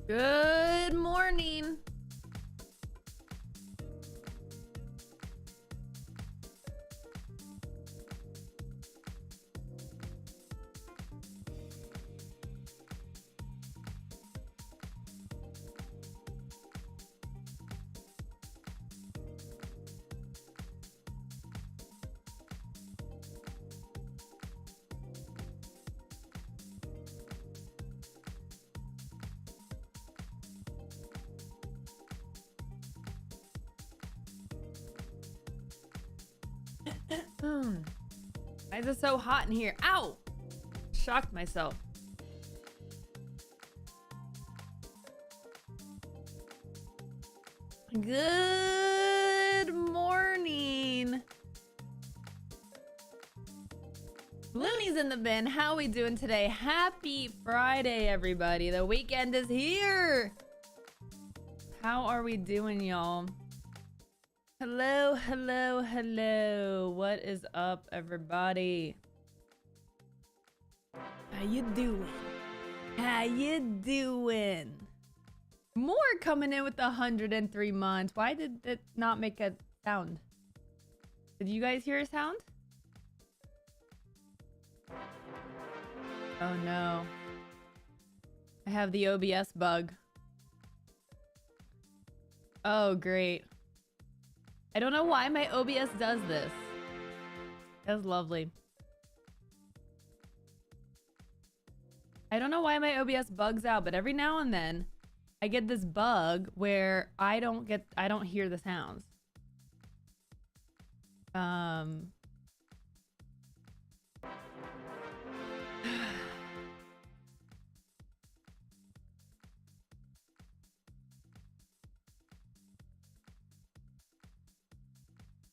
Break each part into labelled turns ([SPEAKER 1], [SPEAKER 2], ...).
[SPEAKER 1] Good morning. Why is it so hot in here? Ow! Shocked myself. Good morning. Lily's in the bin. How we doing today? Happy Friday, everybody. The weekend is here. How are we doing, y'all? Hello, hello, hello. What is up, everybody? How you doing? How you doing? More coming in with 103 months. Why did it not make a sound? Did you guys hear a sound? Oh no. I have the OBS bug. Oh, great. I don't know why my OBS does this. That's lovely. I don't know why my OBS bugs out, but every now and then I get this bug where I don't hear the sounds.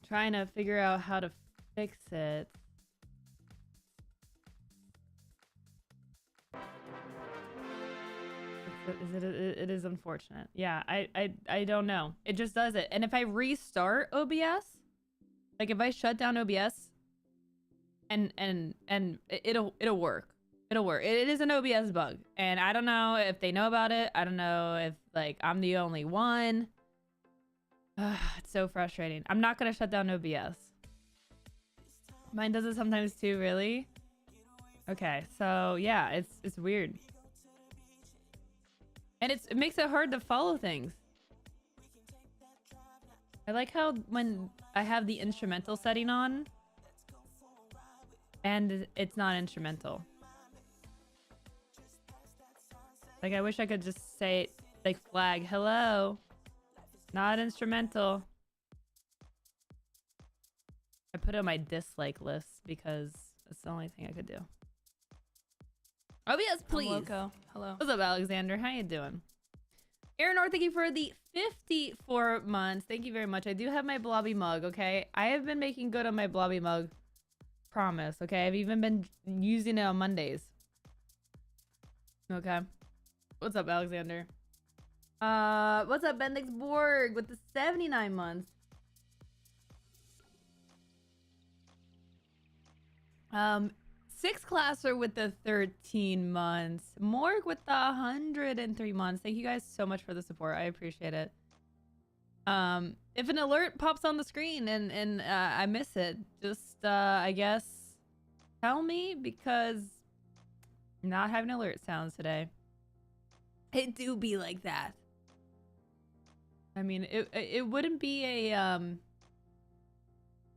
[SPEAKER 1] Trying to figure out how to fix it. It is unfortunate. Yeah, I don't know. It just does it. And if I restart OBS, like if I shut down OBS and it'll work. It'll work. It is an OBS bug. And I don't know if they know about it. I don't know if like I'm the only one. It's so frustrating. I'm not gonna shut down OBS. Mine does it sometimes too, really? Okay, so yeah, it's weird. And it makes it hard to follow things. I like how when I have the instrumental setting on and it's not instrumental. Like I wish I could just say like flag, hello. Not instrumental. I put it on my dislike list because it's the only thing I could do. Oh yes, please.
[SPEAKER 2] Loco. Hello.
[SPEAKER 1] What's up, Alexander? How you doing? Aaron Orr, thank you for the 54 months. Thank you very much. I do have my blobby mug, okay? I have been making good on my blobby mug. Promise, okay? I've even been using it on Mondays. Okay. What's up, Alexander? What's up, Bendix Borg with the 79 months? Sixth classer with the 13 months. Morg with the 103 months. Thank you guys so much for the support. I appreciate it. If an alert pops on the screen and I miss it, just I guess tell me, because I'm not having alert sounds today. It do be like that. I mean, it wouldn't be a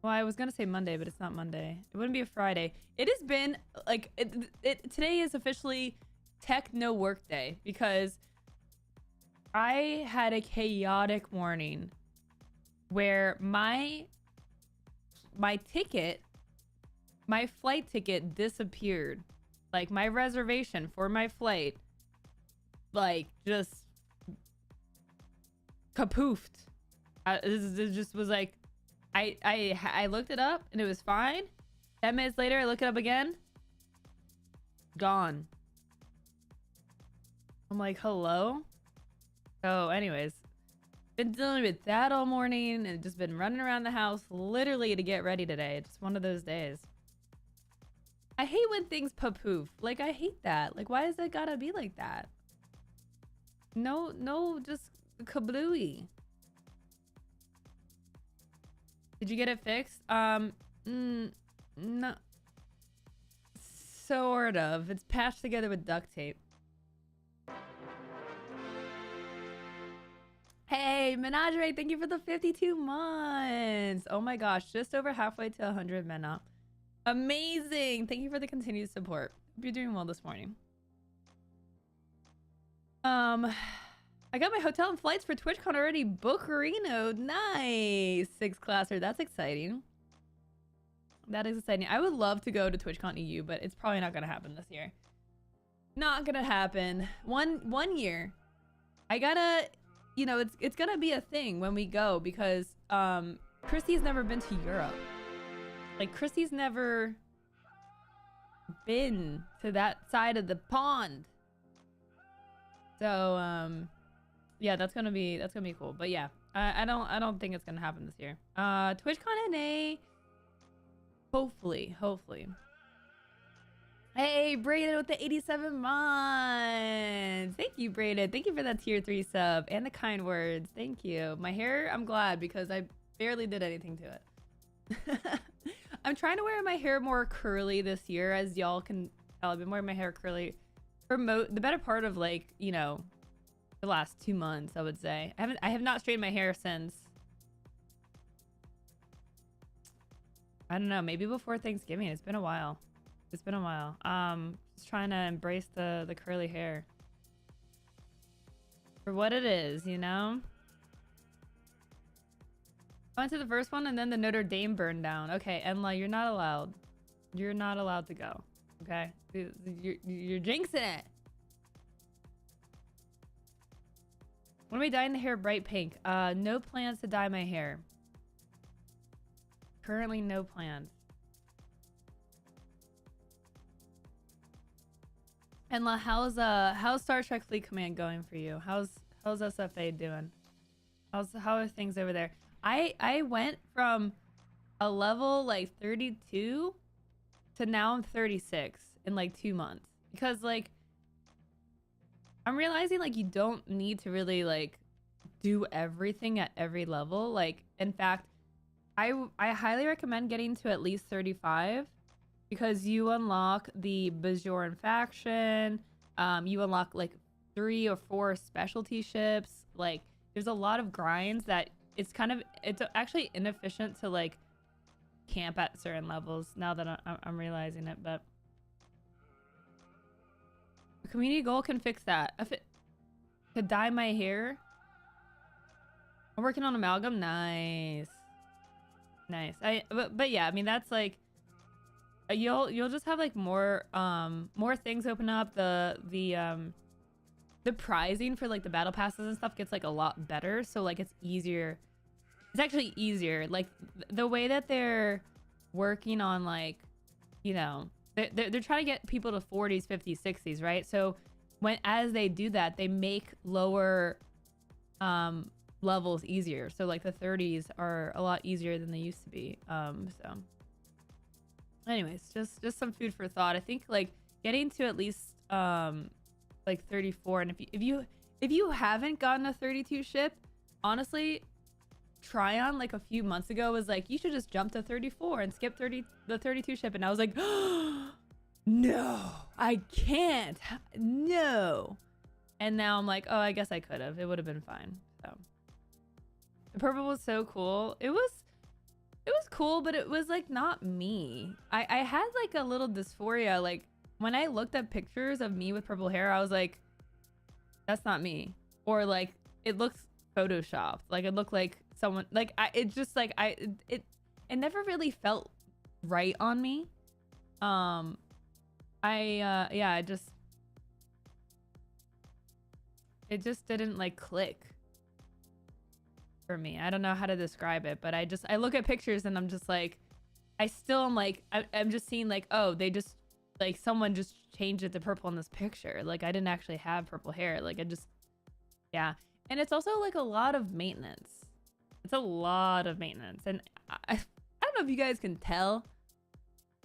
[SPEAKER 1] well, I was gonna say Monday, but it's not Monday. It wouldn't be a Friday. It has been like today is officially tech no work day because I had a chaotic morning where my ticket, my flight ticket disappeared. Like my reservation for my flight, like just kapoofed. It just was like, I looked it up and it was fine. 10 minutes later, I look it up again. Gone. I'm like, hello? So anyways, been dealing with that all morning and just been running around the house literally to get ready today. Just one of those days. I hate when things poof. Like, I hate that. Like, why is it gotta be like that? No, just kablooey. Did you get it fixed? No. Sort of. It's patched together with duct tape. Hey, Menagerie, thank you for the 52 months. Oh my gosh, just over halfway to 100 Mena. Amazing. Thank you for the continued support. Hope you're doing well this morning. I got my hotel and flights for TwitchCon already. Bookerino. Nice. 6-classer. That's exciting. That is exciting. I would love to go to TwitchCon EU, but it's probably not going to happen this year. Not going to happen. One year. I gotta, you know, it's going to be a thing when we go because Christy's never been to Europe. Like, Christy's never been to that side of the pond. So, yeah, that's gonna be cool. But yeah, I don't think it's gonna happen this year. TwitchCon NA, hopefully. Hey, Braden with the 87 months. Thank you, Braden. Thank you for that tier 3 sub and the kind words. Thank you. My hair, I'm glad because I barely did anything to it. I'm trying to wear my hair more curly this year, as y'all can tell. I've been wearing my hair curly for the better part of, like, you know, the last 2 months, I would say. I have not straightened my hair since, I don't know, maybe before Thanksgiving. It's been a while. Just trying to embrace the curly hair for what it is, you know? I went to the first one and then the Notre Dame burned down. Okay, Enla, you're not allowed. You're not allowed to go. Okay? You're jinxing it. When are we dyeing the hair bright pink? No plans to dye my hair. Currently, no plans. Enla, how's Star Trek Fleet Command going for you? How's SFA doing? How are things over there? I went from a level like 32 to now I'm 36 in like 2 months because, like, I'm realizing, like, you don't need to really, like, do everything at every level. Like, in fact, I highly recommend getting to at least 35 because you unlock the Bajoran faction. You unlock like 3 or 4 specialty ships. Like, there's a lot of grinds that it's actually inefficient to, like, camp at certain levels now that I'm realizing it. But a community goal can fix that. If it could dye my hair, I'm working on amalgam. Nice. But yeah, I mean, that's like you'll just have like more things open up. The prizing for like the battle passes and stuff gets like a lot better, so like it's easier. It's actually easier. Like the way that they're working on, like, you know, they're trying to get people to 40s, 50s, 60s, right? So as they do that, they make lower levels easier. So like the 30s are a lot easier than they used to be. So anyways, just some food for thought. I think like getting to at least like 34, and if you haven't gotten a 32 ship, honestly, Tryon like a few months ago was like, you should just jump to 34 and skip the 32 ship, and I was like, oh, no, I can't, no. And now I'm like, oh, I guess I could have. It would have been fine. So the purple was so cool. It was cool, but it was like not me. I had like a little dysphoria. Like when I looked at pictures of me with purple hair, I was like, that's not me. Or like it looks photoshopped. Like it looked like someone, like it never really felt right on me. It just didn't like click for me. I don't know how to describe it, but I look at pictures and I'm just like, I'm just seeing like, oh, they just like someone just changed it to purple in this picture. Like I didn't actually have purple hair. Like yeah. And it's also like a lot of maintenance. It's a lot of maintenance. And I don't know if you guys can tell,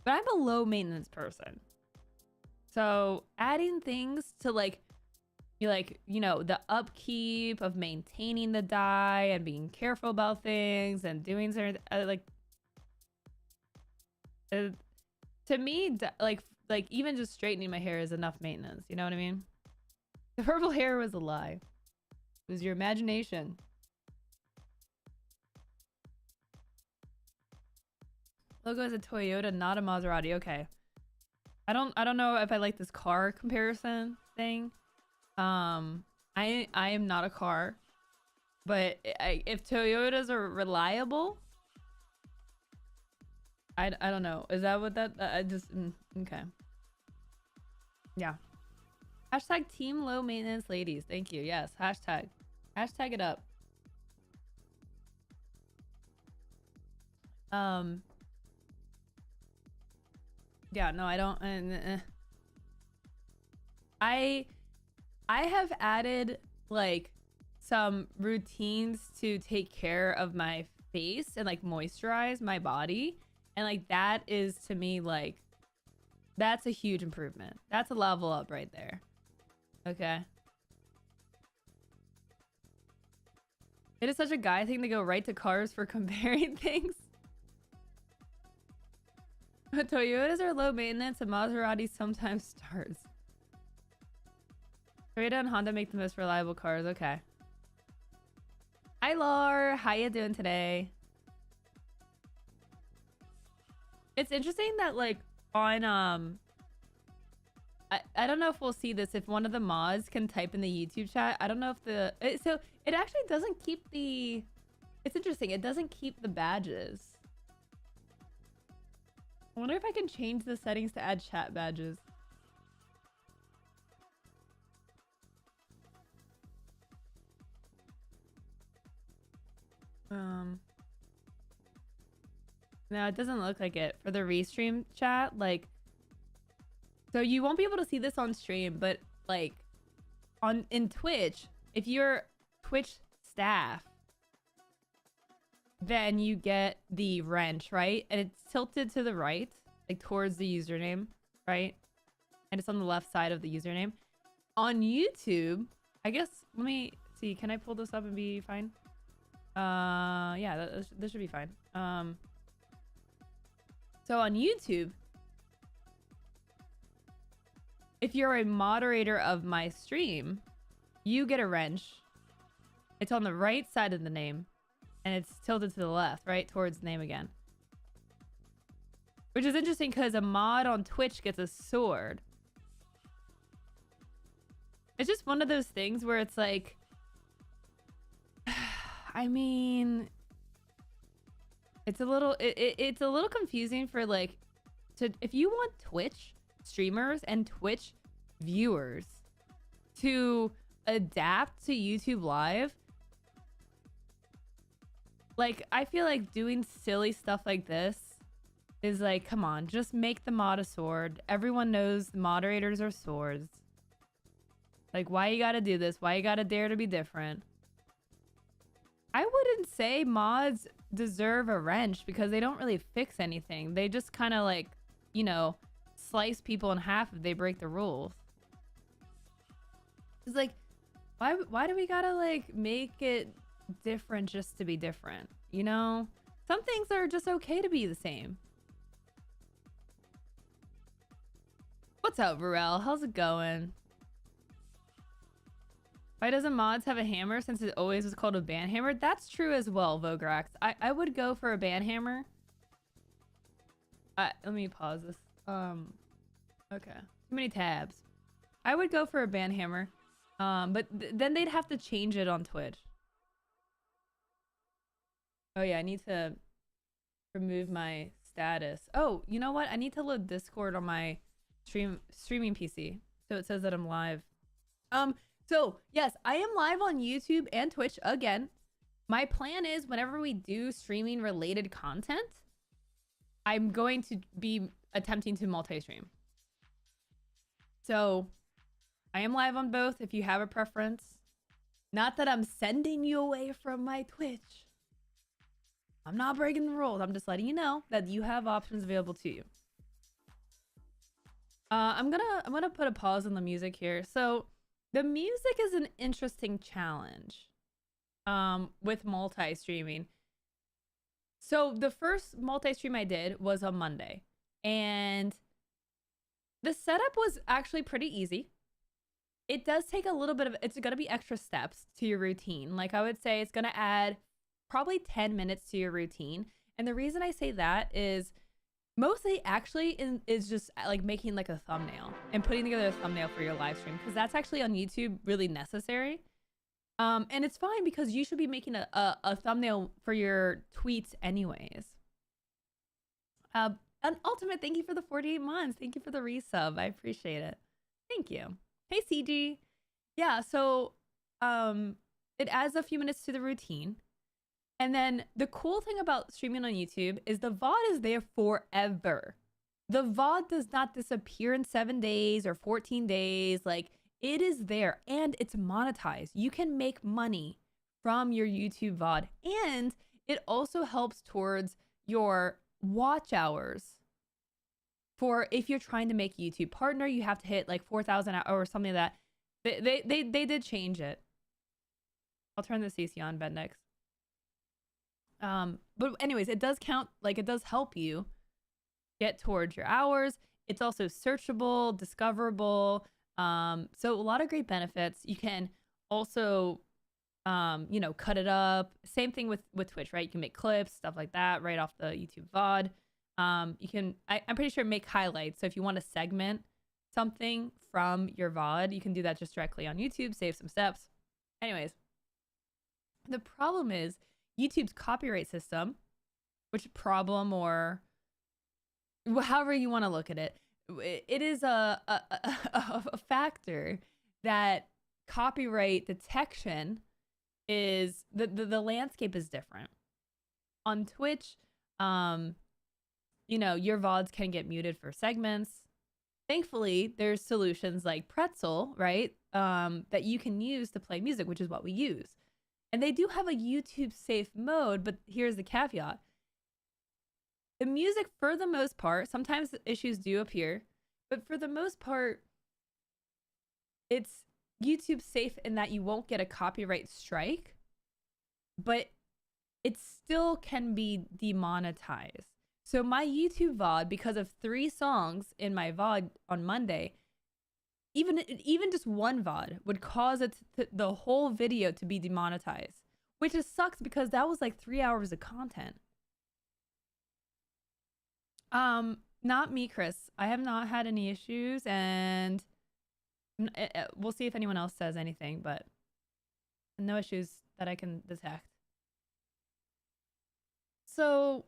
[SPEAKER 1] but I'm a low maintenance person. So adding things to like, you like, you know, the upkeep of maintaining the dye and being careful about things and doing certain to me, like even just straightening my hair is enough maintenance. You know what I mean? The purple hair was a lie. It was your imagination. Logo is a Toyota, not a Maserati. Okay. I don't know if I like this car comparison thing. I am not a car, but if Toyotas are reliable, I don't know. Is that what that I just okay. Yeah. Hashtag team low maintenance ladies. Thank you. Yes. Hashtag it up. Yeah, no, I don't. I have added like some routines to take care of my face and like moisturize my body, and like that is to me like that's a huge improvement. That's a level up right there. Okay. It is such a guy thing to go right to cars for comparing things. But Toyotas are low maintenance and Maserati sometimes stars. Toyota and Honda make the most reliable cars. Okay. Hi, Laura. How you doing today? It's interesting that like on I don't know if we'll see this if one of the mods can type in the YouTube chat. I don't know if so it actually doesn't keep the. It's interesting. It doesn't keep the badges. I wonder if I can change the settings to add chat badges. No, it doesn't look like it for the restream chat. Like, so you won't be able to see this on stream, but like in Twitch, if you're Twitch staff, then you get the wrench, right? And it's tilted to the right, like towards the username, right? And it's on the left side of the username. On YouTube, I guess, let me see. Can I pull this up and be fine? Yeah, this should be fine. So on YouTube, if you're a moderator of my stream, you get a wrench. It's on the right side of the name, and it's tilted to the left, right? Towards the name again. Which is interesting because a mod on Twitch gets a sword. It's just one of those things where it's like... I mean... It's a little confusing for like... if you want Twitch streamers and Twitch viewers to adapt to YouTube Live, like I feel like doing silly stuff like this is like, come on, just make the mod a sword. Everyone knows the moderators are swords. Like, why you gotta do this? Why you gotta dare to be different? I wouldn't say mods deserve a wrench because they don't really fix anything. They just kind of like, you know, slice people in half if they break the rules. It's like, why do we gotta like make it different just to be different? You know, some things are just okay to be the same. What's up, Varel? How's it going? Why doesn't mods have a hammer since it always was called a band hammer? That's true as well, Vograx. I would go for a band hammer. Let me pause this. Okay. Too many tabs. I would go for a band hammer. But then they'd have to change it on Twitch. Oh yeah, I need to remove my status. Oh, you know what? I need to load Discord on my streaming PC. So it says that I'm live. So yes, I am live on YouTube and Twitch again. My plan is whenever we do streaming related content, I'm going to be attempting to multi-stream. So I am live on both if you have a preference. Not that I'm sending you away from my Twitch. I'm not breaking the rules. I'm just letting you know that you have options available to you. I'm gonna put a pause on the music here. So The music is an interesting challenge with multi-streaming. So the first multi-stream I did was on Monday, and the setup was actually pretty easy. It does take a little bit of, it's going to be extra steps to your routine. Like I would say it's going to add probably 10 minutes to your routine. And the reason I say that is mostly actually is just like making like a thumbnail and putting together a thumbnail for your live stream, because that's actually on YouTube really necessary. And it's fine because you should be making a thumbnail for your tweets anyways. And Ultimate, thank you for the 48 months. Thank you for the resub. I appreciate it. Thank you. Hey, CG. Yeah, so it adds a few minutes to the routine. And then the cool thing about streaming on YouTube is the VOD is there forever. The VOD does not disappear in 7 days or 14 days. Like, it is there and it's monetized. You can make money from your YouTube VOD. And it also helps towards your watch hours. For if you're trying to make YouTube partner, you have to hit like 4,000 or something like that. They did change it. I'll turn the CC on, Bendix. But anyways, it does count, like it does help you get towards your hours. It's also searchable, discoverable. So a lot of great benefits. You can also, you know, cut it up. Same thing with Twitch, right? You can make clips, stuff like that, right off the YouTube VOD. You can, I'm pretty sure, make highlights. So if you want to segment something from your VOD, you can do that just directly on YouTube, save some steps. Anyways, the problem is YouTube's copyright system, which problem, or however you want to look at it, it is a factor that copyright detection is, the landscape is different. On Twitch, you know, your VODs can get muted for segments. Thankfully, there's solutions like Pretzel, right? That you can use to play music, which is what we use. And they do have a YouTube safe mode, but here's the caveat. The music, for the most part, sometimes issues do appear, but for the most part, it's YouTube safe in that you won't get a copyright strike, but it still can be demonetized. So my YouTube VOD, because of 3 songs in my VOD on Monday, even just one VOD would cause it the whole video to be demonetized, which just sucks because that was like 3 hours of content. Not me, Chris. I have not had any issues, and we'll see if anyone else says anything, but no issues that I can detect. So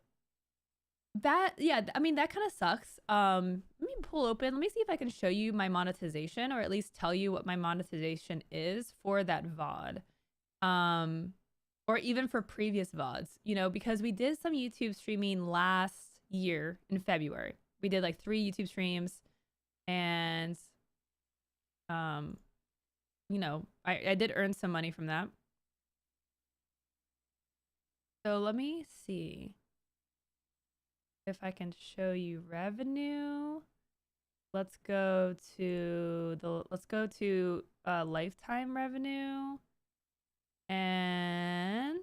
[SPEAKER 1] that, yeah, I mean, that kind of sucks. Let me pull open. Let me see if I can show you my monetization, or at least tell you what my monetization is for that VOD. Or even for previous VODs, you know, because we did some YouTube streaming last year in February. We did like 3 YouTube streams, and, you know, I did earn some money from that. So let me see if I can show you revenue. Let's go to lifetime revenue, and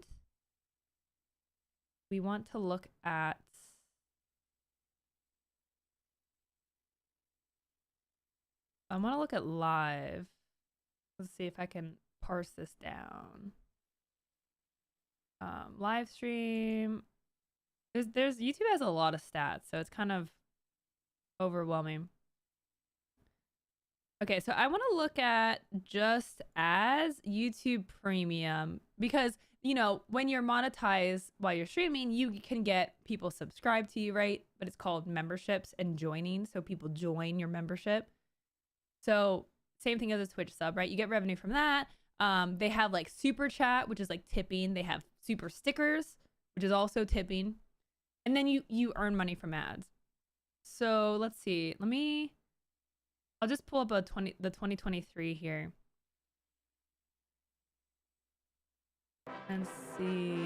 [SPEAKER 1] we want to look at, I want to look at live. Let's see if I can parse this down. Live stream. There's YouTube has a lot of stats, so it's kind of overwhelming. Okay, so I want to look at just as YouTube Premium, because, you know, when you're monetized while you're streaming, you can get people subscribed to you, right? But it's called memberships and joining, so people join your membership. So same thing as a Twitch sub, right? You get revenue from that. They have like super chat, which is like tipping. They have super stickers, which is also tipping. And then you earn money from ads. So let's see. I'll just pull up the 2023 here. And see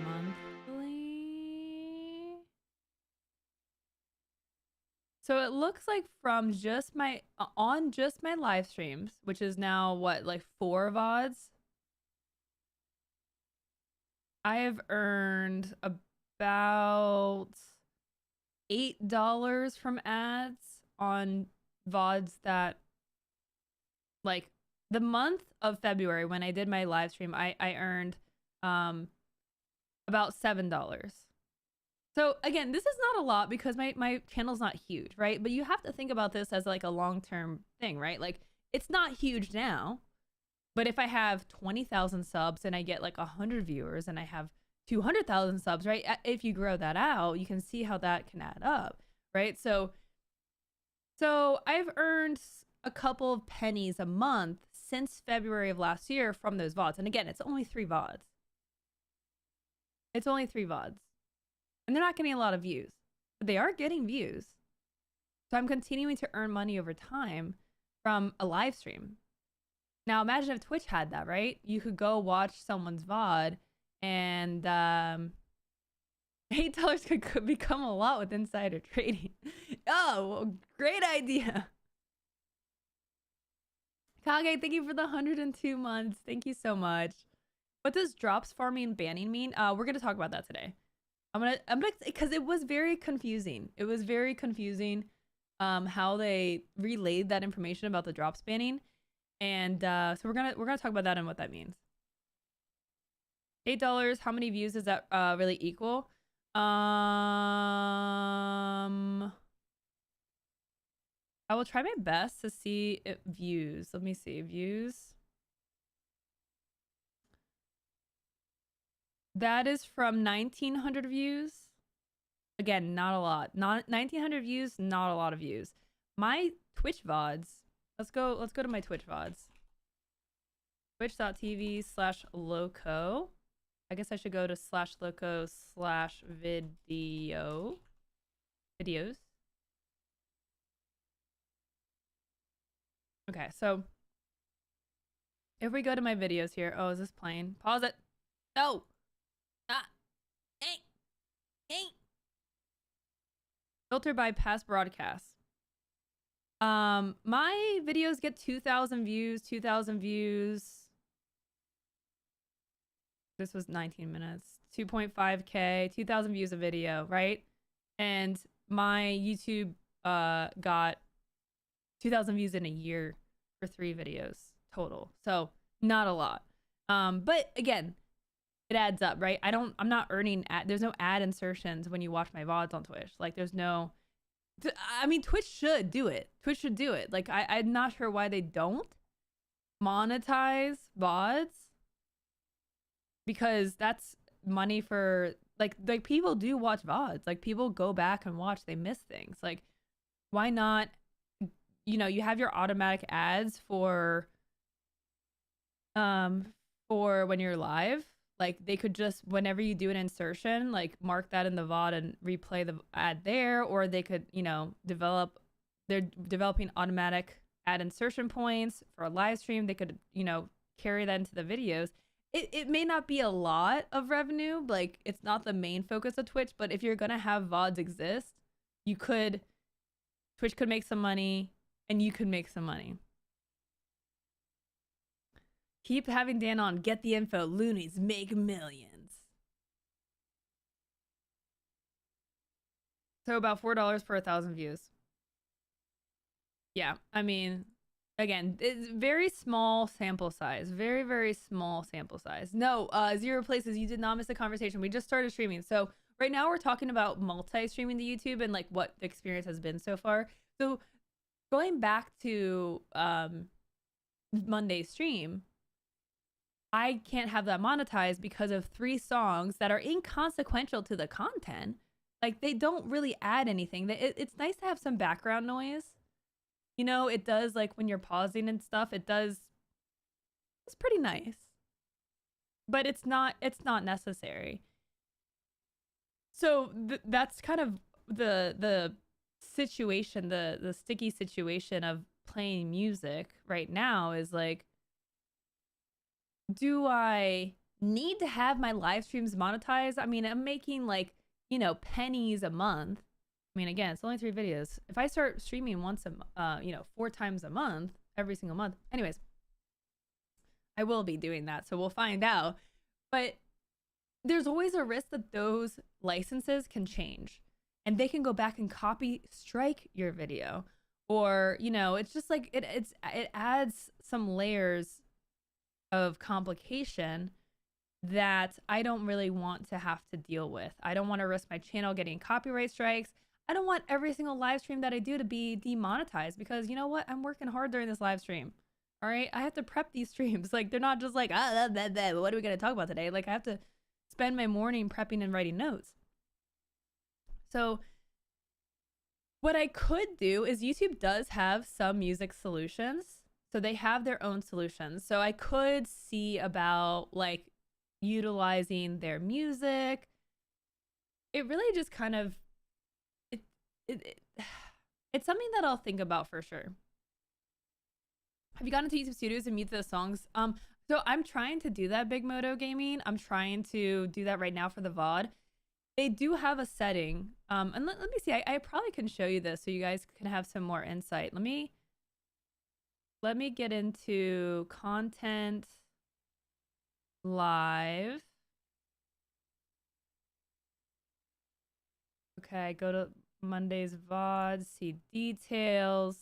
[SPEAKER 1] monthly. So it looks like from just my on just my live streams, which is now what, like 4 VODs, I have earned about $8 from ads on VODs that, like, the month of February when I did my live stream, I earned about $7. So again, this is not a lot because my channel's not huge, right? But you have to think about this as like a long-term thing, right? Like, it's not huge now, but if I have 20,000 subs and I get like 100 viewers and I have 200,000 subs, right? If you grow that out, you can see how that can add up, right? So I've earned a couple of pennies a month since February of last year from those VODs. And again, it's only 3 VODs. It's only 3 VODs. And they're not getting a lot of views, but they are getting views. So I'm continuing to earn money over time from a live stream. Now imagine if Twitch had that, right? You could go watch someone's VOD and $8 could become a lot with insider trading. Oh, great idea. Kage, thank you for the 102 months. Thank you so much. What does drops farming and banning mean? We're going to talk about that today. I'm gonna because it was very confusing. It was very confusing how they relayed that information about the drops banning. And so we're gonna talk about that and what that means. $8, how many views does that really equal? I will try my best to see it views. Let me see. Views. That is from 1,900 views. Again, not a lot. Not 1,900 views, not a lot of views. My Twitch VODs. Let's go to my Twitch VODs. Twitch.tv/loco. I guess I should go to /loco/video. Videos. Okay, so if we go to my videos here. Oh, is this playing? Pause it. No. Filter by past broadcasts. My videos get 2,000 views, 2,000 views. This was 19 minutes. 2.5K, 2,000 views a video, right? And my YouTube got 2,000 views in a year for 3 videos total. So not a lot. But again, it adds up, right? I'm not earning there's no ad insertions when you watch my VODs on Twitch. Like, there's no, I mean, Twitch should do it. Twitch should do it. Like, I'm not sure why they don't monetize VODs, because that's money for, like people do watch VODs. Like, people go back and watch, they miss things. Like, why not, you have your automatic ads for when you're live. Like, they could just, whenever you do an insertion, like, mark that in the VOD and replay the ad there, or they could, they're developing automatic ad insertion points for a live stream. They could, carry that into the videos. It may not be a lot of revenue, like, it's not the main focus of Twitch, but if you're gonna have VODs exist, Twitch could make some money, and you could make some money. Keep having Dan on. Get the info. Loonies make millions. So about $4 per 1,000 views. Yeah, I mean, again, it's very small sample size. Very, very small sample size. No, Zero Places, you did not miss the conversation. We just started streaming. So right now we're talking about multi-streaming to YouTube and, like, what the experience has been so far. So going back to Monday's stream, I can't have that monetized because of 3 songs that are inconsequential to the content. Like, they don't really add anything. It's nice to have some background noise. It does, like, when you're pausing and stuff, it's pretty nice. But it's not necessary. So that's kind of the situation, the sticky situation of playing music right now is, like, do I need to have my live streams monetized? I mean, I'm making, like, pennies a month. I mean, again, it's only 3 videos. If I start streaming once 4 times a month, every single month. Anyways, I will be doing that, so we'll find out. But there's always a risk that those licenses can change and they can go back and copy strike your video. Or, it's just like it adds some layers of complication that I don't really want to have to deal with. I don't want to risk my channel getting copyright strikes. I don't want every single live stream that I do to be demonetized, because you know what? I'm working hard during this live stream. All right, I have to prep these streams. Like, they're not just like, what are we gonna talk about today? Like, I have to spend my morning prepping and writing notes. So what I could do is, YouTube does have some music solutions. So they have their own solutions. So I could see about like utilizing their music. It really just kind of, it's something that I'll think about for sure. Have you gotten to YouTube Studios and mute the songs? So I'm trying to do that, Big Moto Gaming. I'm trying to do that right now for the VOD. They do have a setting. And let me see. I probably can show you this so you guys can have some more insight. Let me get into content live. Okay, go to Monday's VOD, see details.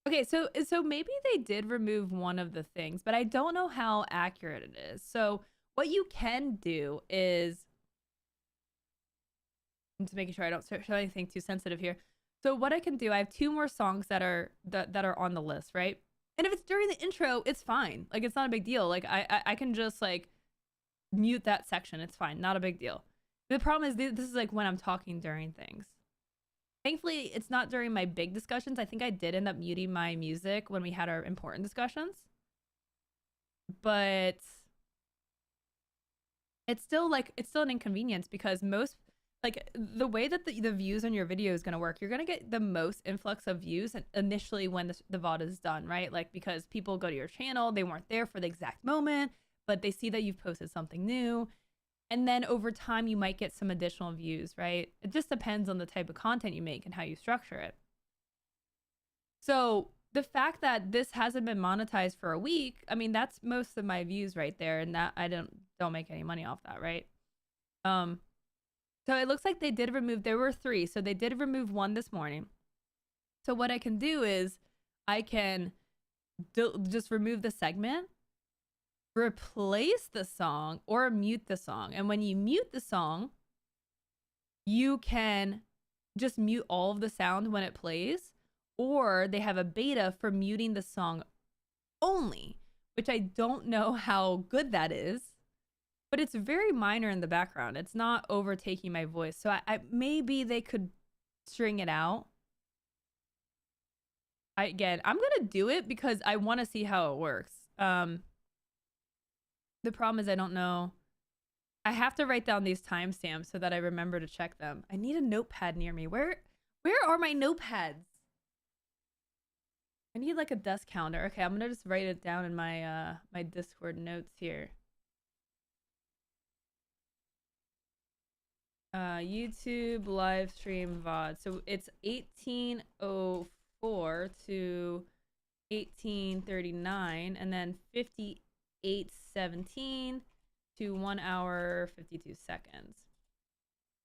[SPEAKER 1] Okay, so maybe they did remove one of the things, but I don't know how accurate it is. So what you can do is, I'm just making sure I don't show anything too sensitive here. So what I can do, I have 2 more songs that are on the list, right? And if it's during the intro, it's fine. Like, it's not a big deal. Like, I can just like mute that section. It's fine, not a big deal. The problem is this is like when I'm talking during things. Thankfully, it's not during my big discussions. I think I did end up muting my music when we had our important discussions. But it's still an inconvenience, because most, like, the way that the views on your video is going to work, you're going to get the most influx of views initially when the VOD is done, right? Like, because people go to your channel, they weren't there for the exact moment, but they see that you've posted something new. And then over time, you might get some additional views, right? It just depends on the type of content you make and how you structure it. So the fact that this hasn't been monetized for a week, I mean, that's most of my views right there. And that I don't make any money off that, right? So it looks like they did remove, there were 3. So they did remove 1 this morning. So what I can do is I can just remove the segment, replace the song, or mute the song. And when you mute the song, you can just mute all of the sound when it plays, or they have a beta for muting the song only, which I don't know how good that is, but it's very minor in the background. It's not overtaking my voice. So I maybe they could string it out. Again, I'm gonna do it because I want to see how it works. The problem is I don't know. I have to write down these timestamps so that I remember to check them. I need a notepad near me. Where are my notepads? I need like a desk calendar. Okay, I'm gonna just write it down in my my Discord notes here. YouTube live stream VOD. So it's 1804 to 1839, and then 58:17 to 1 hour 52 seconds.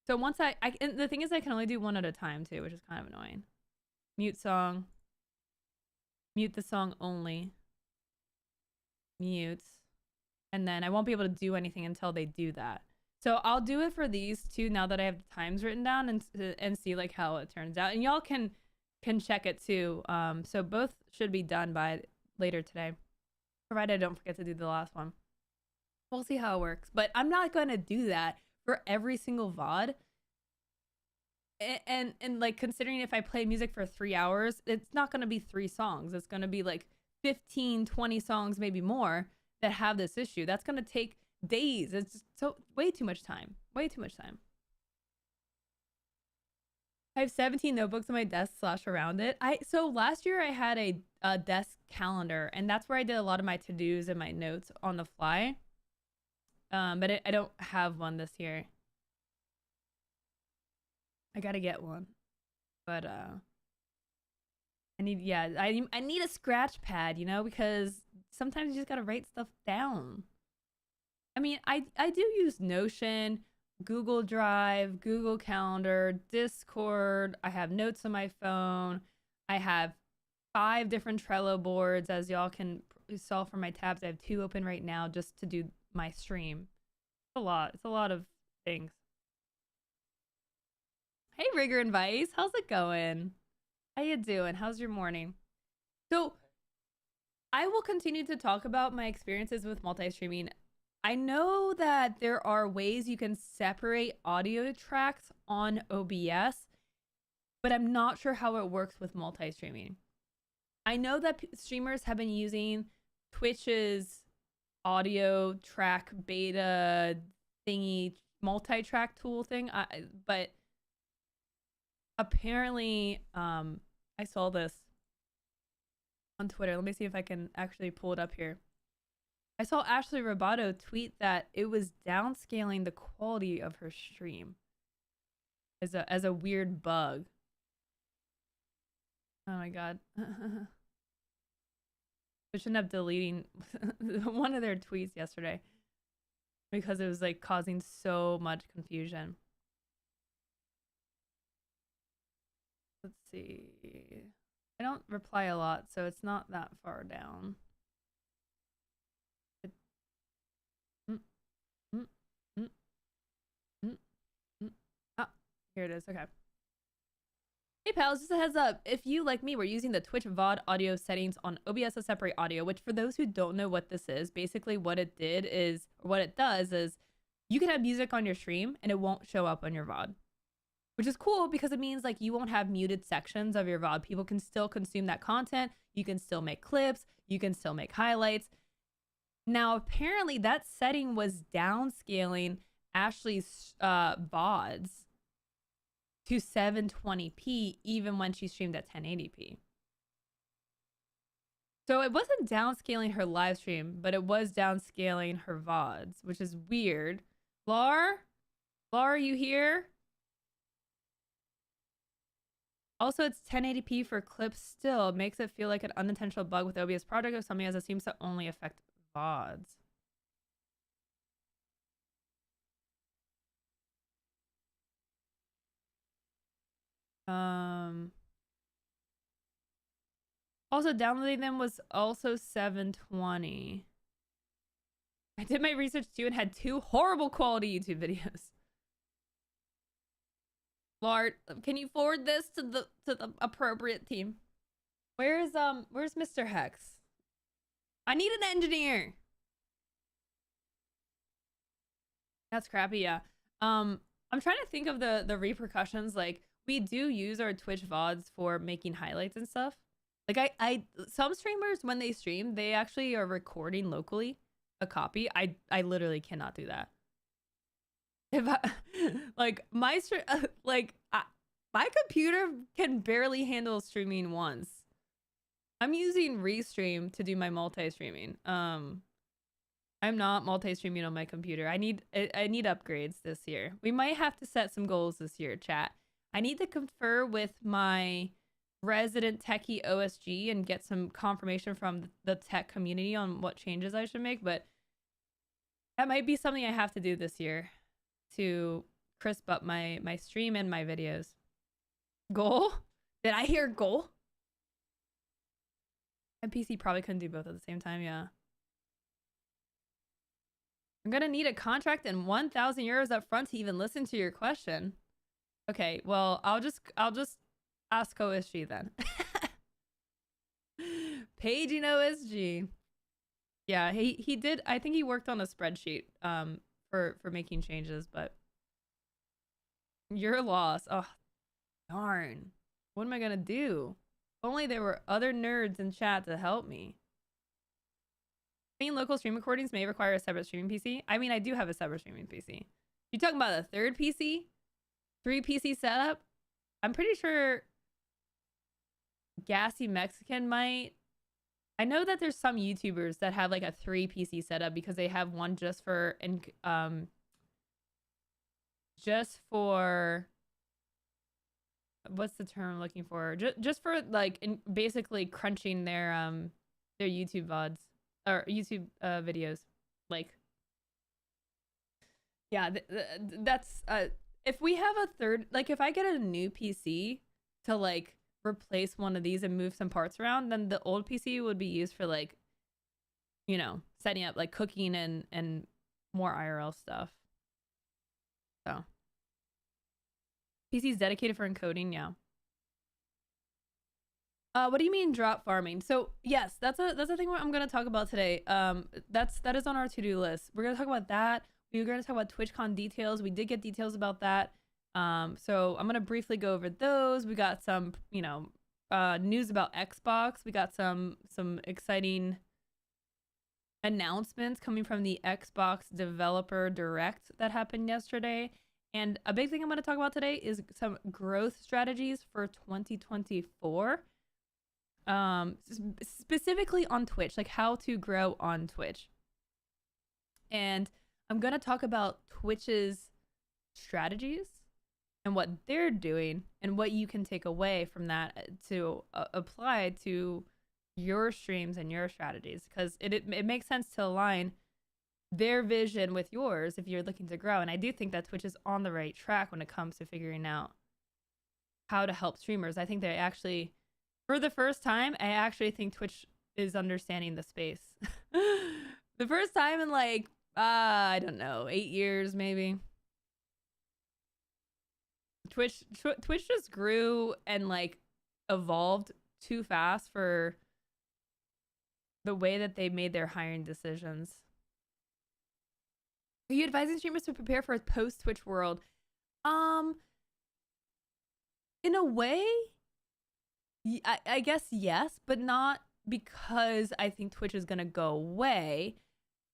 [SPEAKER 1] So once and the thing is, I can only do 1 at a time too, which is kind of annoying. Mute song. Mute the song only. Mute. And then I won't be able to do anything until they do that. So I'll do it for these 2 now that I have the times written down, and see like how it turns out. And y'all can check it too. So both should be done by later today, provided I don't forget to do the last one. We'll see how it works. But I'm not going to do that for every single VOD. And like, considering if I play music for 3 hours, it's not going to be 3 songs. It's going to be like 15, 20 songs, maybe more, that have this issue. That's going to take days. It's just way too much time. Way too much time. I have 17 notebooks on my desk / around it. So last year I had a desk calendar, and that's where I did a lot of my to-dos and my notes on the fly. But I don't have one this year. I gotta get one. But I need, yeah, I need a scratch pad, you know, because sometimes you just gotta write stuff down. I mean, I do use Notion, Google Drive, Google Calendar, Discord. I have notes on my phone. I have 5 different Trello boards, as y'all can saw from my tabs. I have 2 open right now just to do my stream. It's a lot. It's a lot of things. Hey, Rigor and Vice. How's it going? How you doing? How's your morning? So, I will continue to talk about my experiences with multi-streaming. I know that there are ways you can separate audio tracks on OBS, but I'm not sure how it works with multi-streaming. I know that streamers have been using Twitch's audio track beta thingy multi-track tool thing, but apparently I saw this on Twitter. Let me see if I can actually pull it up here. I saw Ashley Roboto tweet that it was downscaling the quality of her stream as a weird bug. Oh my god. I shouldn't have deleting one of their tweets yesterday because it was like causing so much confusion. Let's see. I don't reply a lot, so it's not that far down. Ah, here it is. Okay. Hey pals, just a heads up. If you, like me, were using the Twitch VOD audio settings on OBS to separate audio, which for those who don't know what this is, basically what it did is, or what it does is, you can have music on your stream and it won't show up on your VOD. Which is cool because it means like you won't have muted sections of your VOD. People can still consume that content. You can still make clips. You can still make highlights. Now, apparently that setting was downscaling Ashley's VODs to 720p even when she streamed at 1080p. So it wasn't downscaling her live stream, but it was downscaling her VODs, which is weird. Lar, are you here? Also, it's 1080p for clips still. It makes it feel like an unintentional bug with OBS project or something, as it seems to only affect VODs. Also, downloading them was also 720. I did my research too and had 2 horrible quality YouTube videos. Lord, can you forward this to the appropriate team? Where's Mr. Hex? I need an engineer. That's crappy, yeah. I'm trying to think of the repercussions. Like, we do use our Twitch VODs for making highlights and stuff. Like some streamers, when they stream, they actually are recording locally a copy. I literally cannot do that. If I, like my computer can barely handle streaming once. I'm using Restream to do my multi-streaming. I'm not multi-streaming on my computer. I need upgrades this year. We might have to set some goals this year, chat. I need to confer with my resident techie OSG and get some confirmation from the tech community on what changes I should make, but that might be something I have to do this year to crisp up my stream and my videos. Goal? Did I hear goal? My PC probably couldn't do both at the same time, yeah. I'm gonna need a contract and 1,000 euros up front to even listen to your question. Okay, well, I'll just ask OSG then. Paging OSG. Yeah, he did. I think he worked on a spreadsheet for making changes, but your loss. Oh, darn. What am I gonna do? If only there were other nerds in chat to help me. I mean, local stream recordings may require a separate streaming PC. I mean, I do have a separate streaming PC. You talking about a third PC? 3 PC setup? I'm pretty sure Gassy Mexican might. I know that there's some YouTubers that have like a 3 PC setup because they have one just for what's the term I'm looking for? Just for like basically crunching their YouTube VODs or YouTube videos. Like, yeah, that's if we have a third, like if I get a new PC to like replace one of these and move some parts around, then the old PC would be used for like, you know, setting up like cooking and more IRL stuff. So PC's dedicated for encoding, yeah. What do you mean drop farming? So yes, that's a thing I'm gonna talk about today. That is on our to-do list. We're gonna talk about that. We're gonna talk about TwitchCon details. We did get details about that. So I'm gonna briefly go over those. We got some, you know, news about Xbox. We got some exciting announcements coming from the Xbox Developer Direct that happened yesterday. And a big thing I'm going to talk about today is some growth strategies for 2024. Specifically on Twitch, like how to grow on Twitch. And I'm going to talk about Twitch's strategies and what they're doing and what you can take away from that to apply to your streams and your strategies, because it makes sense to align their vision with yours if you're looking to grow. And I do think that Twitch is on the right track when it comes to figuring out how to help streamers. I think they actually, for the first time, I actually think Twitch is understanding the space. The first time in like, I don't know, 8 years maybe. Twitch just grew and like evolved too fast for the way that they made their hiring decisions. Are you advising streamers to prepare for a post-Twitch world? In a way, I guess yes, but not because I think Twitch is gonna go away.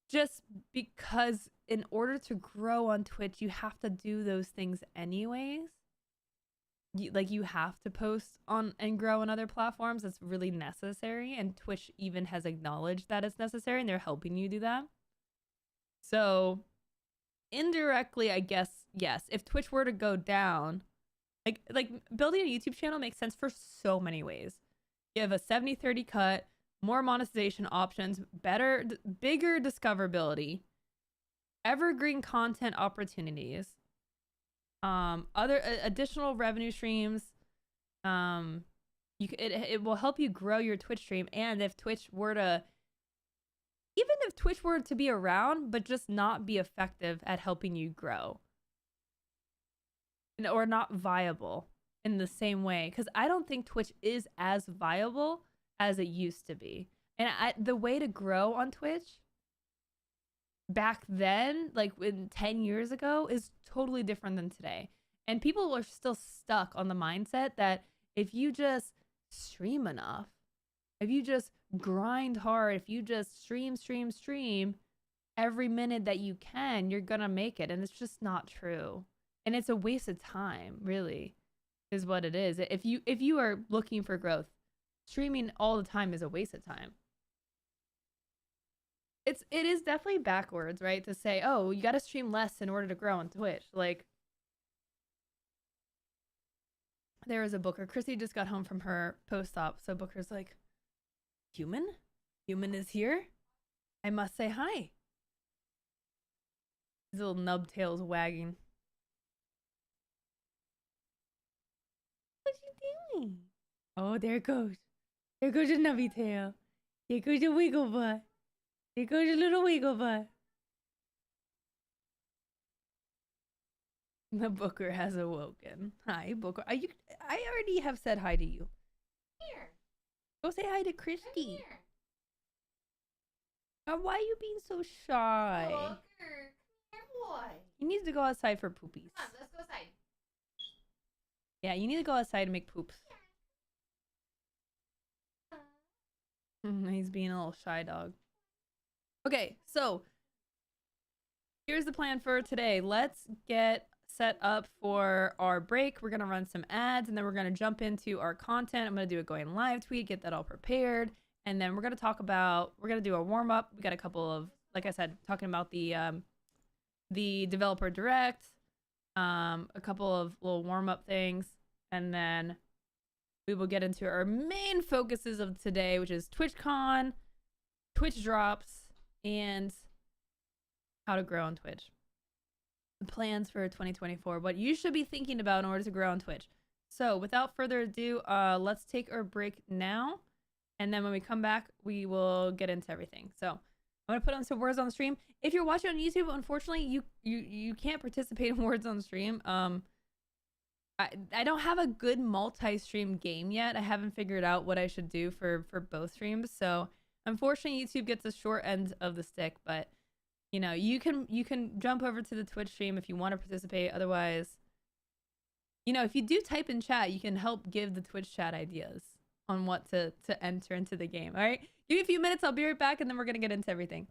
[SPEAKER 1] Just because in order to grow on Twitch, you have to do those things anyways. You have to post on and grow on other platforms. It's really necessary, and Twitch even has acknowledged that it's necessary, and they're helping you do that. So indirectly, I guess yes, if Twitch were to go down, like building a YouTube channel makes sense for so many ways. You have a 70-30 cut, more monetization options, bigger discoverability, evergreen content opportunities, other additional revenue streams. It will help you grow your Twitch stream. And if Twitch were to be around but just not be effective at helping you grow, or not viable in the same way, because I don't think Twitch is as viable as it used to be. And the way to grow on Twitch back then, like 10 years ago, is totally different than today. And people are still stuck on the mindset that if you just stream enough, if you just grind hard, if you just stream every minute that you can, you're gonna make it. And it's just not true. And it's a waste of time, really, is what it is. If you are looking for growth, streaming all the time is a waste of time. It is definitely backwards, right? To say, oh, you got to stream less in order to grow on Twitch. Like, there was a Booker. Chrissy just got home from her post-op, so Booker's like, human is here. I must say hi. His little nub tail's wagging. What you doing? Oh, there it goes. There goes your nubby tail. There goes your wiggle butt. There goes your little wiggle butt. The Booker has awoken. Hi, Booker. I already have said hi to you. Here. Go say hi to Christy. Why are you being so shy?
[SPEAKER 2] Booker, come here, boy.
[SPEAKER 1] You need to go outside for poopies.
[SPEAKER 2] Come on, let's go outside.
[SPEAKER 1] Yeah, you need to go outside and make poops. He's being a little shy dog. Okay, so here's the plan for today. Let's get set up for our break. We're going to run some ads, and then we're going to jump into our content. I'm going to do a going live tweet, get that all prepared. And then we're going to do a warm up. We got a couple of, like I said, talking about the developer direct, a couple of little warm up things. and then we will get into our main focuses of today, which is TwitchCon, Twitch drops, and how to grow on Twitch. The plans for 2024, what you should be thinking about in order to grow on Twitch. So without further ado, let's take our break now. And then when we come back, we will get into everything. So I'm gonna put on some words on the stream. If you're watching on YouTube, unfortunately, you can't participate in words on stream. I don't have a good multi-stream game yet. I haven't figured out what I should do for both streams. So unfortunately, YouTube gets the short end of the stick. But you know, you can jump over to the Twitch stream if you want to participate. Otherwise, you know, if you do type in chat, you can help give the Twitch chat ideas on what to enter into the game. All right, give me a few minutes. I'll be right back, and then we're gonna get into everything.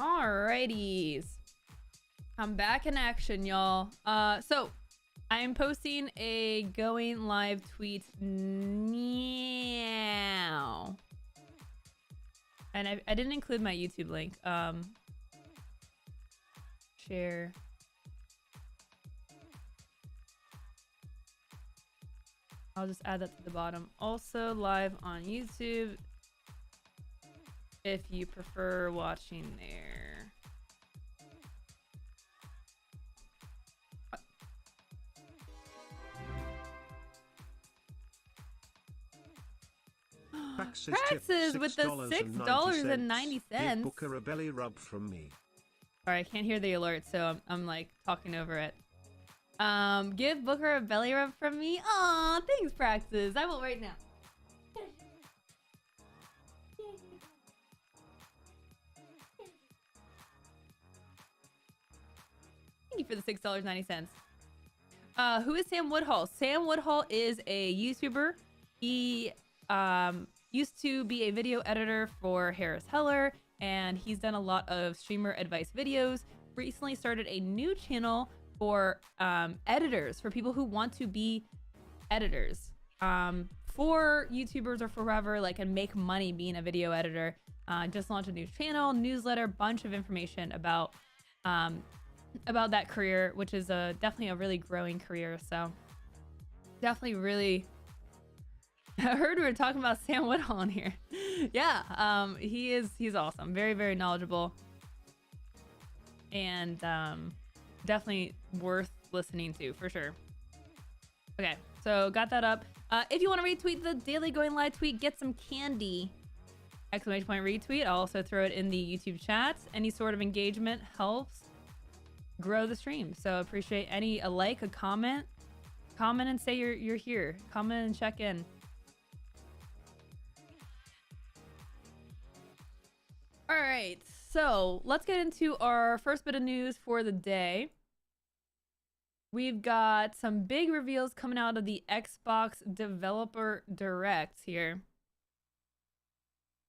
[SPEAKER 1] Alrighties. I'm back in action, y'all. So I'm posting a going live tweet now. And I didn't include my YouTube link. Share. I'll just add that to the bottom. Also live on YouTube if you prefer watching there. Praxis with the $6.90.
[SPEAKER 3] Give Booker a belly rub from me.
[SPEAKER 1] Sorry, I can't hear the alert, so I'm like talking over it. Give Booker a belly rub from me. Aw, thanks, Praxis. I will right now. Thank you for the $6.90. Who is Sam Woodhull? Sam Woodhull is a YouTuber. He used to be a video editor for Harris Heller, and he's done a lot of streamer advice videos. Recently started a new channel for editors, for people who want to be editors, for YouTubers or forever, like, and make money being a video editor. Just launched a new channel, newsletter, bunch of information about that career, which is definitely a really growing career. So definitely really. I heard we were talking about Sam Woodhull on here. Yeah, he's awesome. Very, very knowledgeable. And definitely worth listening to for sure. Okay, so got that up. If you want to retweet the daily going live tweet, get some candy. ! Retweet. I'll also throw it in the YouTube chats. Any sort of engagement helps grow the stream. So appreciate a like, a comment. Comment and say you're here. Comment and check in. All right, so let's get into our first bit of news for the day. We've got some big reveals coming out of the Xbox Developer Directs here,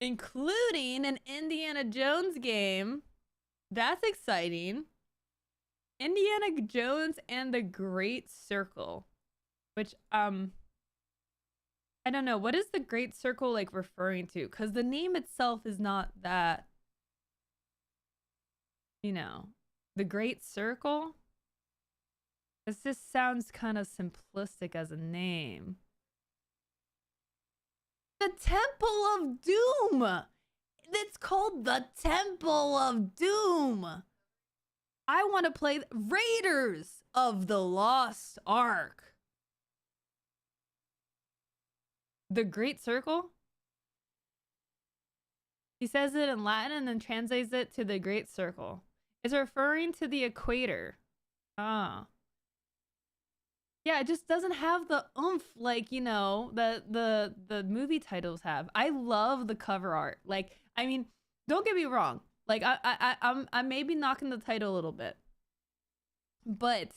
[SPEAKER 1] including an Indiana Jones game. That's exciting. Indiana Jones and the Great Circle, which I don't know, what is the Great Circle like referring to? Because the name itself is not that, you know, the Great Circle. This just sounds kind of simplistic as a name. The Temple of Doom. It's called the Temple of Doom. I want to play Raiders of the Lost Ark. The Great Circle? He says it in Latin and then translates it to the Great Circle. It's referring to the equator. Ah. Yeah, it just doesn't have the oomph like, you know, the movie titles have. I love the cover art. Like, I mean, don't get me wrong. Like, I'm maybe knocking the title a little bit. But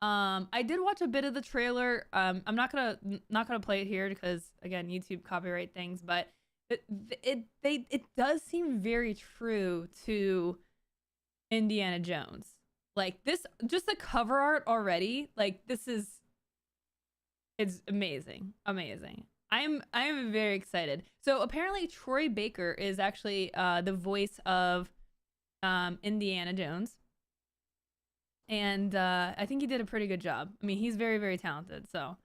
[SPEAKER 1] I did watch a bit of the trailer. I'm not gonna play it here because, again, YouTube copyright things, but it does seem very true to Indiana Jones. Like, this, just the cover art already, like, it's amazing. I'm very excited. So apparently Troy Baker is actually the voice of Indiana Jones. And I think he did a pretty good job. I mean, he's very, very talented, so.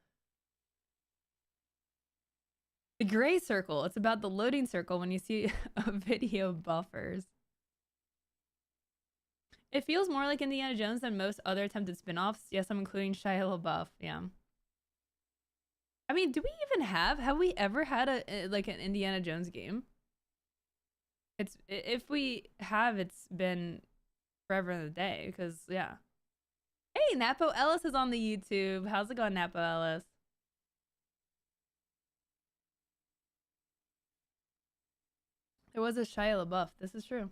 [SPEAKER 1] The Gray Circle. It's about the loading circle when you see a video buffers. It feels more like Indiana Jones than most other attempted spin-offs. Yes, I'm including Shia LaBeouf. Yeah. I mean, do we even have we ever had an Indiana Jones game? If we have, it's been forever in the day, because, yeah. Hey, Napo Ellis is on the YouTube. How's it going, Napo Ellis? There was a Shia LaBeouf. This is true.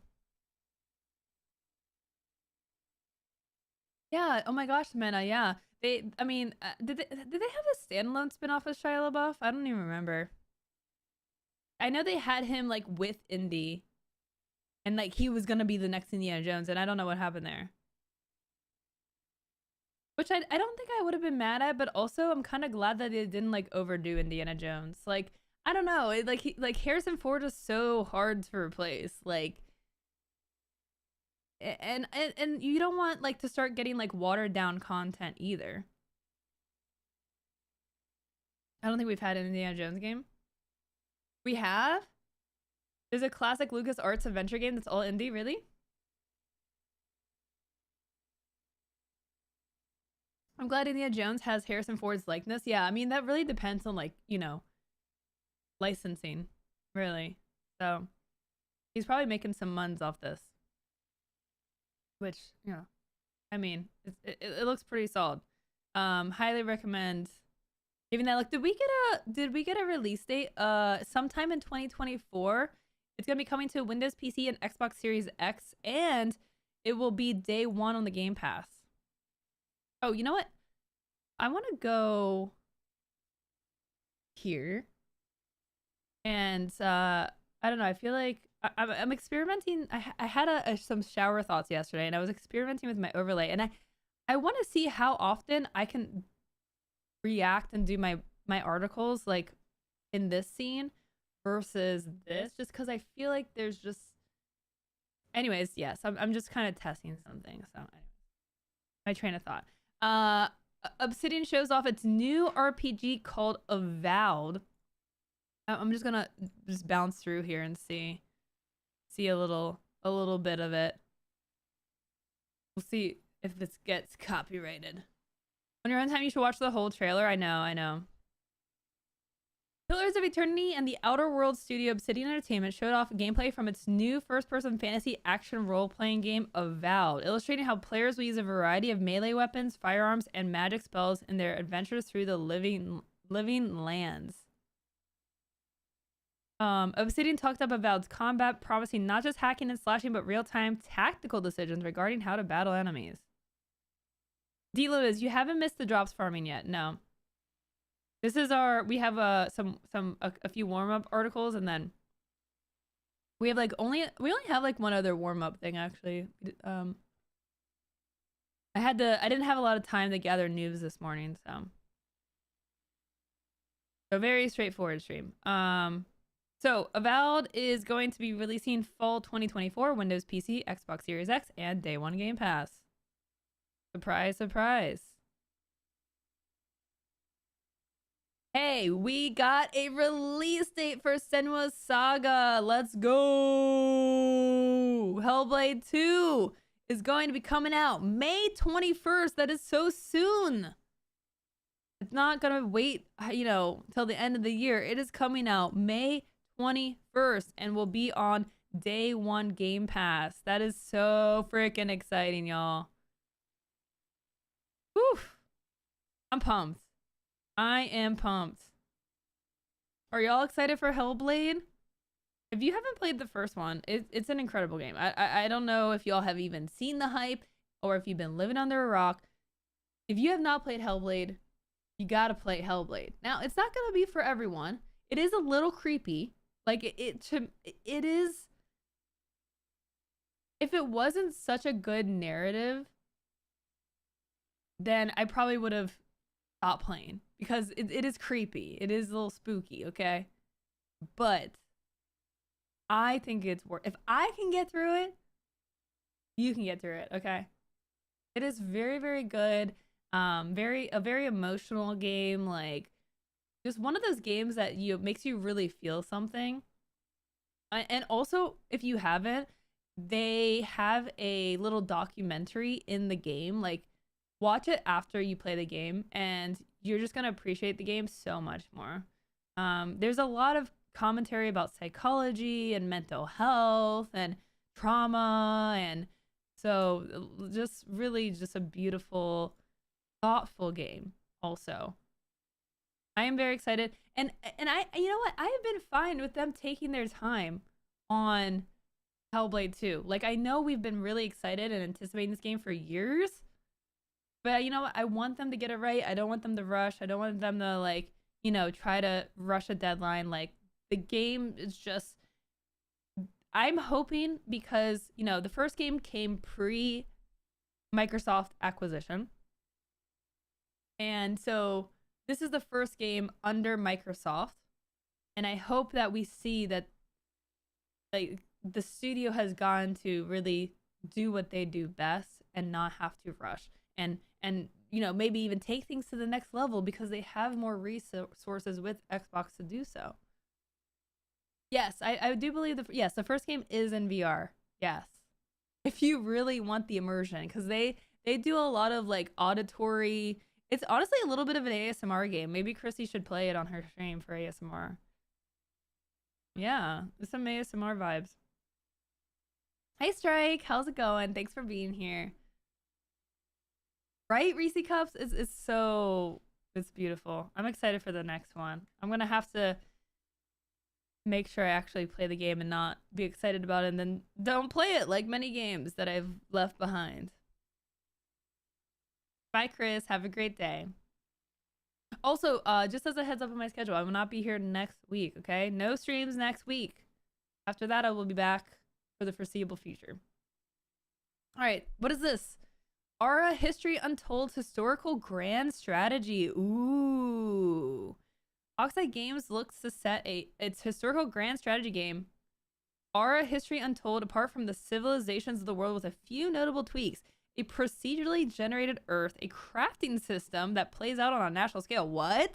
[SPEAKER 1] Yeah. Oh my gosh, Mena. Yeah. I mean, did they have a standalone spinoff of Shia LaBeouf? I don't even remember. I know they had him like with Indy. And like he was gonna be the next Indiana Jones, and I don't know what happened there. Which I don't think I would have been mad at, but also I'm kind of glad that they didn't like overdo Indiana Jones. Like I don't know, like Harrison Ford is so hard to replace. Like, and you don't want like to start getting like watered down content either. I don't think we've had an Indiana Jones game. We have? There's a classic LucasArts adventure game that's all indie, really? I'm glad Indiana Jones has Harrison Ford's likeness. Yeah, I mean, that really depends on, like, you know, licensing, really. So, he's probably making some muns off this. Which, you know, I mean, it looks pretty solid. Highly recommend giving that look. Did we get a release date? Sometime in 2024. It's gonna be coming to Windows PC and Xbox Series X, and it will be day one on the Game Pass. Oh, you know what? I want to go here, and I don't know. I feel like I'm experimenting. I had some shower thoughts yesterday, and I was experimenting with my overlay, and I want to see how often I can react and do my articles like in this scene versus this, just because I feel like there's just, anyways, yes, I'm just kind of testing something. So my train of thought. Obsidian shows off its new RPG called Avowed. I'm just gonna bounce through here and see a little bit of it. We'll see if this gets copyrighted. On your own time, you should watch the whole trailer. I know. Pillars of Eternity and the Outer Worlds studio Obsidian Entertainment showed off gameplay from its new first-person fantasy action role-playing game Avowed, illustrating how players will use a variety of melee weapons, firearms, and magic spells in their adventures through the living lands. Obsidian talked up Avowed's combat, promising not just hacking and slashing, but real-time tactical decisions regarding how to battle enemies. D. Lewis, you haven't missed the drops farming yet. No. This is we have a few warm-up articles, and then we have like we only have like one other warm-up thing actually. I didn't have a lot of time to gather news this morning, so very straightforward stream. So Avowed is going to be releasing fall 2024, Windows PC, Xbox Series X, and day one Game Pass. Surprise, surprise. Hey, we got a release date for Senua's Saga. Let's go. Hellblade 2 is going to be coming out May 21st. That is so soon. It's not going to wait, you know, till the end of the year. It is coming out May 21st and will be on day one Game Pass. That is so freaking exciting, y'all. Whew. I'm pumped. I am pumped. Are y'all excited for Hellblade? If you haven't played the first one, it's an incredible game. I don't know if y'all have even seen the hype or if you've been living under a rock. If you have not played Hellblade, you gotta play Hellblade. Now, it's not gonna be for everyone. It is a little creepy. Like, it is... If it wasn't such a good narrative, then I probably would have stopped playing. Because it is creepy. It is a little spooky, okay? But I think it's worth... If I can get through it, you can get through it, okay? It is very, very good. A very emotional game. Like, just one of those games that makes you really feel something. And also, if you haven't, they have a little documentary in the game. Like, watch it after you play the game, and you're just gonna appreciate the game so much more. There's a lot of commentary about psychology and mental health and trauma, and so just really just a beautiful, thoughtful game. Also, I am very excited, and I, you know what, I have been fine with them taking their time on Hellblade 2. Like, I know we've been really excited and anticipating this game for years. But you know what? I want them to get it right. I don't want them to rush. I don't want them to, like, you know, try to rush a deadline. Like, the game is just... I'm hoping because, you know, the first game came pre Microsoft acquisition. And so this is the first game under Microsoft. And I hope that we see that like the studio has gone to really do what they do best and not have to rush and you know, maybe even take things to the next level because they have more resources with Xbox to do so. Yes, I do believe the first game is in VR. Yes. If you really want the immersion, because they do a lot of like auditory. It's honestly a little bit of an ASMR game. Maybe Chrissy should play it on her stream for ASMR. Yeah, there's some ASMR vibes. Hey Strike, how's it going? Thanks for being here. Right, Reese Cups is so, it's beautiful. I'm excited for the next one. I'm gonna have to make sure I actually play the game and not be excited about it and then don't play it like many games that I've left behind. Bye, Chris. Have a great day. Also, just as a heads up on my schedule, I will not be here next week, okay? No streams next week. After that, I will be back for the foreseeable future. All right, what is this? Aura History Untold Historical Grand Strategy. Ooh. Oxide Games looks to set its historical grand strategy game, Aura History Untold, apart from the civilizations of the world with a few notable tweaks. A procedurally generated Earth, a crafting system that plays out on a national scale. What?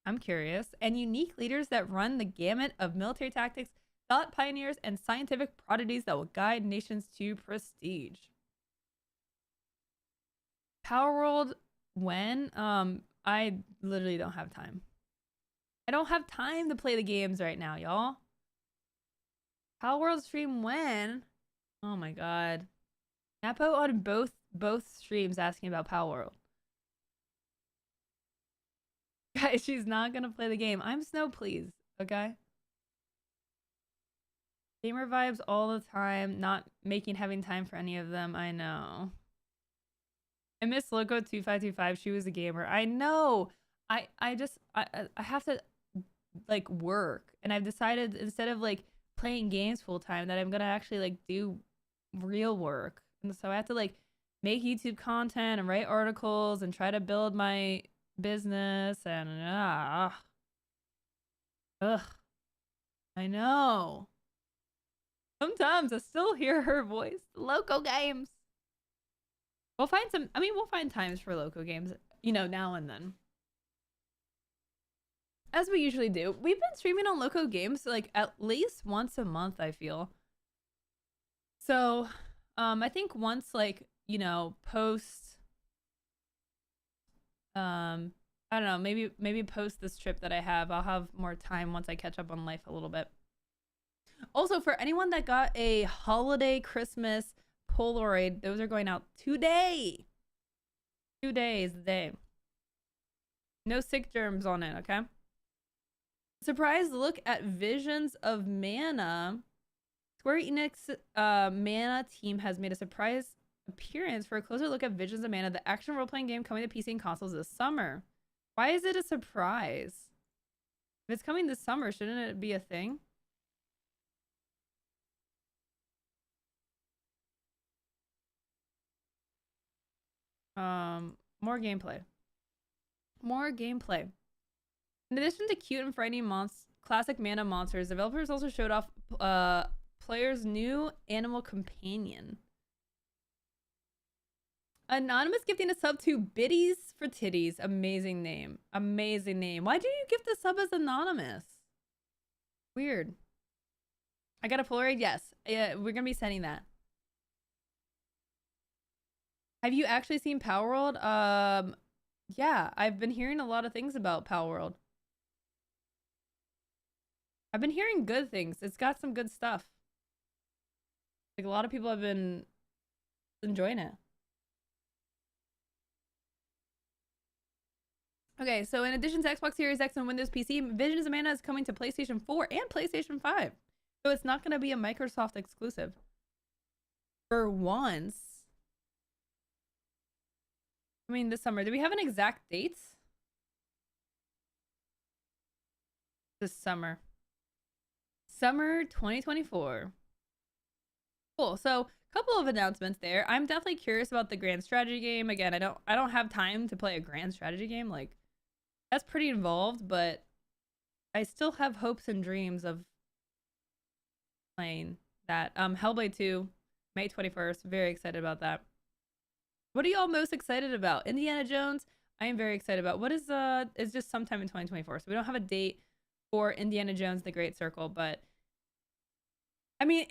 [SPEAKER 1] I'm curious. And unique leaders that run the gamut of military tactics, thought pioneers, and scientific prodigies that will guide nations to prestige. Power World when? I literally don't have time. I don't have time to play the games right now, y'all. Power World stream when? Oh my god. Napo on both streams asking about Power World. Guys, she's not gonna play the game. I'm Snow, please. Okay? Gamer vibes all the time, not having time for any of them. I know. I miss Loco2525. She was a gamer. I know. I have to like work, and I've decided instead of like playing games full time that I'm gonna actually like do real work. And so I have to like make YouTube content and write articles and try to build my business and ugh. I know. Sometimes I still hear her voice. Loco games. We'll find times for Loco games, you know, now and then. As we usually do. We've been streaming on Loco games like at least once a month, I feel. So, I think once like, you know, post I don't know, maybe post this trip that I have, I'll have more time once I catch up on life a little bit. Also, for anyone that got a holiday Christmas Polaroid, those are going out today. 2 days a day. No sick germs on it, okay? Surprise look at Visions of Mana. Square Enix Mana team has made a surprise appearance for a closer look at Visions of Mana, the action role-playing game coming to PC and consoles this summer. Why is it a surprise? If it's coming this summer, shouldn't it be a thing? More gameplay. More gameplay. In addition to cute and frightening classic Mana monsters, developers also showed off players' new animal companion. Anonymous gifting a sub to Biddies for Titties. Amazing name. Amazing name. Why do you gift the sub as Anonymous? Weird. I got a Polaroid? Yes. Yeah, we're gonna be sending that. Have you actually seen Power World? Yeah, I've been hearing a lot of things about Power World. I've been hearing good things. It's got some good stuff. Like a lot of people have been enjoying it. Okay, so in addition to Xbox Series X and Windows PC, Visions of Mana is coming to PlayStation 4 and PlayStation 5. So it's not going to be a Microsoft exclusive. For once. I mean, this summer. Do we have an exact date? This summer. Summer 2024. Cool. So, a couple of announcements there. I'm definitely curious about the grand strategy game. Again, I don't have time to play a grand strategy game. Like, that's pretty involved, but I still have hopes and dreams of playing that. Hellblade 2, May 21st. Very excited about that. What are y'all most excited about? Indiana Jones, I am very excited about. What is it's just sometime in 2024. So we don't have a date for Indiana Jones the Great Circle, but I mean,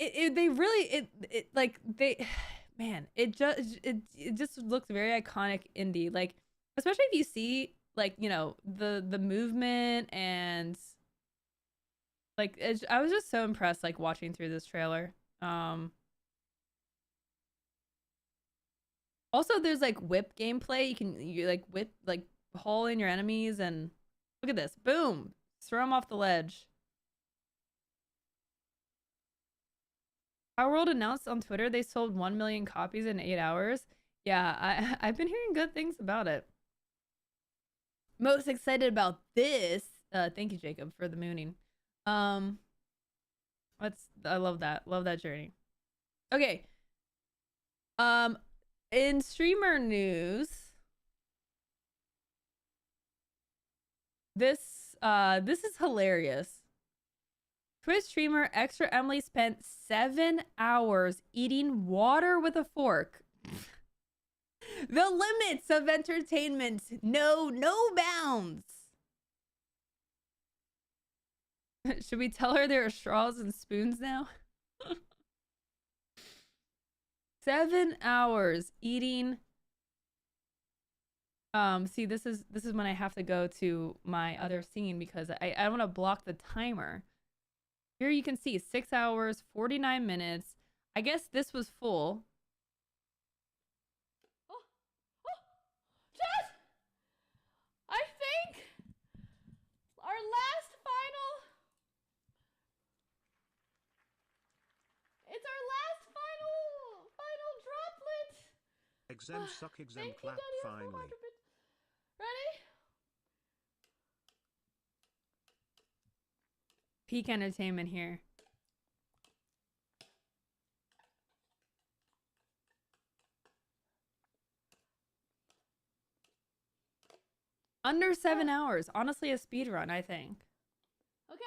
[SPEAKER 1] man, it just looks very iconic indie. Like, especially if you see like, you know, the movement and like I was just so impressed like watching through this trailer. Also, there's like whip gameplay. You like whip like haul in your enemies and look at this. Boom. Throw them off the ledge. Our World announced on Twitter they sold 1 million copies in 8 hours. Yeah, I've been hearing good things about it. Most excited about this. Thank you, Jacob, for the mooning. I love that. Love that journey. Okay. In streamer news, this is hilarious. Twitch streamer Extra Emily spent 7 hours eating water with a fork. The limits of entertainment know no bounds. Should we tell her there are straws and spoons now? 7 hours eating. See, this is when I have to go to my other scene because I want to block the timer. Here you can see 6 hours, 49 minutes. I guess this was full.
[SPEAKER 4] Chat! I think our last final... It's our last final droplet!
[SPEAKER 3] Exam suck, exam
[SPEAKER 4] Thank
[SPEAKER 3] clap,
[SPEAKER 4] you, Daddy,
[SPEAKER 3] finally.
[SPEAKER 4] Ready?
[SPEAKER 1] Peak entertainment here. Under 7 hours. Honestly, a speed run, I think.
[SPEAKER 4] Okay.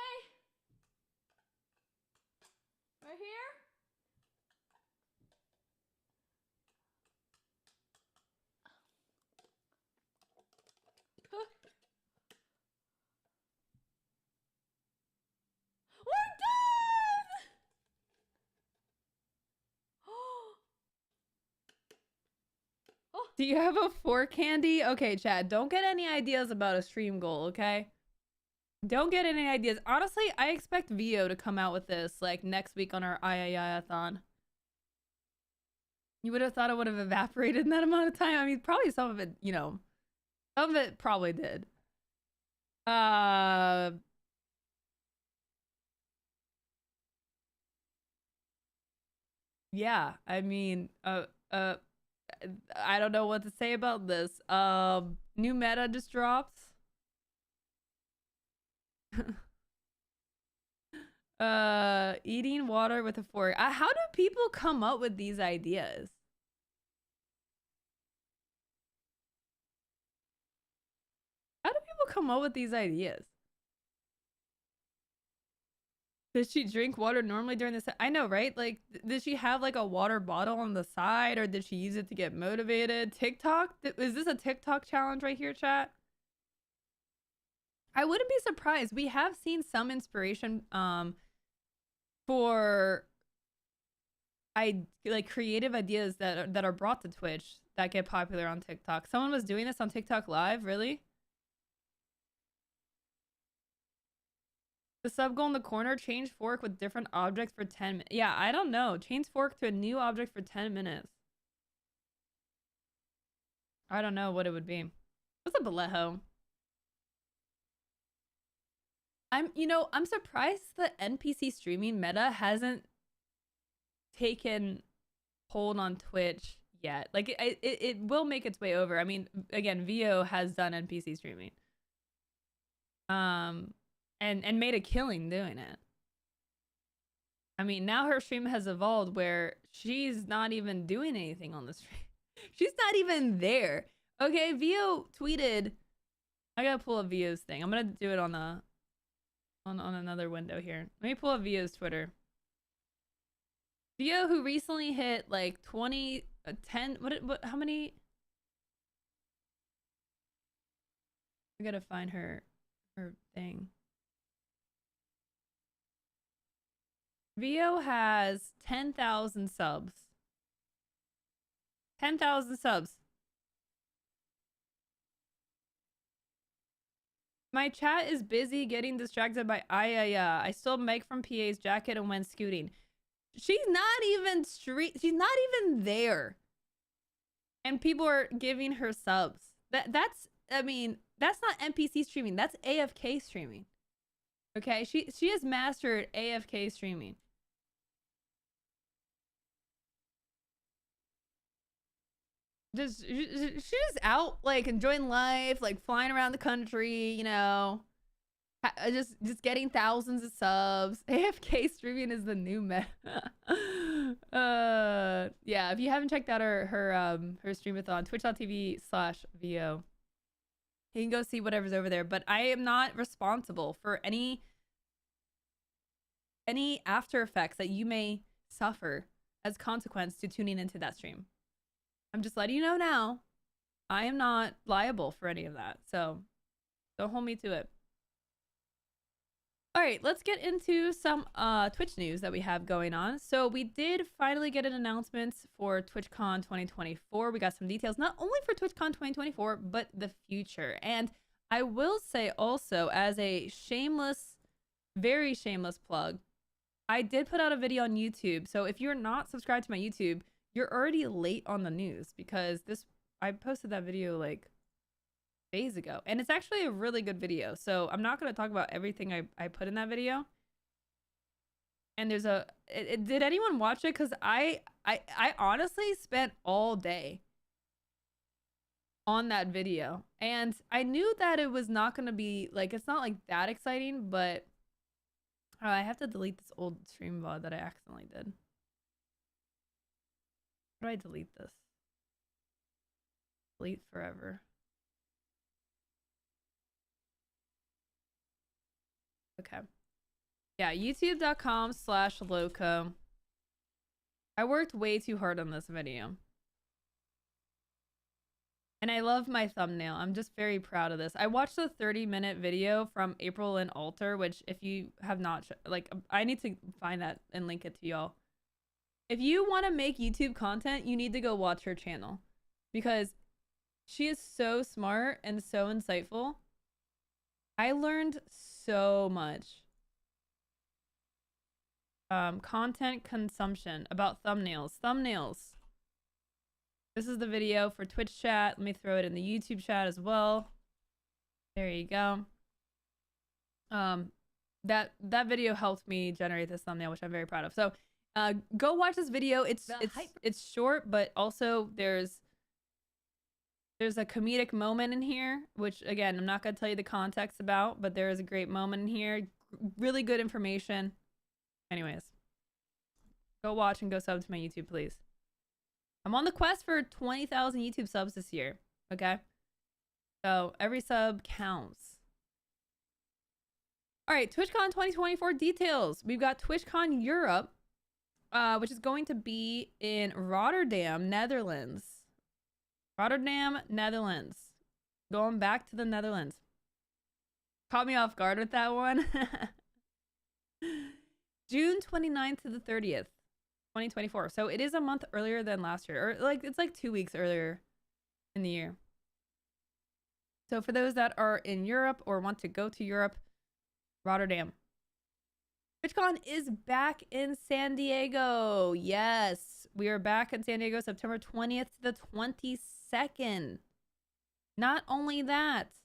[SPEAKER 4] Right here. We're done!
[SPEAKER 1] Do you have a fork handy? Okay, Chad, don't get any ideas about a stream goal, okay? Don't get any ideas. Honestly, I expect Vio to come out with this like next week on our I-thon. You would have thought it would have evaporated in that amount of time. I mean, probably some of it, you know, some of it probably did. Yeah, I mean, I don't know what to say about this. New meta just drops. Eating water with a fork. How do people come up with these ideas? How do people come up with these ideas? Does she drink water normally during this? I know, right? Like, did she have like a water bottle on the side, or did she use it to get motivated? TikTok? Is this a TikTok challenge right here, chat? I wouldn't be surprised. We have seen some inspiration for like creative ideas that are brought to Twitch that get popular on TikTok. Someone was doing this on TikTok Live, really? The sub goal in the corner, change fork with different objects for 10 minutes. Yeah, I don't know. Change fork to a new object for 10 minutes. I don't know what it would be. What's up, Alejo? I'm surprised the NPC streaming meta hasn't taken hold on Twitch yet. Like, it will make its way over. I mean, again, Vio has done NPC streaming. And made a killing doing it. I mean, now her stream has evolved where she's not even doing anything on the stream. She's not even there. Okay, Vio tweeted. I gotta pull up Vio's thing. I'm gonna do it on another window here. Let me pull up Vio's Twitter. Vio, who recently hit like 20, 10. What? How many? I gotta find her thing. Vio has 10,000 subs. 10,000 subs. My chat is busy getting distracted by I stole Meg from PA's jacket and went scooting. She's not even she's not even there. And people are giving her subs. That's I mean, that's not NPC streaming. That's AFK streaming. Okay? She has mastered AFK streaming. She's just out like enjoying life, like flying around the country, you know, just getting thousands of subs. AFK streaming is the new meta. Yeah, if you haven't checked out her streamathon, twitch.tv/VO, you can go see whatever's over there. But I am not responsible for any after effects that you may suffer as consequence to tuning into that stream. I'm just letting you know now. I am not liable for any of that. So don't hold me to it. All right, let's get into some Twitch news that we have going on. So we did finally get an announcement for TwitchCon 2024. We got some details, not only for TwitchCon 2024, but the future. And I will say also, as a shameless, very shameless plug, I did put out a video on YouTube. So if you're not subscribed to my YouTube, you're already late on the news, because I posted that video like days ago, and it's actually a really good video. So I'm not going to talk about everything I put in that video. And there's did anyone watch it? Because I honestly spent all day on that video, and I knew that it was not going to be like, it's not like that exciting, but I have to delete this old stream VOD that I accidentally did. How do I delete this? Delete forever. Okay. Yeah, youtube.com/loco. I worked way too hard on this video. And I love my thumbnail. I'm just very proud of this. I watched a 30-minute video from April and Alter, which if you have not, like, I need to find that and link it to y'all. If you want to make YouTube content, you need to go watch her channel, because she is so smart and so insightful. I learned so much. Content consumption about thumbnails. Thumbnails. This is the video for Twitch chat. Let me throw it in the YouTube chat as well. There you go. That video helped me generate this thumbnail, which I'm very proud of. So go watch this video. It's short, but also there's a comedic moment in here, which again, I'm not going to tell you the context about, but there is a great moment in here. Really good information. Anyways, go watch and go sub to my YouTube, please. I'm on the quest for 20,000 YouTube subs this year. Okay. So every sub counts. All right. TwitchCon 2024 details. We've got TwitchCon Europe, which is going to be in Rotterdam, Netherlands. Rotterdam, Netherlands. Going back to the Netherlands. Caught me off guard with that one. June 29th to the 30th, 2024. So it is a month earlier than last year. Or like, it's like 2 weeks earlier in the year. So for those that are in Europe or want to go to Europe, Rotterdam. TwitchCon is back in San Diego. Yes, we are back in San Diego, September 20th to the 22nd. Not only that,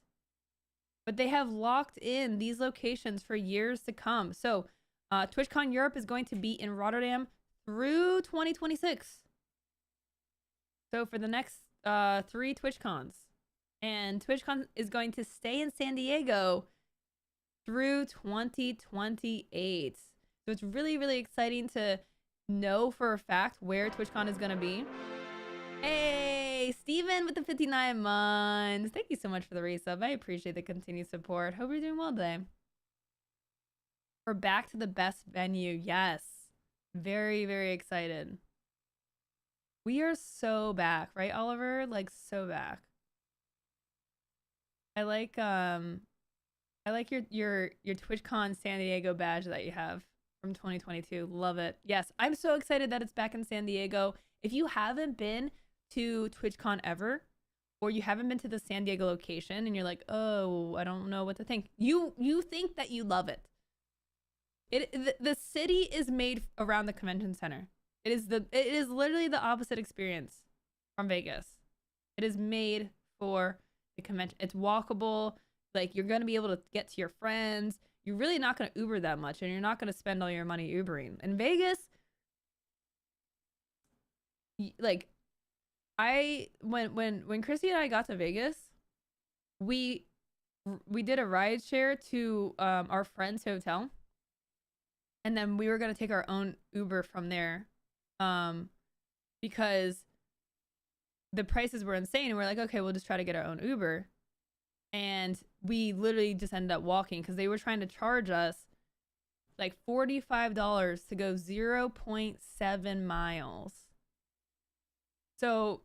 [SPEAKER 1] but they have locked in these locations for years to come. So TwitchCon Europe is going to be in Rotterdam through 2026. So for the next 3 TwitchCons. And TwitchCon is going to stay in San Diego through 2028. So it's really, really exciting to know for a fact where TwitchCon is going to be. Hey, Steven with the 59 months. Thank you so much for the resub. I appreciate the continued support. Hope you're doing well today. We're back to the best venue. Yes. Very, very excited. We are so back, right, Oliver? Like, so back. I like your TwitchCon San Diego badge that you have from 2022. Love it. Yes, I'm so excited that it's back in San Diego. If you haven't been to TwitchCon ever, or you haven't been to the San Diego location and you're like, oh, I don't know what to think. You think that you love it. The city is made around the convention center. It is literally the opposite experience from Vegas. It is made for the convention. It's walkable. Like, you're going to be able to get to your friends. You're really not going to Uber that much, and you're not going to spend all your money Ubering. In Vegas, like, when Chrissy and I got to Vegas, we did a ride share to our friend's hotel, and then we were going to take our own Uber from there, because the prices were insane, and we're like, okay, we'll just try to get our own Uber. And we literally just ended up walking because they were trying to charge us like $45 to go 0.7 miles. So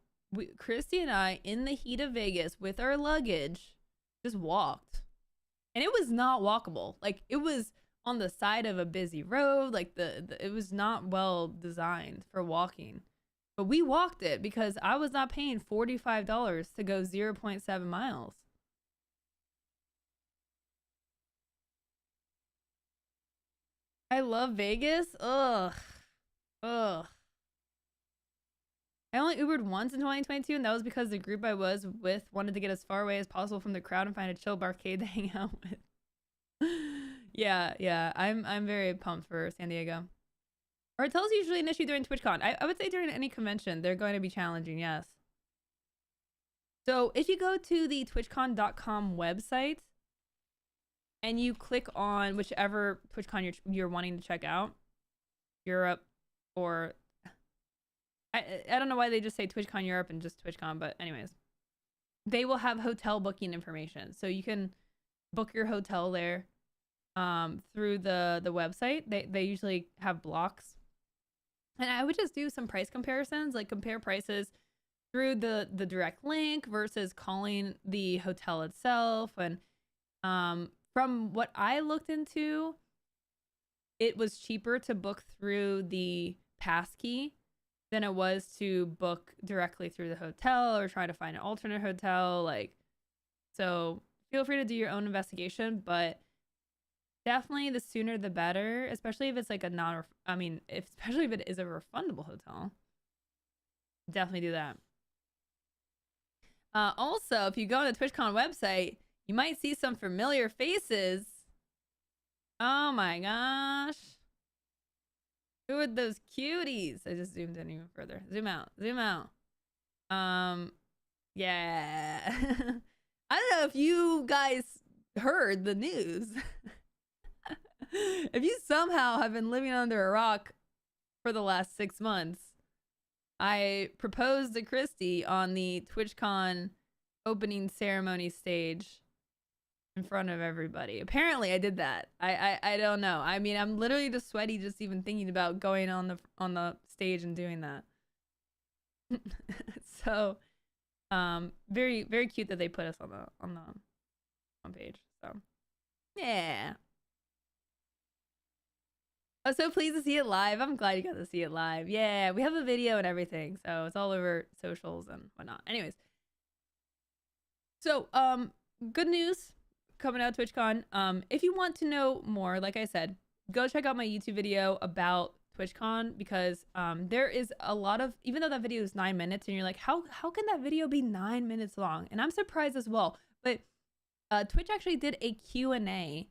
[SPEAKER 1] Christy and I, in the heat of Vegas with our luggage, just walked. And it was not walkable. Like, it was on the side of a busy road. Like, it was not well designed for walking. But we walked it because I was not paying $45 to go 0.7 miles. I love Vegas. Ugh. I only Ubered once in 2022, and that was because the group I was with wanted to get as far away as possible from the crowd and find a chill barcade to hang out with. Yeah. I'm very pumped for San Diego. Are hotels usually an issue during TwitchCon? I would say during any convention, they're going to be challenging, yes. So if you go to the twitchcon.com website, and you click on whichever TwitchCon you're wanting to check out, Europe, or I don't know why they just say TwitchCon Europe and just TwitchCon, but anyways, they will have hotel booking information, so you can book your hotel there through the website. They usually have blocks, and I would just do some price comparisons, like compare prices through the direct link versus calling the hotel itself. And from what I looked into, it was cheaper to book through the passkey than it was to book directly through the hotel or try to find an alternate hotel. Like, so feel free to do your own investigation, but definitely the sooner the better, especially if it's like especially if it is a refundable hotel. Definitely do that. Also, if you go on the TwitchCon website, you might see some familiar faces. Oh my gosh. Who are those cuties? I just zoomed in even further. Zoom out. Yeah. I don't know if you guys heard the news. If you somehow have been living under a rock for the last 6 months, I proposed to Christy on the TwitchCon opening ceremony stage in front of everybody. Apparently I did that. I don't know. I mean, I'm literally just sweaty just even thinking about going on the stage and doing that. So very, very cute that they put us on the page. So yeah. I was so pleased to see it live. I'm glad you got to see it live. Yeah, we have a video and everything, so it's all over socials and whatnot. Anyways, so good news coming out of TwitchCon. If you want to know more, like I said, go check out my YouTube video about TwitchCon, because there is a lot of, even though that video is 9 minutes and you're like, how can that video be 9 minutes long? And I'm surprised as well. But Twitch actually did a Q&A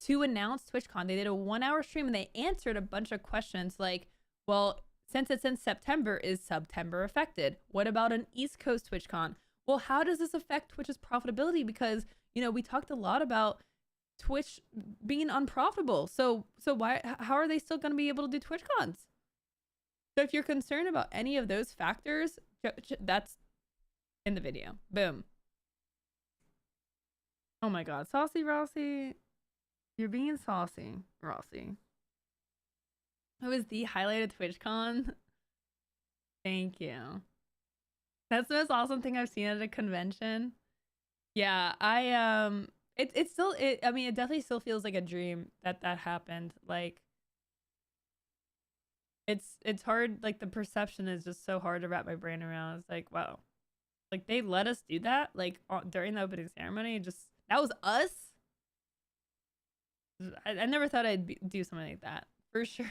[SPEAKER 1] to announce TwitchCon. They did a 1-hour stream and they answered a bunch of questions like, well, since it's in September, is September affected? What about an East Coast TwitchCon? Well, how does this affect Twitch's profitability? Because, you know, we talked a lot about Twitch being unprofitable. So how are they still going to be able to do TwitchCons? So if you're concerned about any of those factors, that's in the video. Boom. Oh my god, Saucy Rossi. You're being saucy, Rossi. It was the highlighted TwitchCon. Thank you. That's the most awesome thing I've seen at a convention. Yeah, it's still I mean, it definitely still feels like a dream that happened. Like it's hard, like the perception is just so hard to wrap my brain around. It's like, wow. Like they let us do that like during the opening ceremony. Just that was us. I never thought I'd do something like that for sure.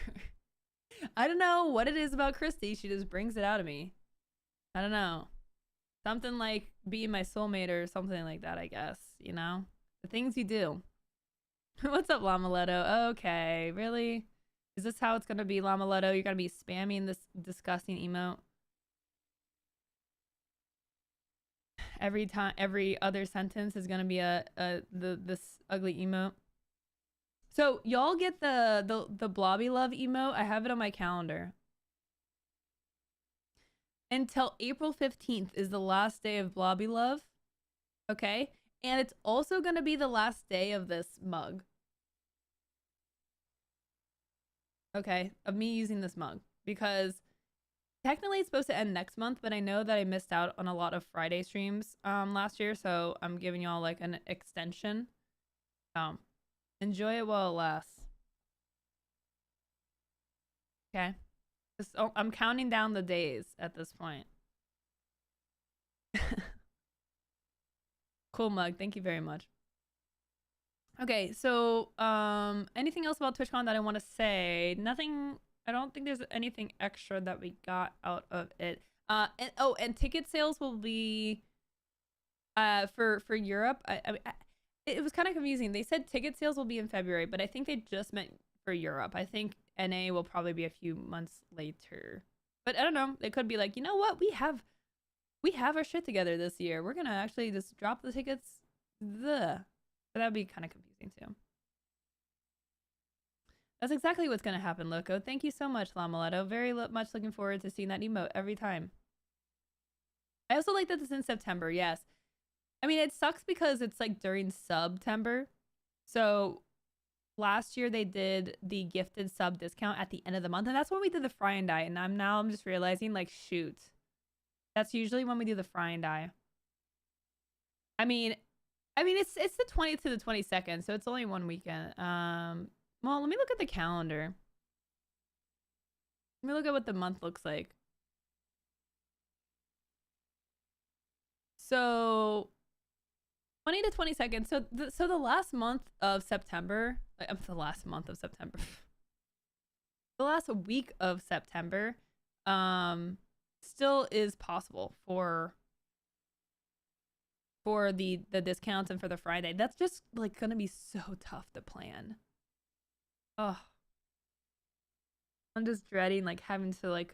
[SPEAKER 1] I don't know what it is about Christy. She just brings it out of me. I don't know. Something like being my soulmate or something like that, I guess. You know? The things you do. What's up, Lamaletto? Okay, really? Is this how it's gonna be, Lamaletto? You're gonna be spamming this disgusting emote? Every time, every other sentence is gonna be this ugly emote. So y'all get the blobby love emote. I have it on my calendar. Until April 15th is the last day of blobby love. Okay? And it's also gonna be the last day of this mug. Okay, of me using this mug. Because technically it's supposed to end next month, but I know that I missed out on a lot of Friday streams last year, so I'm giving y'all like an extension. Enjoy it while it lasts. Okay. I'm counting down the days at this point. Cool mug. Thank you very much. Okay, so anything else about TwitchCon that I want to say? Nothing. I don't think there's anything extra that we got out of it. And ticket sales will be for Europe. It was kind of confusing. They said ticket sales will be in February, but I think they just meant for Europe. I think NA will probably be a few months later. But I don't know. It could be like, you know what? We have our shit together this year. We're gonna actually just drop the tickets. But that'd be kind of confusing too. That's exactly what's gonna happen, Loco. Thank you so much, Lamaletto. Very much looking forward to seeing that emote every time. I also like that it's in September. Yes. I mean, it sucks because it's like during September. So last year they did the gifted sub discount at the end of the month, and that's when we did the fry and die. And I'm just realizing, like, shoot, that's usually when we do the fry and die. I mean, it's the 20th to the 22nd, so it's only one weekend. Well, let me look at the calendar. Let me look at what the month looks like. So 20 to 22nd. So the last month of September, the last month of September, the last week of September, still is possible for the discounts and for the Friday. That's just like gonna be so tough to plan. Oh, I'm just dreading like having to like.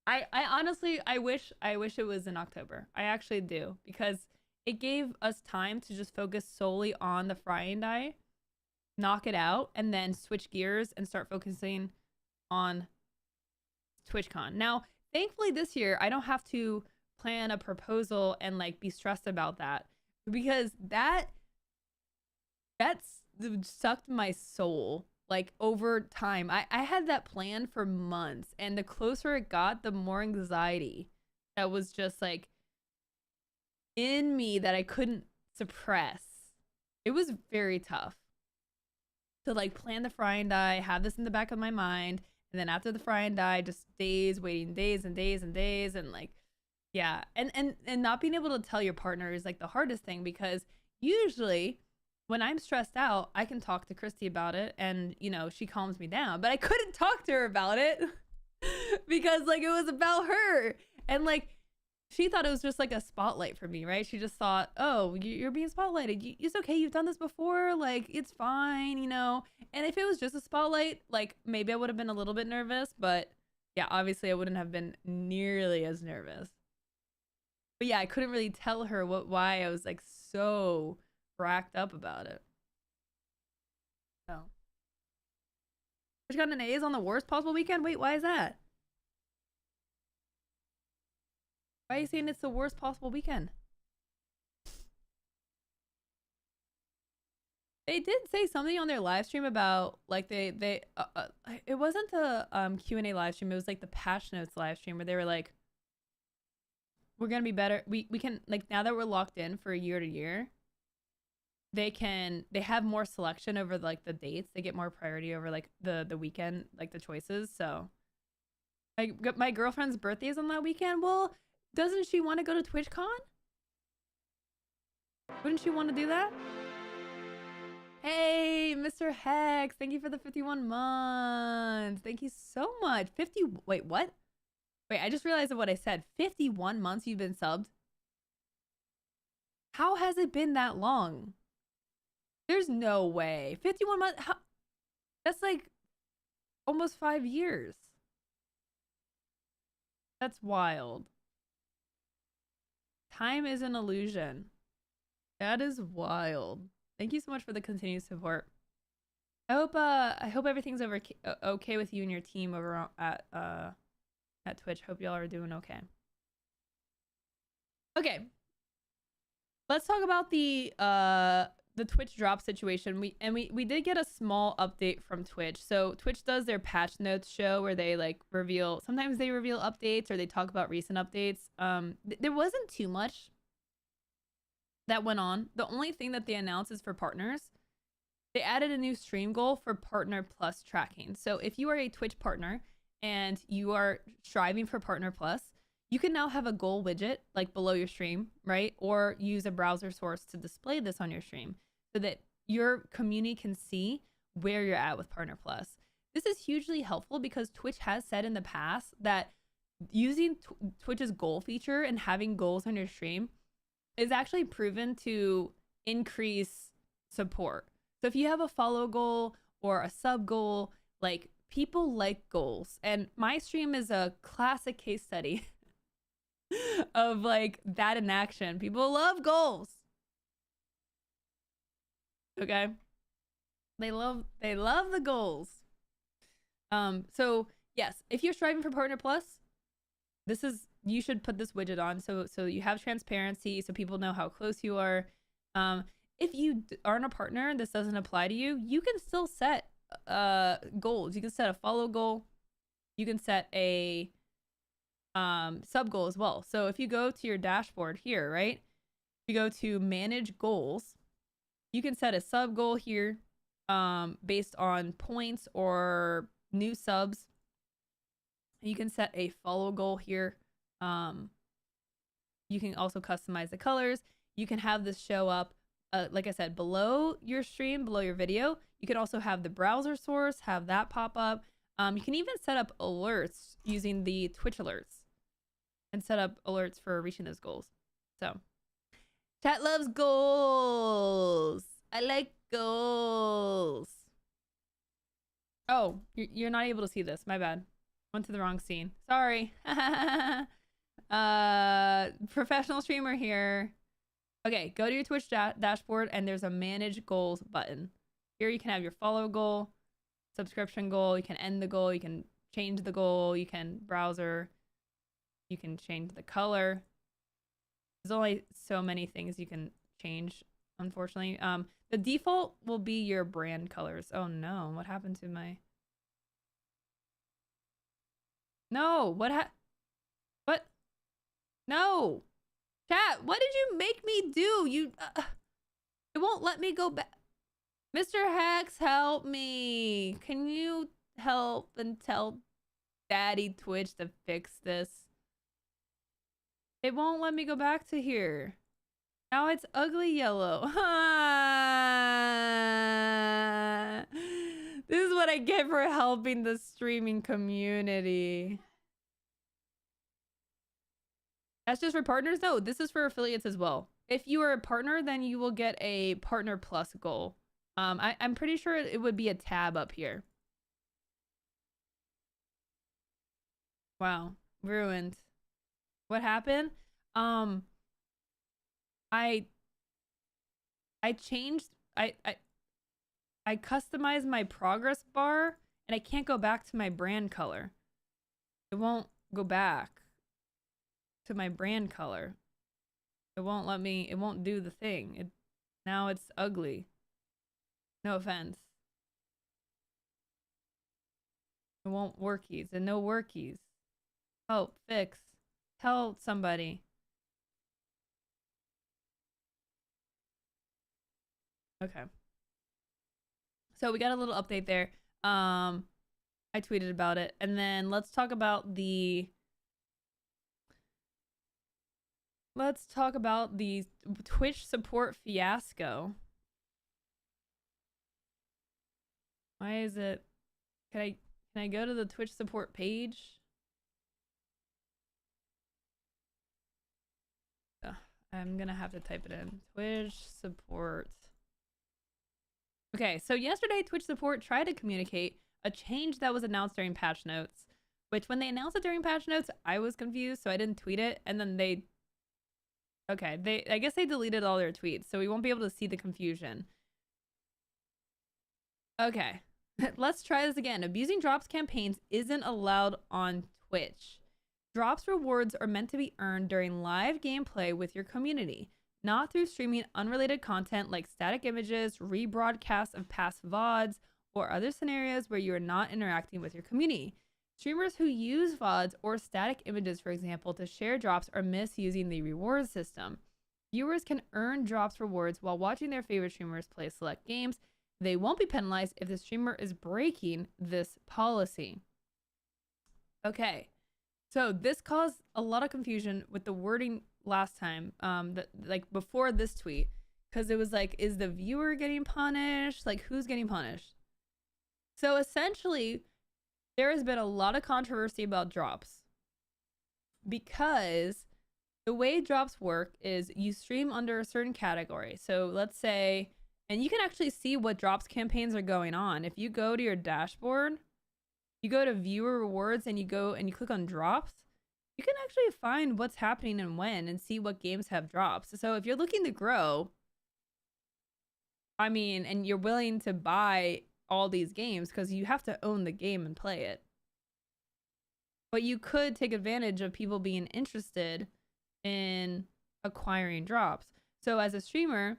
[SPEAKER 1] I honestly I wish it was in October. I actually do, because it gave us time to just focus solely on the fry and die, knock it out, and then switch gears and start focusing on TwitchCon. Now, thankfully this year, I don't have to plan a proposal and like be stressed about that, because that's sucked my soul like over time. I had that plan for months, and the closer it got, the more anxiety that was just like in me that I couldn't suppress. It was very tough to like plan the fry and die, have this in the back of my mind, and then after the fry and die, just days waiting, days and days and days, and like, yeah, and not being able to tell your partner is like the hardest thing, because usually when I'm stressed out, I can talk to Christy about it, and you know, she calms me down, but I couldn't talk to her about it because like it was about her, and like she thought it was just like a spotlight for me, right? She just thought, oh, you're being spotlighted. It's okay. You've done this before. Like, it's fine, you know? And if it was just a spotlight, like, maybe I would have been a little bit nervous. But yeah, obviously I wouldn't have been nearly as nervous. But yeah, I couldn't really tell her why I was like so racked up about it. TwitchCon and A is on the worst possible weekend? Wait, why is that? Why are you saying it's the worst possible weekend? They did say something on their live stream about like it wasn't the Q&A live stream, it was like the patch notes live stream where they were like, we're gonna be better. We can, like, now that we're locked in for year to year, they have more selection over like the dates. They get more priority over like the weekend, like the choices. So my girlfriend's birthday is on that weekend. Well, doesn't she want to go to TwitchCon? Wouldn't she want to do that? Hey, Mr. Hex, thank you for the 51 months. Thank you so much. Wait, what? Wait, I just realized what I said. 51 months you've been subbed? How has it been that long? There's no way. 51 months? How? That's like almost 5 years. That's wild. Time is an illusion. That is wild. Thank you so much for the continued support. I hope everything's okay with you and your team over at Twitch. Hope y'all are doing okay. Okay. Let's talk about the Twitch drop situation. We did get a small update from Twitch. So Twitch does their patch notes show where they like reveal, sometimes they reveal updates or they talk about recent updates. There wasn't too much that went on. The only thing that they announced is for partners. They added a new stream goal for Partner Plus tracking. So if you are a Twitch partner and you are striving for Partner Plus, you can now have a goal widget like below your stream, right? Or use a browser source to display this on your stream so that your community can see where you're at with Partner Plus. This is hugely helpful because Twitch has said in the past that using Twitch's goal feature and having goals on your stream is actually proven to increase support. So if you have a follow goal or a sub goal, like, people like goals. And my stream is a classic case study of like that in action. People love goals. Okay? They love the goals. So yes, if you're striving for Partner Plus, you should put this widget on so you have transparency, so people know how close you are. If you aren't a partner and this doesn't apply to you, you can still set goals. You can set a follow goal. You can set a sub goal as well. So if you go to your dashboard here, right? You go to manage goals. You can set a sub goal here based on points or new subs. You can set a follow goal here. You can also customize the colors. You can have this show up, like I said, below your stream, below your video. You can also have the browser source, have that pop up. You can even set up alerts using the Twitch alerts and set up alerts for reaching those goals. So, chat loves goals. I like goals. Oh, you're not able to see this. My bad. Went to the wrong scene. Sorry. Professional streamer here. Okay, go to your Twitch dashboard and there's a manage goals button. Here you can have your follow goal, subscription goal, you can end the goal, you can change the goal, you can browser, you can change the color. There's only so many things you can change, unfortunately. The default will be your brand colors. Oh no, what happened to my... No, what? No! Chat, what did you make me do? It won't let me go back. Mr. Hex, help me. Can you help and tell Daddy Twitch to fix this? It won't let me go back to here. Now it's ugly yellow. This is what I get for helping the streaming community. That's just for partners? No, this is for affiliates as well. If you are a partner, then you will get a Partner Plus goal. I'm pretty sure it would be a tab up here. Wow, ruined. What happened? I changed, I customized my progress bar and I can't go back to my brand color. It won't go back to my brand color. It won't let me, it won't do the thing. Now it's ugly. No offense. It won't workies and no workies. Help, fix. Tell somebody. Okay. So we got a little update there. I tweeted about it. And then let's talk about the Twitch support fiasco. Why is it? Can I go to the Twitch support page? Ugh, I'm gonna have to type it in. Twitch support. Okay, so yesterday Twitch support tried to communicate a change that was announced during patch notes, which when they announced it during patch notes, I was confused, so I didn't tweet it, and then I guess they deleted all their tweets, so we won't be able to see the confusion. Okay, let's try this again. Abusing drops campaigns isn't allowed on Twitch. Drops rewards are meant to be earned during live gameplay with your community, not through streaming unrelated content like static images, rebroadcasts of past VODs, or other scenarios where you are not interacting with your community. Streamers who use VODs or static images, for example, to share drops are misusing the reward system. Viewers can earn drops rewards while watching their favorite streamers play select games. They won't be penalized if the streamer is breaking this policy. Okay, so this caused a lot of confusion with the wording last time, like before this tweet, because it was like, is the viewer getting punished? Like, who's getting punished? So essentially, there has been a lot of controversy about drops because the way drops work is you stream under a certain category. So let's say, and you can actually see what drops campaigns are going on. If you go to your dashboard, you go to viewer rewards and you go and you click on drops, you can actually find what's happening and when and see what games have drops. So if you're looking to grow, I mean, and you're willing to buy all these games because you have to own the game and play it. But you could take advantage of people being interested in acquiring drops. So as a streamer,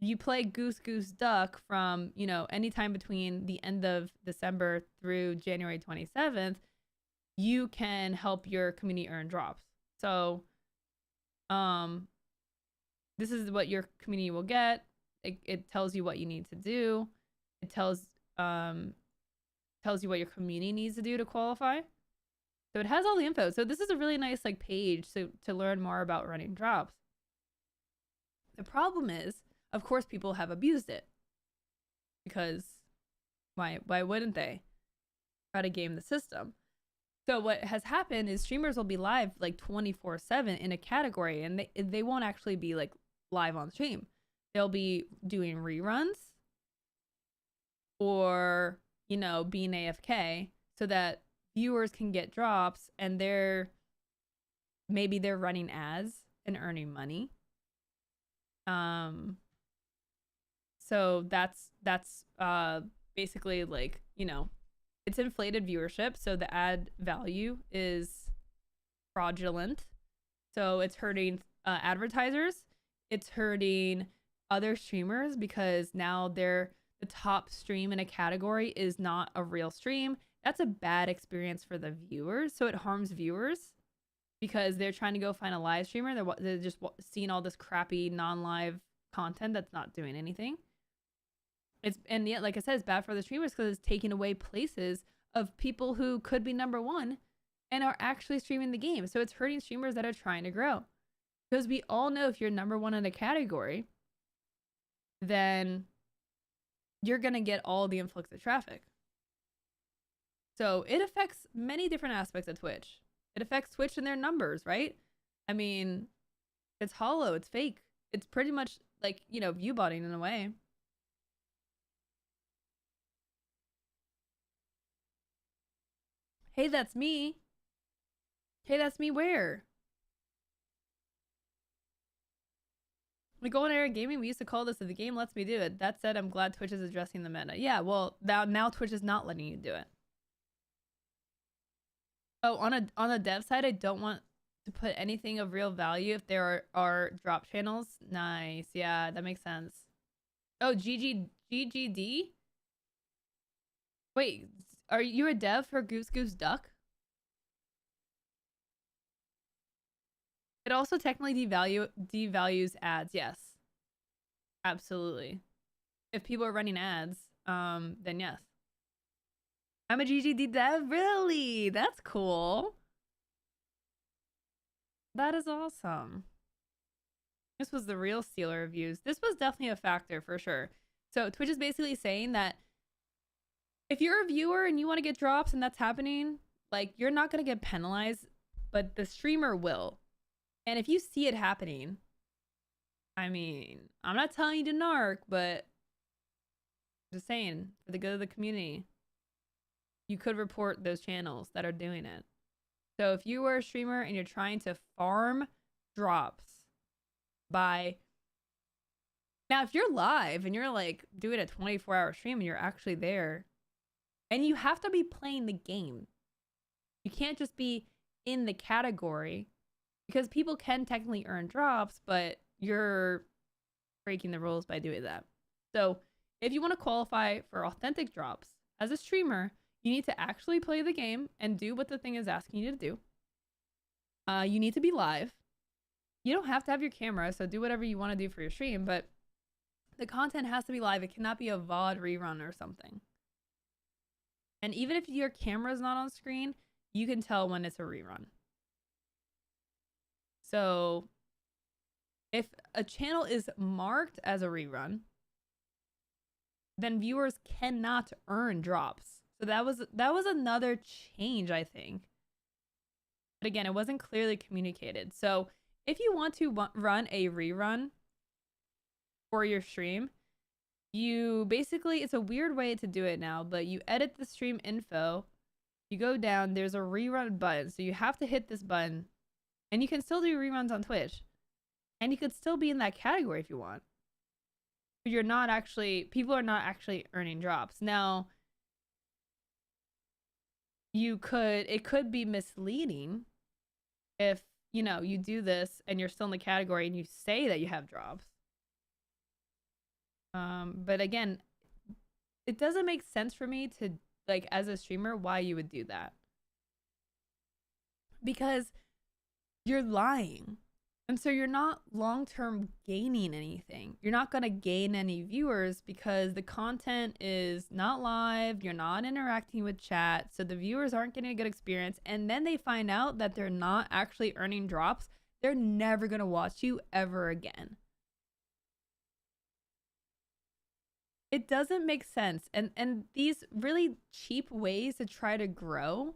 [SPEAKER 1] you play Goose Goose Duck from, you know, anytime between the end of December through January 27th, you can help your community earn drops. So this is what your community will get. It tells you what you need to do. It tells you what your community needs to do to qualify. So it has all the info. So this is a really nice like page to learn more about running drops. The problem is, of course, people have abused it. Because why wouldn't they? Try to game the system. So what has happened is streamers will be live like 24/7 in a category, and they won't actually be like live on stream. They'll be doing reruns or, you know, being AFK so that viewers can get drops, and maybe they're running ads and earning money. So that's basically like, you know, it's inflated viewership, so the ad value is fraudulent. So it's hurting advertisers. It's hurting other streamers because now the top stream in a category is not a real stream. That's a bad experience for the viewers. So it harms viewers because they're trying to go find a live streamer. They're just seeing all this crappy non-live content that's not doing anything. And yet, like I said, it's bad for the streamers because it's taking away places of people who could be number one and are actually streaming the game. So it's hurting streamers that are trying to grow. Because we all know if you're number one in a category, then you're going to get all the influx of traffic. So it affects many different aspects of Twitch. It affects Twitch and their numbers, right? I mean, it's hollow, it's fake. It's pretty much like, you know, view botting in a way. Hey, that's me. Hey, that's me where? We go on air gaming. We used to call this if the game lets me do it. That said, I'm glad Twitch is addressing the meta. Yeah, well, now Twitch is not letting you do it. Oh, on the dev side, I don't want to put anything of real value if there are drop channels. Nice. Yeah, that makes sense. Oh, GGD? Wait, are you a dev for Goose Goose Duck? It also technically devalues ads. Yes, absolutely. If people are running ads, then yes. I'm a GGD dev. Really? That's cool. That is awesome. This was the real stealer of views. This was definitely a factor for sure. So Twitch is basically saying that if you're a viewer and you want to get drops and that's happening, like, you're not going to get penalized, but the streamer will. And if you see it happening, I mean, I'm not telling you to narc, but just saying, for the good of the community, you could report those channels that are doing it. So if you are a streamer and you're trying to farm drops by... Now, if you're live and you're like doing a 24-hour stream and you're actually there, and you have to be playing the game. You can't just be in the category, because people can technically earn drops, but you're breaking the rules by doing that. So if you want to qualify for authentic drops as a streamer, you need to actually play the game and do what the thing is asking you to do. You need to be live. You don't have to have your camera, so do whatever you want to do for your stream, but the content has to be live. It cannot be a VOD rerun or something. And even if your camera is not on screen, you can tell when it's a rerun. So if a channel is marked as a rerun, then viewers cannot earn drops. So that was another change, I think. But again, it wasn't clearly communicated. So if you want to run a rerun for your stream, you basically, it's a weird way to do it now, but you edit the stream info, you go down, there's a rerun button. So you have to hit this button, and you can still do reruns on Twitch. And you could still be in that category if you want. But you're not actually, people are not actually earning drops. Now, it could be misleading if, you know, you do this and you're still in the category and you say that you have drops. But again, it doesn't make sense for me to, like, as a streamer, why you would do that. Because you're lying. And so you're not long-term gaining anything. You're not going to gain any viewers because the content is not live. You're not interacting with chat. So the viewers aren't getting a good experience. And then they find out that they're not actually earning drops. They're never going to watch you ever again. It doesn't make sense. And these really cheap ways to try to grow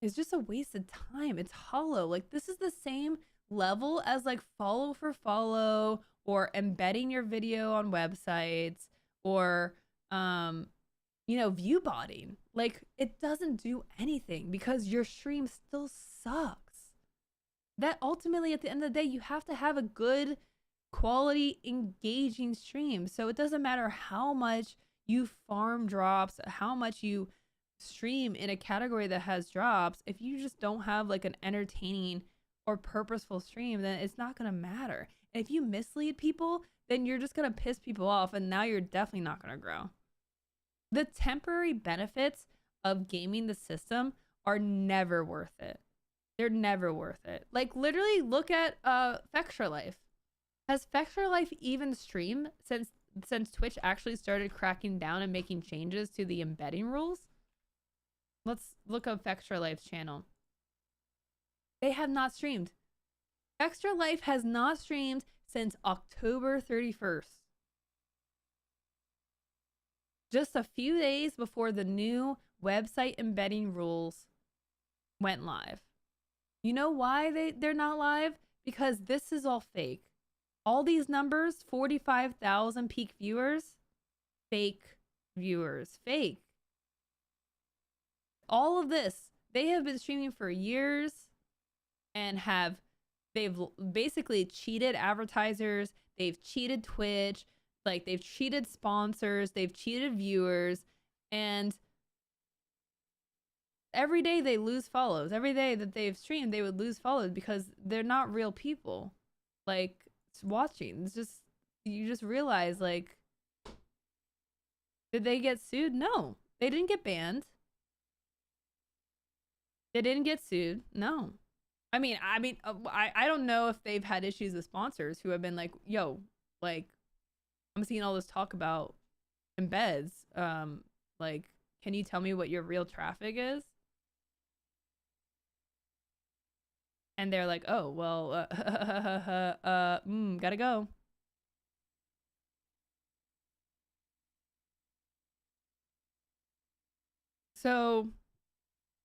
[SPEAKER 1] is just a waste of time. It's hollow. Like, this is the same level as like follow for follow or embedding your video on websites or you know, view botting. Like, it doesn't do anything because your stream still sucks. That ultimately, at the end of the day, you have to have a good quality engaging stream. So it doesn't matter how much you farm drops, how much you stream in a category that has drops. If you just don't have like an entertaining or purposeful stream, then it's not going to matter. And if you mislead people, then you're just going to piss people off, and now you're definitely not going to grow. The temporary benefits of gaming the system are never worth it. They're never worth it. Like, literally look at Fextra Life. Has Fextra Life even streamed since Twitch actually started cracking down and making changes to the embedding rules? Let's look up Fextra Life's channel. They have not streamed. Fextra Life has not streamed since October 31st. Just a few days before the new website embedding rules went live. You know why they're not live? Because this is all fake. All these numbers, 45,000 peak viewers, fake viewers, fake. All of this, they have been streaming for years and have basically cheated advertisers, they've cheated Twitch, like they've cheated sponsors, they've cheated viewers, and every day they lose follows. Every day that they've streamed, they would lose follows because they're not real people. Like watching, it's just, you just realize, like, did they get sued? No, they didn't get banned. They didn't get sued. No. I mean, I don't know if they've had issues with sponsors who have been like, yo, like, I'm seeing all this talk about embeds. Like, can you tell me what your real traffic is? And they're like, oh, well, gotta go. So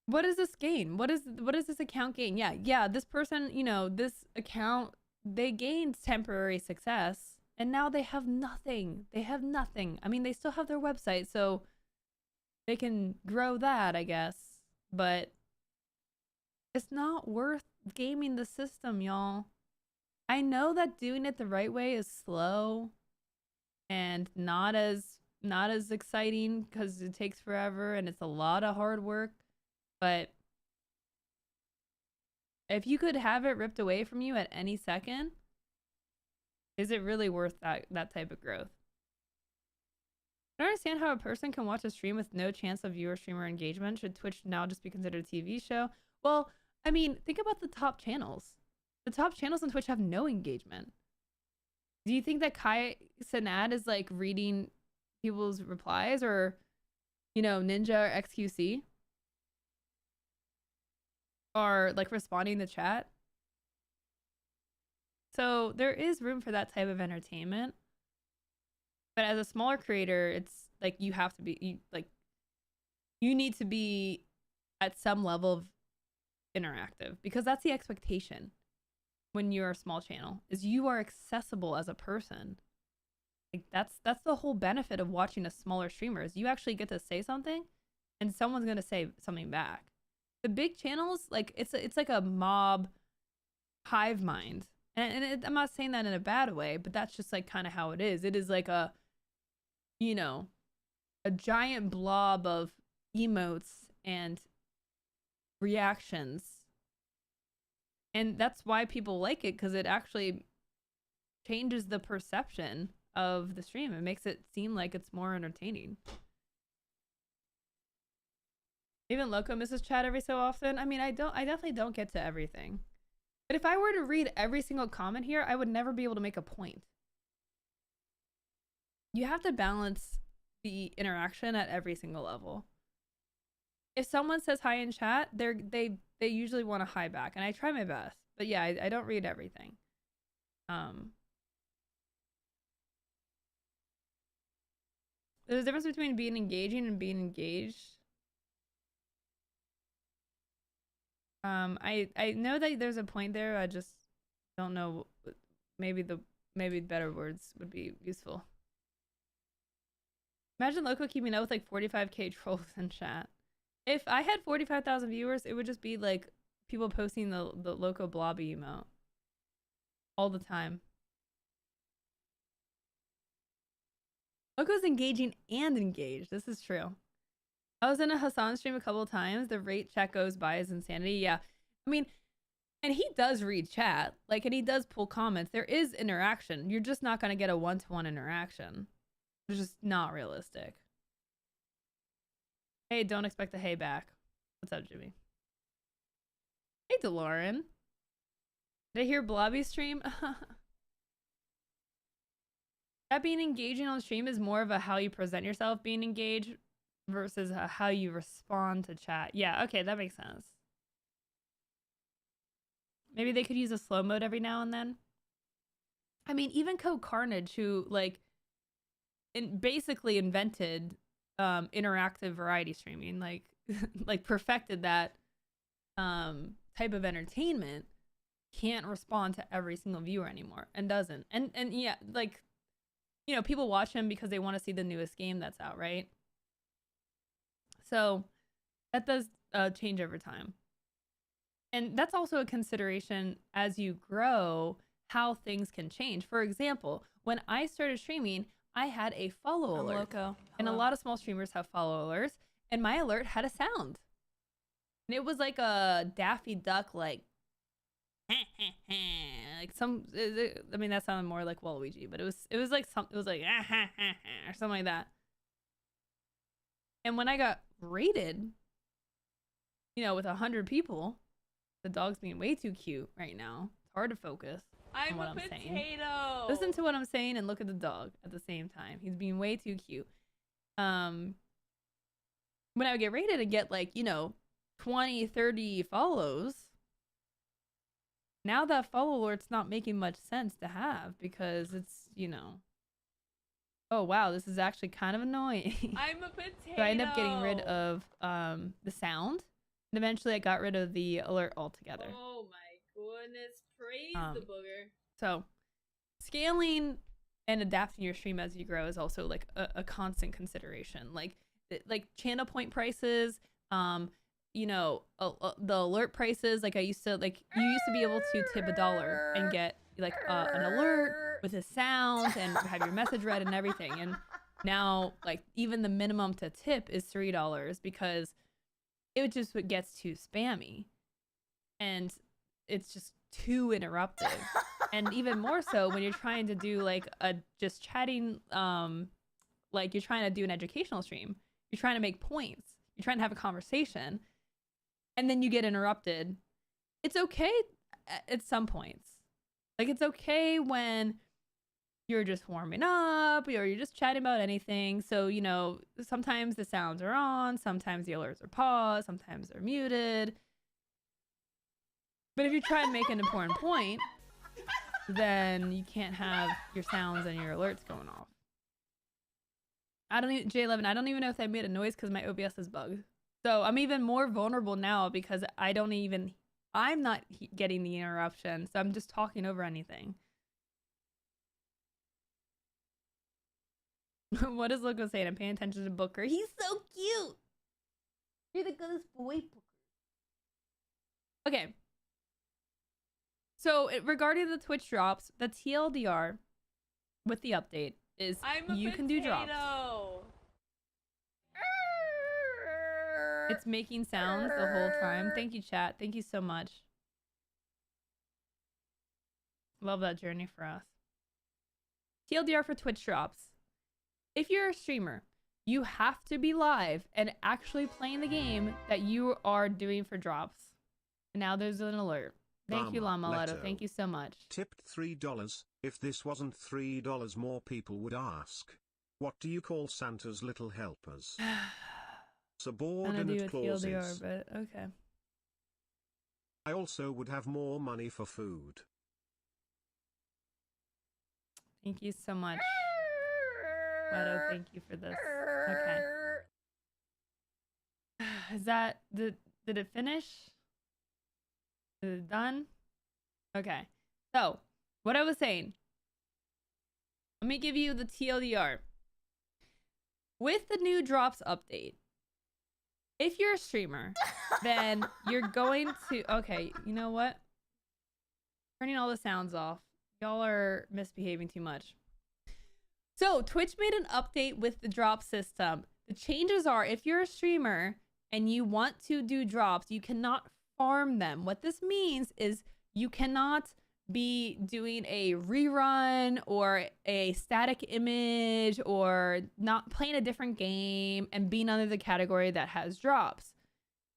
[SPEAKER 1] what does this gain? What does this account gain? Yeah, this person, you know, this account, they gained temporary success and now they have nothing. They have nothing. I mean, they still have their website, so they can grow that, I guess. But it's not worth gaming the system, y'all. I know that doing it the right way is slow and not as exciting because it takes forever and it's a lot of hard work. But if you could have it ripped away from you at any second, is it really worth that type of growth? I don't understand how a person can watch a stream with no chance of viewer streamer engagement. Should Twitch now just be considered a TV show? Well, I mean, think about the top channels. The top channels on Twitch have no engagement. Do you think that Kai Sanad is like reading people's replies, or, you know, Ninja or XQC are like responding to chat? So there is room for that type of entertainment. But as a smaller creator, it's like you have to be, you need to be at some level of interactive, because that's the expectation when you're a small channel, is you are accessible as a person. Like that's the whole benefit of watching a smaller streamer, is you actually get to say something and someone's going to say something back. The big channels, like it's like a mob hive mind. And I'm not saying that in a bad way, but that's just like kind of how it is. It is like a, you know, a giant blob of emotes and reactions. And that's why people like it, because it actually changes the perception of the stream. It makes it seem like it's more entertaining. Even Loco misses chat every so often. I mean, I definitely don't get to everything. But if I were to read every single comment here, I would never be able to make a point. You have to balance the interaction at every single level. If someone says hi in chat, they usually want a hi back, and I try my best. But yeah, I don't read everything. There's a difference between being engaging and being engaged. I know that there's a point there. I just don't know. Maybe better words would be useful. Imagine Loco keeping up with like 45k trolls in chat. If I had 45,000 viewers, it would just be like people posting the Loco blobby emote all the time. Loco's engaging and engaged. This is true. I was in a Hassan stream a couple of times. The rate chat goes by is insanity. Yeah. I mean, and he does read chat. Like, and he does pull comments. There is interaction. You're just not going to get a one-to-one interaction. It's just not realistic. Hey, don't expect the hay back. What's up, Jimmy? Hey, DeLorean. Did I hear Blobby stream? That being engaging on stream is more of a how you present yourself being engaged versus how you respond to chat. Yeah, okay, that makes sense. Maybe they could use a slow mode every now and then. I mean, even Code Carnage, who like basically invented interactive variety streaming, like like perfected that type of entertainment, can't respond to every single viewer anymore, and doesn't. And yeah, like, you know, people watch him because they want to see the newest game that's out, right? So that does change over time. And that's also a consideration as you grow, how things can change. For example, when I started streaming, I had a follow alert.
[SPEAKER 5] Loco.
[SPEAKER 1] And a
[SPEAKER 5] Hello.
[SPEAKER 1] lot of small streamers have follow alerts. And my alert had a sound. And it was like a Daffy Duck, like, like some, I mean, that sounded more like Waluigi, but it was like some, it was like, or something like that. And when I got rated, you know, with 100 people, the dog's being way too cute right now. It's hard to focus on
[SPEAKER 5] I'm
[SPEAKER 1] what
[SPEAKER 5] a
[SPEAKER 1] I'm saying.
[SPEAKER 5] potato.
[SPEAKER 1] Listen to what I'm saying and look at the dog at the same time. He's being way too cute. When I would get rated and get like, you know, 20, 30 follows, now that follow alert's not making much sense to have because it's, you know, oh wow, this is actually kind of annoying.
[SPEAKER 5] I'm a potato.
[SPEAKER 1] So I ended up getting rid of the sound. And eventually I got rid of the alert altogether.
[SPEAKER 5] Oh my goodness. Praise the booger.
[SPEAKER 1] So scaling and adapting your stream as you grow is also like a constant consideration. Like channel point prices, you know, the alert prices. Like you used to be able to tip $1 and get like an alert with a sound and have your message read and everything. And now like even the minimum to tip is $3 because it just gets too spammy and it's just too interruptive. And even more so when you're trying to do like a just chatting, like you're trying to do an educational stream, you're trying to make points, you're trying to have a conversation, and then you get interrupted. It's okay at some points. Like it's okay when you're just warming up or you're just chatting about anything. So, you know, sometimes the sounds are on, sometimes the alerts are paused, sometimes they're muted. But if you try and make an important point, then you can't have your sounds and your alerts going off. J11, I don't even know if that made a noise because my OBS is bugged. So I'm even more vulnerable now because I'm not getting the interruption. So I'm just talking over anything. What is Loco saying? I'm paying attention to Booker. He's so cute. You're the goodest boy, Booker. Okay. So regarding the Twitch drops, the TLDR with the update is you can do drops. It's making sounds the whole time. Thank you, chat. Thank you so much. Love that journey for us. TLDR for Twitch drops. If you're a streamer, you have to be live and actually playing the game that you are doing for drops. And now there's an alert. Thank you, Llama Leto. Thank you so much.
[SPEAKER 3] Tipped $3. If this wasn't $3, more people would ask. What do you call Santa's little helpers? Subordinate clauses.
[SPEAKER 1] TLDR, but okay.
[SPEAKER 3] I also would have more money for food.
[SPEAKER 1] Thank you so much. Leto, thank you for this. Okay. Is that did it finish? Is it done? Okay. So, what I was saying. Let me give you the TLDR. With the new drops update, if you're a streamer, then you're going to... Okay, you know what? Turning all the sounds off. Y'all are misbehaving too much. So, Twitch made an update with the drop system. The changes are, if you're a streamer and you want to do drops, you cannot farm them. What this means is you cannot be doing a rerun or a static image or not playing a different game and being under the category that has drops,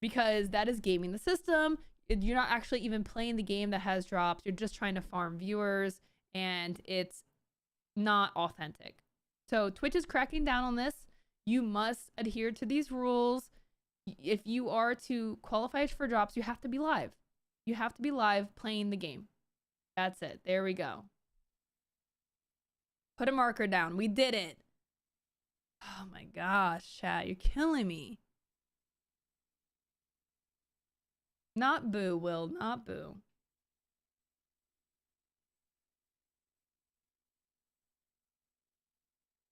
[SPEAKER 1] because that is gaming the system. You're not actually even playing the game that has drops. You're just trying to farm viewers, and it's not authentic. So Twitch is cracking down on this. You must adhere to these rules. If you are to qualify for drops, you have to be live. You have to be live playing the game. That's it. There we go. Put a marker down. We did it. Oh my gosh, chat. You're killing me. Not boo, Will. Not boo.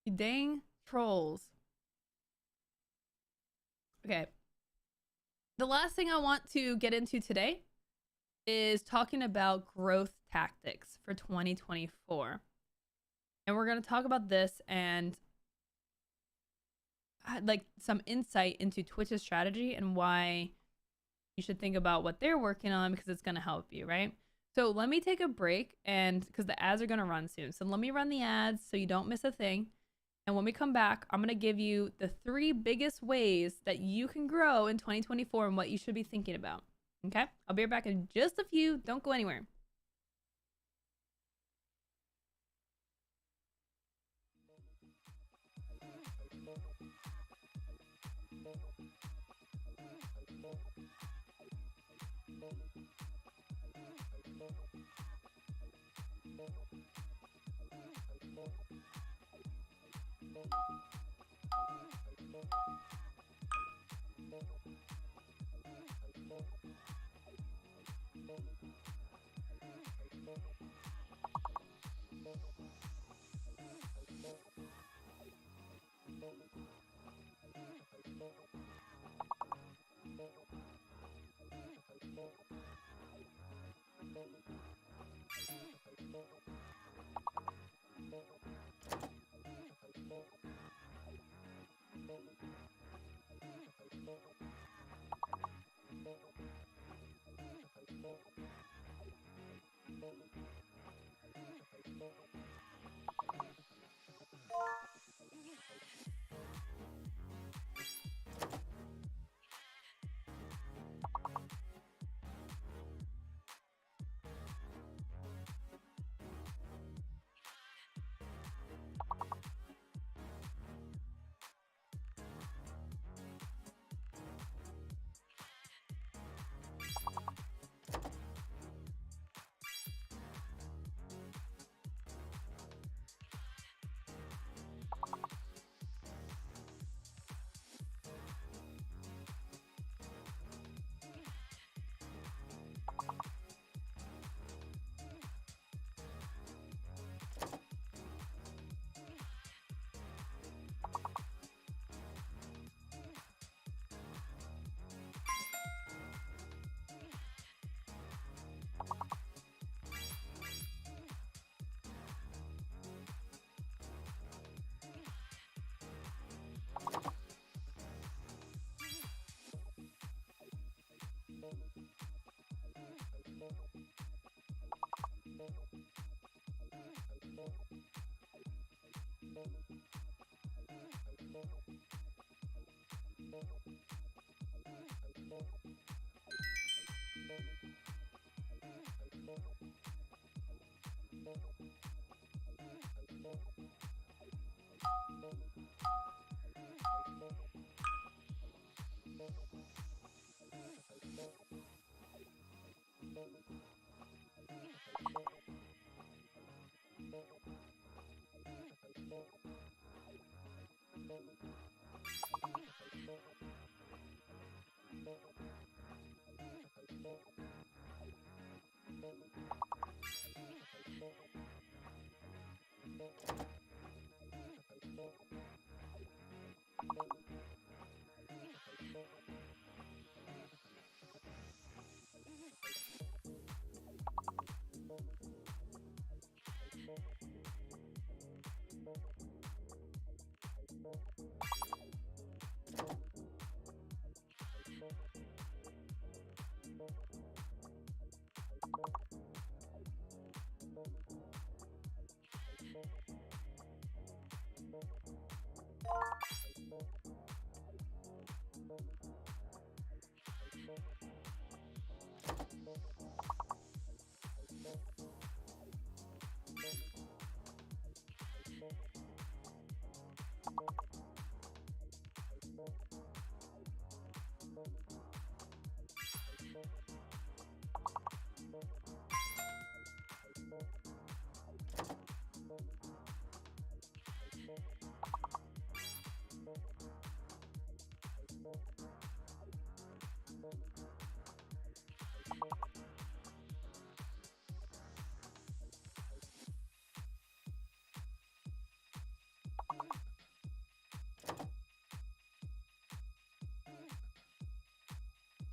[SPEAKER 1] You dang trolls. Okay. The last thing I want to get into today is talking about growth tactics for 2024. And we're going to talk about this and like some insight into Twitch's strategy and why you should think about what they're working on because it's going to help you, right? So let me take a break and because the ads are going to run soon. So let me run the ads so you don't miss a thing. And when we come back, I'm going to give you the 3 biggest ways that you can grow in 2024 and what you should be thinking about. Okay? I'll be right back in just a few. Don't go anywhere.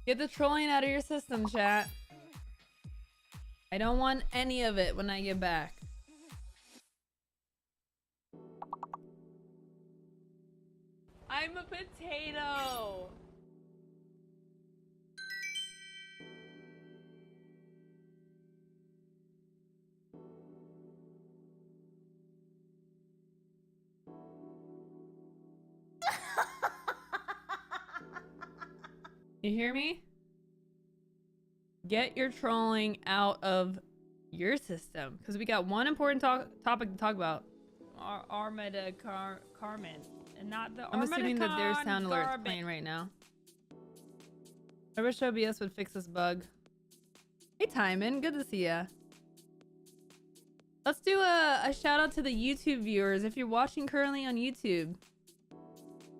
[SPEAKER 1] Get the trolling out of your system, chat. I don't want any of it when I get back.
[SPEAKER 5] I'm a potato.
[SPEAKER 1] You hear me? Get your trolling out of your system, because we got one important topic to talk about. Armada Carmen, and not the. I'm assuming that there's sound alerts playing right now. I wish OBS would fix this bug. Hey Timon, good to see ya. Let's do a shout out to the YouTube viewers. If you're watching currently on YouTube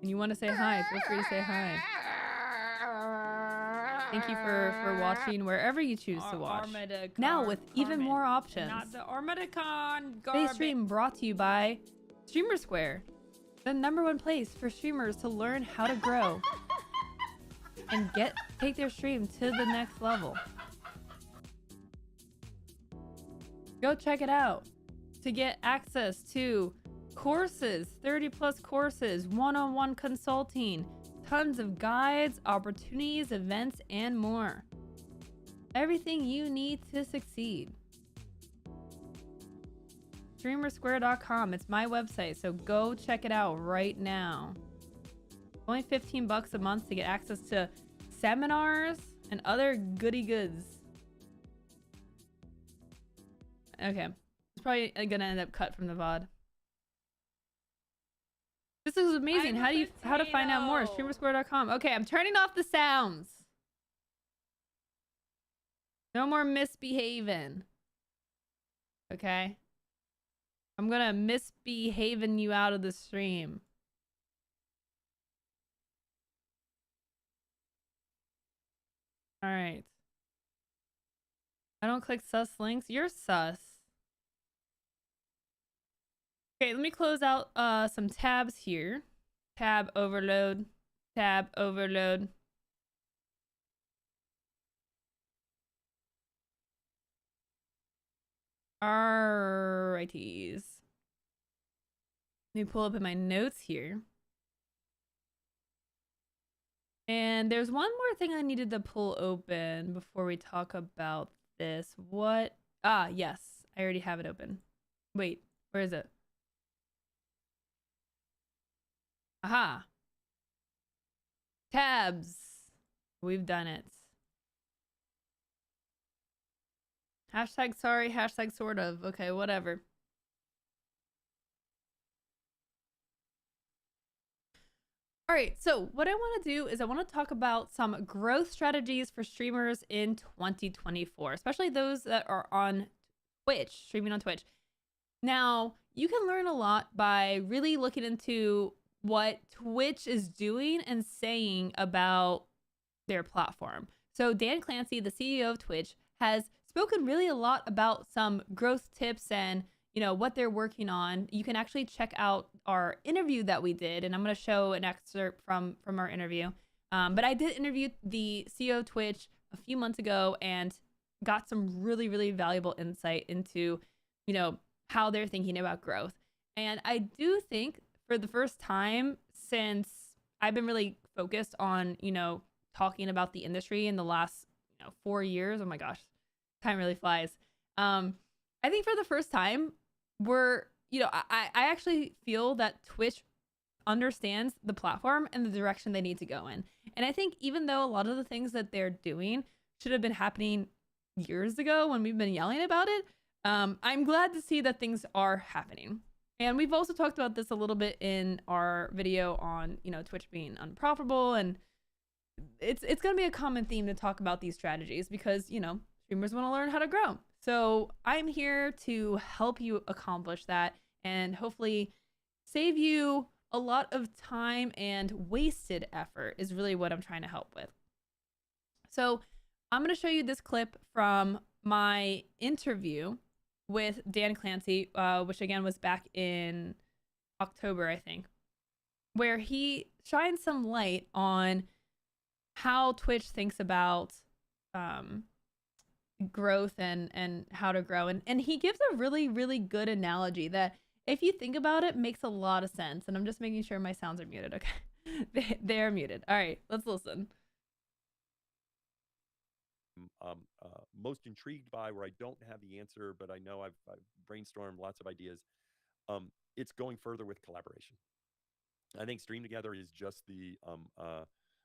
[SPEAKER 1] and you want to say hi, feel free to say hi. Thank you for watching wherever you choose to watch. Now with even more options. Not the Armadacon garbage. Today's stream brought to you by Streamer Square, the #1 place for streamers to learn how to grow and take their stream to the next level. Go check it out to get access to courses, 30+ courses, one-on-one consulting, tons of guides, opportunities, events, and more. Everything you need to succeed. Streamersquare.com. It's my website, so go check it out right now. Only $15 a month to get access to seminars and other goody goods. Okay. It's probably gonna end up cut from the VOD. This is amazing. How to find out more? Streamersquare.com. Okay, I'm turning off the sounds. No more misbehaving. Okay? I'm gonna misbehaving you out of the stream. Alright. I don't click sus links. You're sus. Okay, let me close out some tabs here. Tab overload. Tab overload. Alrighties. Let me pull up in my notes here. And there's one more thing I needed to pull open before we talk about this. What? Ah, yes. I already have it open. Wait, where is it? Aha. Tabs. We've done it. Hashtag sorry, hashtag sort of. Okay, whatever. All right, so what I want to do is I want to talk about some growth strategies for streamers in 2024, especially those that are on Twitch, streaming on Twitch. Now, you can learn a lot by really looking into what Twitch is doing and saying about their platform. So Dan Clancy, the CEO of Twitch, has spoken really a lot about some growth tips and what they're working on. You can actually check out our interview that we did, and I'm going to show an excerpt from our interview. But I did interview the CEO of Twitch a few months ago and got some really, really valuable insight into, how they're thinking about growth. And I do think for the first time since I've been really focused on, talking about the industry in the last 4 years. Oh my gosh, time really flies. I think for the first time we're, I actually feel that Twitch understands the platform and the direction they need to go in. And I think even though a lot of the things that they're doing should have been happening years ago when we've been yelling about it, I'm glad to see that things are happening. And we've also talked about this a little bit in our video on, Twitch being unprofitable. And it's going to be a common theme to talk about these strategies because, streamers want to learn how to grow. So I'm here to help you accomplish that and hopefully save you a lot of time and wasted effort is really what I'm trying to help with. So I'm going to show you this clip from my interview with Dan Clancy, which again was back in October, I think, where he shines some light on how Twitch thinks about growth and how to grow. And he gives a really, really good analogy that, if you think about it, makes a lot of sense. And I'm just making sure my sounds are muted. Okay. They're muted. All right, let's listen.
[SPEAKER 6] Most intrigued by, where I don't have the answer, but I know I've brainstormed lots of ideas. It's going further with collaboration. I think Stream Together is just the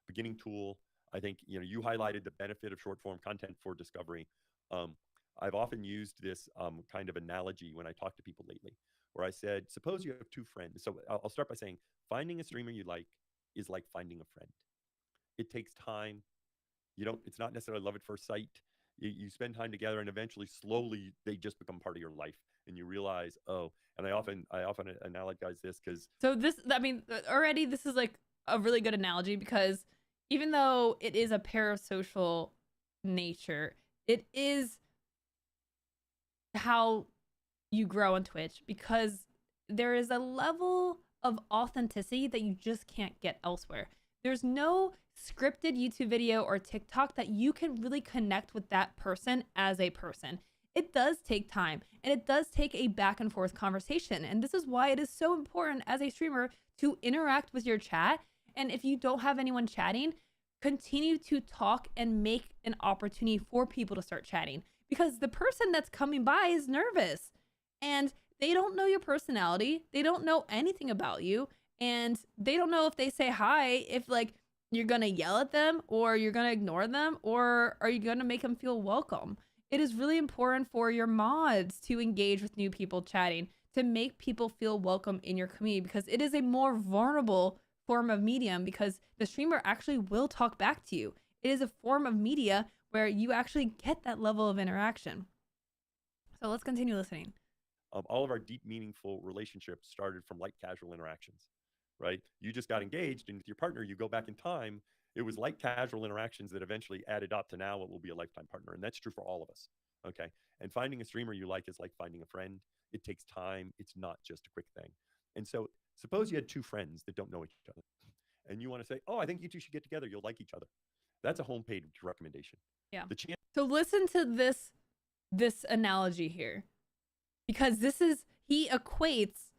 [SPEAKER 6] beginning tool. I think you highlighted the benefit of short form content for discovery. I've often used this kind of analogy when I talk to people lately, where I said, suppose you have two friends. So I'll start by saying, finding a streamer you like is like finding a friend. It takes time. It's not necessarily love at first sight. You spend time together, and eventually, slowly, they just become part of your life, and you realize, oh. And I often analogize this because.
[SPEAKER 1] So already this is like a really good analogy, because even though it is a parasocial nature, it is how you grow on Twitch, because there is a level of authenticity that you just can't get elsewhere. There's no scripted YouTube video or TikTok that you can really connect with that person as a person. It does take time, and it does take a back and forth conversation. And this is why it is so important as a streamer to interact with your chat. And if you don't have anyone chatting, continue to talk and make an opportunity for people to start chatting, because the person that's coming by is nervous and they don't know your personality. They don't know anything about you, and they don't know if they say hi, if like you're going to yell at them, or you're going to ignore them, or are you going to make them feel welcome? It is really important for your mods to engage with new people chatting, to make people feel welcome in your community, because it is a more vulnerable form of medium, because the streamer actually will talk back to you. It is a form of media where you actually get that level of interaction. So let's continue listening.
[SPEAKER 6] All of our deep, meaningful relationships started from light, casual interactions, right? You just got engaged, and with your partner, you go back in time. It was light, casual interactions that eventually added up to now what will be a lifetime partner. And that's true for all of us, okay? And finding a streamer you like is like finding a friend. It takes time. It's not just a quick thing. And so suppose you had two friends that don't know each other, and you want to say, oh, I think you two should get together. You'll like each other. That's a homepage recommendation.
[SPEAKER 1] Yeah.
[SPEAKER 6] The chance.
[SPEAKER 1] So listen to this analogy here, because he equates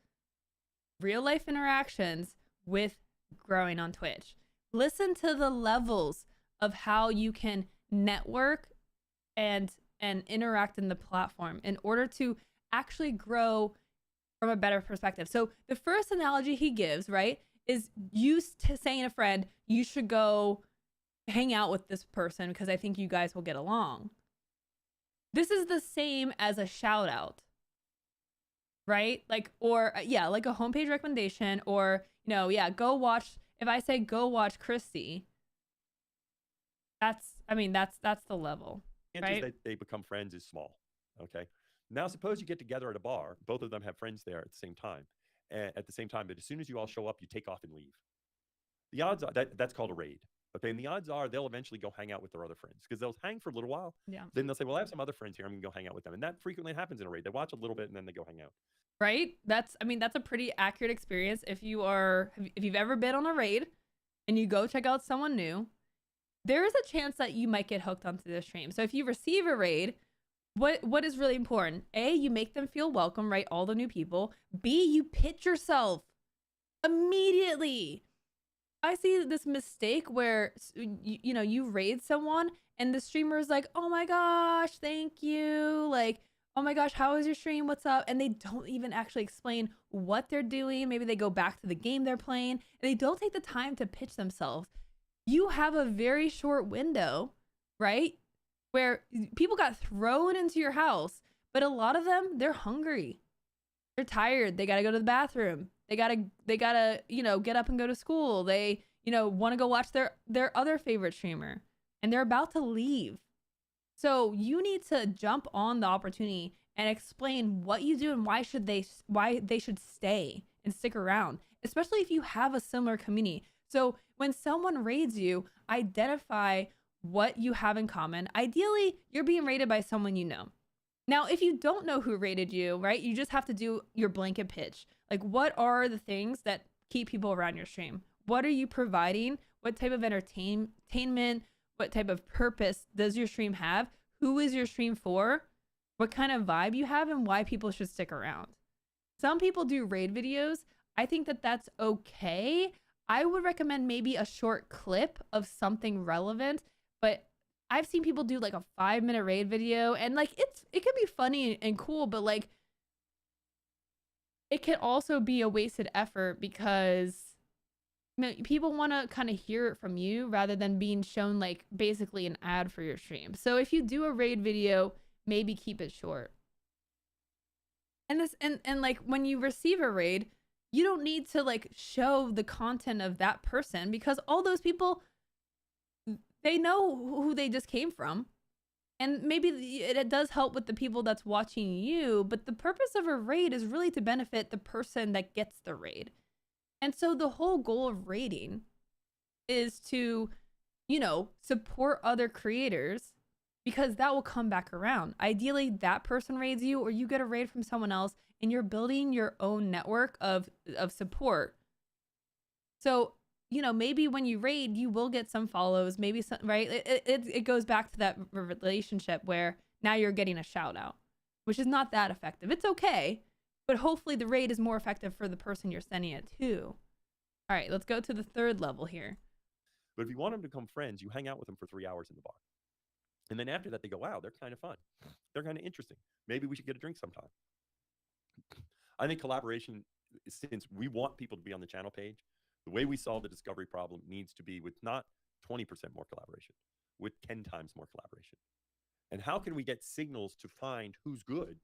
[SPEAKER 1] real life interactions with growing on Twitch. Listen to the levels of how you can network and interact in the platform in order to actually grow from a better perspective. So the first analogy he gives, right, is used to saying to a friend, you should go hang out with this person because I think you guys will get along. This is the same as a shout out, right? Like, or yeah, like a homepage recommendation, or, go watch. If I say go watch Christy, that's the level, right?
[SPEAKER 6] That they become friends is small. Okay. Now suppose you get together at a bar. Both of them have friends there at the same time. But as soon as you all show up, you take off and leave. The odds are that's called a raid. Okay. And the odds are they'll eventually go hang out with their other friends, because they'll hang for a little while.
[SPEAKER 1] Yeah.
[SPEAKER 6] Then they'll say, well, I have some other friends here. I'm gonna go hang out with them. And that frequently happens in a raid. They watch a little bit and then they go hang out.
[SPEAKER 1] Right? That's a pretty accurate experience. If you've ever been on a raid and you go check out someone new, there is a chance that you might get hooked onto the stream. So if you receive a raid, what is really important? A, you make them feel welcome, right? All the new people. B, you pitch yourself immediately. I see this mistake where you raid someone and the streamer is like, oh my gosh, thank you. Like, oh my gosh, how was your stream? What's up? And they don't even actually explain what they're doing. Maybe they go back to the game they're playing, and they don't take the time to pitch themselves. You have a very short window, right? Where people got thrown into your house, but a lot of them, they're hungry. They're tired. They got to go to the bathroom. They got to, get up and go to school. They, want to go watch their other favorite streamer, and they're about to leave. So you need to jump on the opportunity and explain what you do and why they should stay and stick around, especially if you have a similar community. So when someone raids you, identify what you have in common. Ideally, you're being raided by someone you know. Now, if you don't know who raided you, right, you just have to do your blanket pitch. Like, what are the things that keep people around your stream? What are you providing? What type of entertainment? What type of purpose does your stream have? who is your stream for, what kind of vibe you have, and why people should stick around. Some people do raid videos. I think that that's okay. I would recommend maybe a short clip of something relevant, but I've seen people do like a 5-minute raid video, and like it can be funny and cool, but like it can also be a wasted effort because people want to kind of hear it from you rather than being shown like basically an ad for your stream. So if you do a raid video, maybe keep it short. And this and like when you receive a raid, you don't need to like show the content of that person because all those people, they know who they just came from. And maybe it does help with the people that's watching you, but the purpose of a raid is really to benefit the person that gets the raid. And so the whole goal of raiding is to, you know, support other creators because that will come back around. Ideally, that person raids you or you get a raid from someone else and you're building your own network of support. So, you know, maybe when you raid, you will get some follows, maybe some, right? It goes back to that relationship where now you're getting a shout out, which is not that effective. It's okay, but hopefully the raid is more effective for the person you're sending it to. All right, let's go to the third level here.
[SPEAKER 6] But if you want them to become friends, you hang out with them for 3 hours in the bar. And then after that, they go, wow, they're kind of fun. They're kind of interesting. Maybe we should get a drink sometime. I think collaboration, since we want people to be on the channel page, the way we solve the discovery problem needs to be with not 20% more collaboration, with 10 times more collaboration. And how can we get signals to find who's good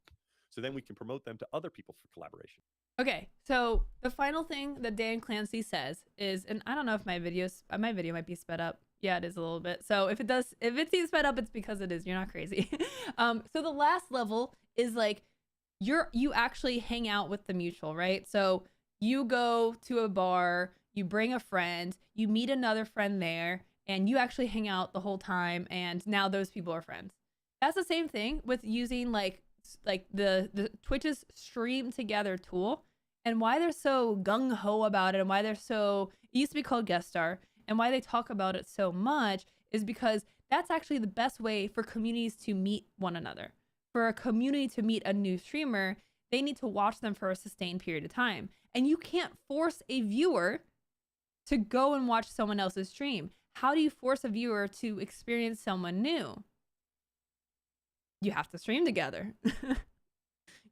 [SPEAKER 6] so then we can promote them to other people for collaboration?
[SPEAKER 1] Okay, so the final thing that Dan Clancy says is, and I don't know if my video might be sped up. Yeah, it is a little bit. So if it seems sped up, it's because it is. You're not crazy. So the last level is like you actually hang out with the mutual, right? So you go to a bar, you bring a friend, you meet another friend there, and you actually hang out the whole time, and now those people are friends. That's the same thing with using like the Twitch's stream together tool, and why they're so gung-ho about it, and why they're so, it used to be called guest star, and why they talk about it so much is because that's actually the best way for communities to meet one another. For a community to meet a new streamer, they need to watch them for a sustained period of time, and you can't force a viewer to go and watch someone else's stream. How do you force a viewer to experience someone new? You have to stream together.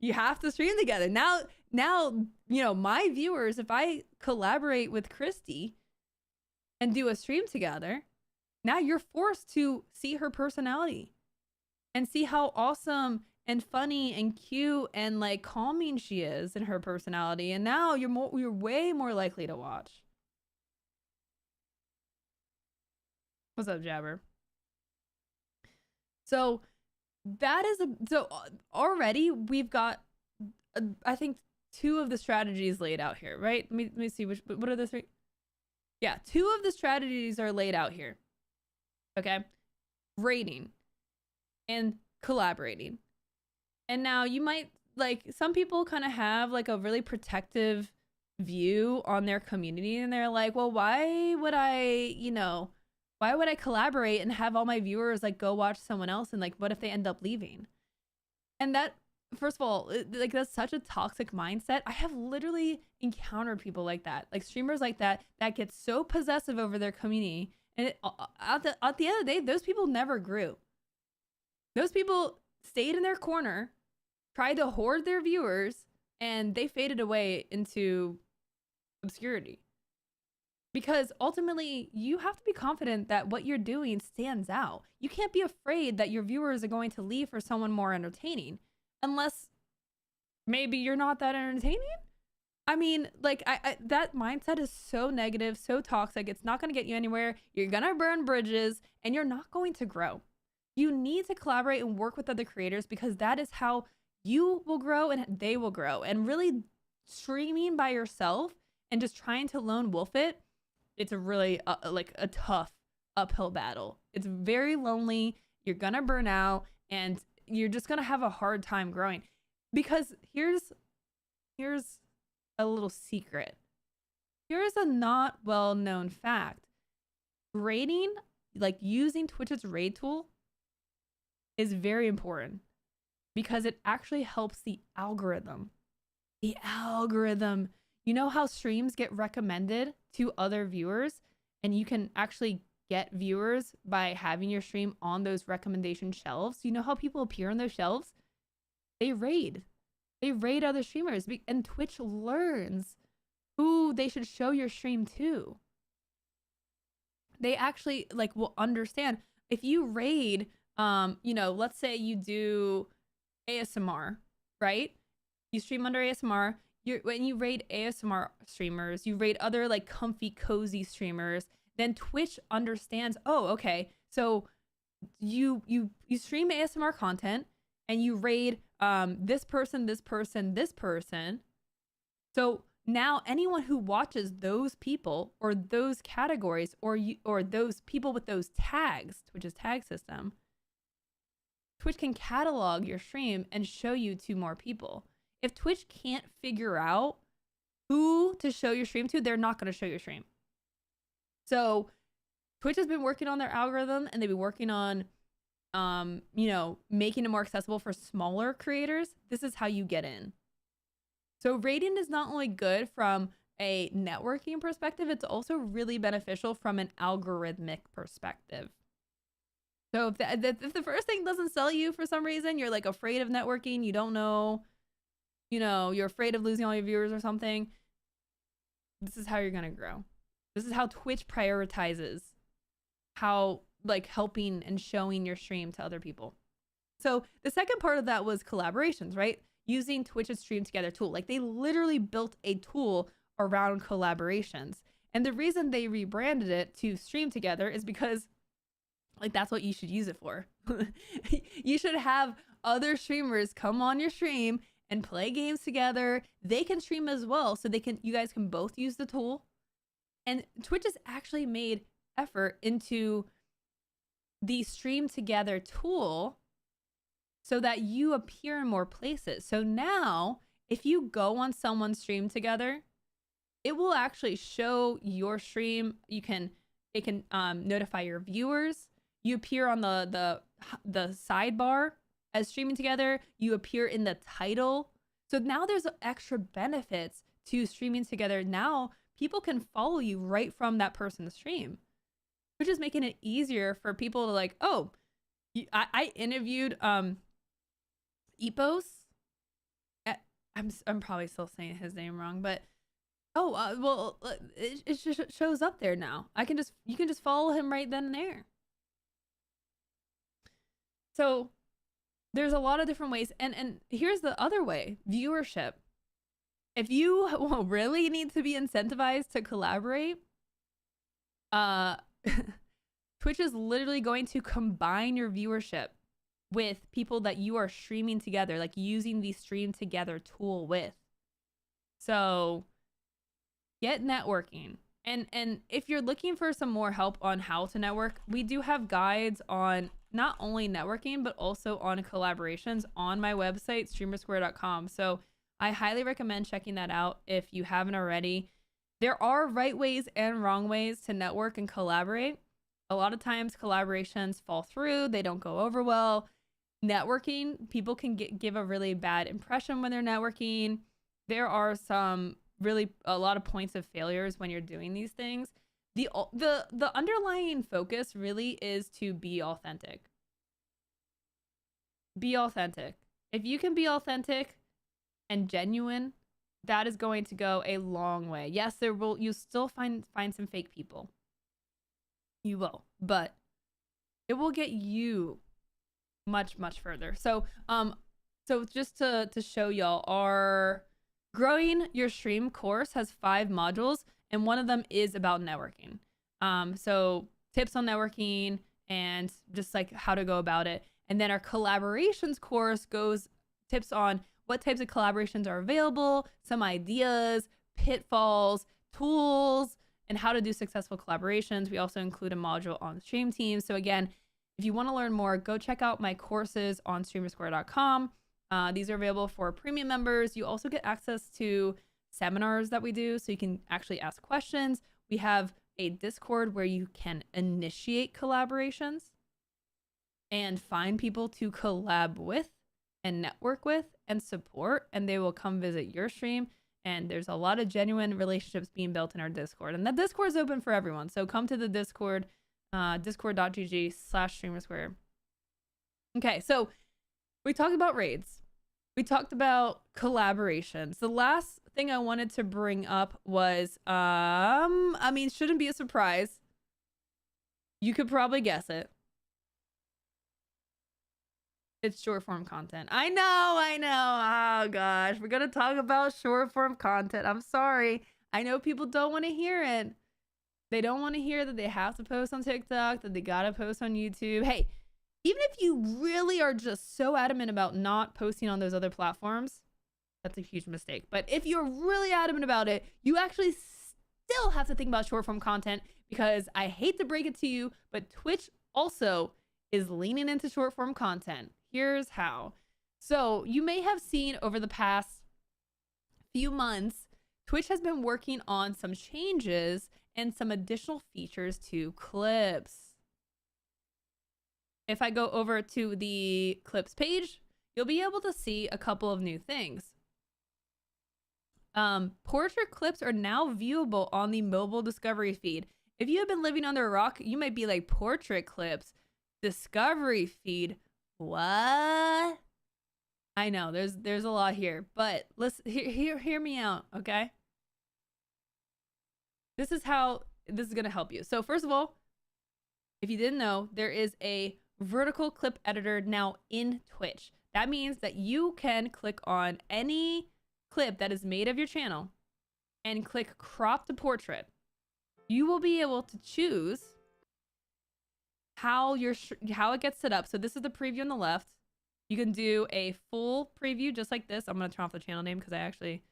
[SPEAKER 1] You have to stream together. Now, you know, my viewers, if I collaborate with Christy and do a stream together, now you're forced to see her personality and see how awesome and funny and cute and like calming she is in her personality. And now you're way more likely to watch. What's up, Jabber? So that is so already we've got I think 2 of the strategies laid out here, right? Let me see what are the 3? Yeah, 2 of the strategies are laid out here. Okay, rating and collaborating. And now you might, like, some people kind of have like a really protective view on their community, and they're like, well, why would I collaborate and have all my viewers like go watch someone else, and like what if they end up leaving? And that, first of all, like that's such a toxic mindset. I have literally encountered people like that, like streamers like that get so possessive over their community, and at the end of the day, those people never grew. Those people stayed in their corner, tried to hoard their viewers, and they faded away into obscurity. Because ultimately, you have to be confident that what you're doing stands out. You can't be afraid that your viewers are going to leave for someone more entertaining, unless maybe you're not that entertaining. I mean, like, that mindset is so negative, so toxic. It's not going to get you anywhere. You're going to burn bridges, and you're not going to grow. You need to collaborate and work with other creators, because that is how you will grow and they will grow. And really streaming by yourself and just trying to lone wolf it, it's a really like a tough uphill battle. It's very lonely. You're gonna burn out, and you're just gonna have a hard time growing. Because here's a little secret. Here's a not well known fact. Raiding, like using Twitch's raid tool, is very important because it actually helps the algorithm. The algorithm. You know how streams get recommended to other viewers, and you can actually get viewers by having your stream on those recommendation shelves? You know how people appear on those shelves? They raid other streamers, and Twitch learns who they should show your stream to. They actually like will understand if you raid, you know, let's say you do ASMR, right? You stream under ASMR. When you raid ASMR streamers, you raid other like comfy, cozy streamers. Then Twitch understands. Oh, okay. So you stream ASMR content and you raid this person, this person, this person. So now anyone who watches those people or those categories or those people with those tags, which is tag system, Twitch can catalog your stream and show you to more people. If Twitch can't figure out who to show your stream to, they're not going to show your stream. So Twitch has been working on their algorithm, and they've been working on, you know, making it more accessible for smaller creators. This is how you get in. So rating is not only good from a networking perspective, it's also really beneficial from an algorithmic perspective. So if the first thing doesn't sell you for some reason, you're like afraid of networking, you don't know, you know, you're afraid of losing all your viewers or something, this is how you're going to grow. This is how Twitch prioritizes how like helping and showing your stream to other people. So the second part of that was collaborations, right? Using Twitch's Stream Together tool. Like they literally built a tool around collaborations. And the reason they rebranded it to Stream Together is because like that's what you should use it for. You should have other streamers come on your stream and play games together. They can stream as well, so you guys can both use the tool. And Twitch has actually made effort into the Stream Together tool so that you appear in more places. So now if you go on someone's Stream Together, it will actually show your stream. It can notify your viewers. You appear on the sidebar as Streaming Together. You appear in the title. So now there's extra benefits to Streaming Together. Now people can follow you right from that person's stream, which is making it easier for people to like, oh, I interviewed Epos. I'm probably still saying his name wrong, but well, it just shows up there now. You can just follow him right then and there. So there's a lot of different ways. And here's the other way, viewership. If you really need to be incentivized to collaborate, Twitch is literally going to combine your viewership with people that you are streaming together, like using the Stream Together tool with. So get networking. And if you're looking for some more help on how to network, we do have guides on not only networking, but also on collaborations on my website, streamersquare.com. So I highly recommend checking that out if you haven't already. There are right ways and wrong ways to network and collaborate. A lot of times collaborations fall through, they don't go over well. Networking, people can give a really bad impression when they're networking. There are a lot of points of failures when you're doing these things. The underlying focus really is to be authentic. Be authentic. If you can be authentic and genuine, that is going to go a long way. Yes, you'll still find some fake people. You will, but it will get you much, much further. So just to show y'all, our Growing Your Stream course has 5 modules, and one of them is about networking. So tips on networking and just like how to go about it. And then our collaborations course goes tips on what types of collaborations are available, some ideas, pitfalls, tools, and how to do successful collaborations. We also include a module on stream teams. So again, if you want to learn more, go check out my courses on streamersquare.com. These are available for premium members. You also get access to seminars that we do, so you can actually ask questions. We have a Discord where you can initiate collaborations. and find people to collab with and network with and support, and they will come visit your stream. And there's a lot of genuine relationships being built in our Discord, and that Discord is open for everyone. So come to the Discord, discord.gg/streamersquare. Okay, so we talked about raids. We talked about collaborations. The last thing I wanted to bring up was, I mean, shouldn't be a surprise. You could probably guess it. It's short form content. I know. Oh gosh, we're gonna talk about short form content. I'm sorry. I know people don't want to hear it. They don't want to hear that they have to post on TikTok, that they gotta post on YouTube. Hey, even if you really are just so adamant about not posting on those other platforms, that's a huge mistake. But if you're really adamant about it, you actually still have to think about short form content, because I hate to break it to you, but Twitch also is leaning into short form content. Here's how. So you may have seen over the past few months, Twitch has been working on some changes and some additional features to clips. If I go over to the clips page, you'll be able to see a couple of new things. Portrait clips are now viewable on the mobile discovery feed. If you have been living under a rock, you might be like, portrait clips, discovery feed, what? I know there's a lot here, but let's hear me out, okay? This is how this is gonna help you. So first of all, if you didn't know, there is a vertical clip editor now in Twitch. That means that you can click on any clip that is made of your channel and click crop to portrait. You will be able to choose how it gets set up. So this is the preview on the left. You can do a full preview just like this. I'm gonna turn off the channel name because I actually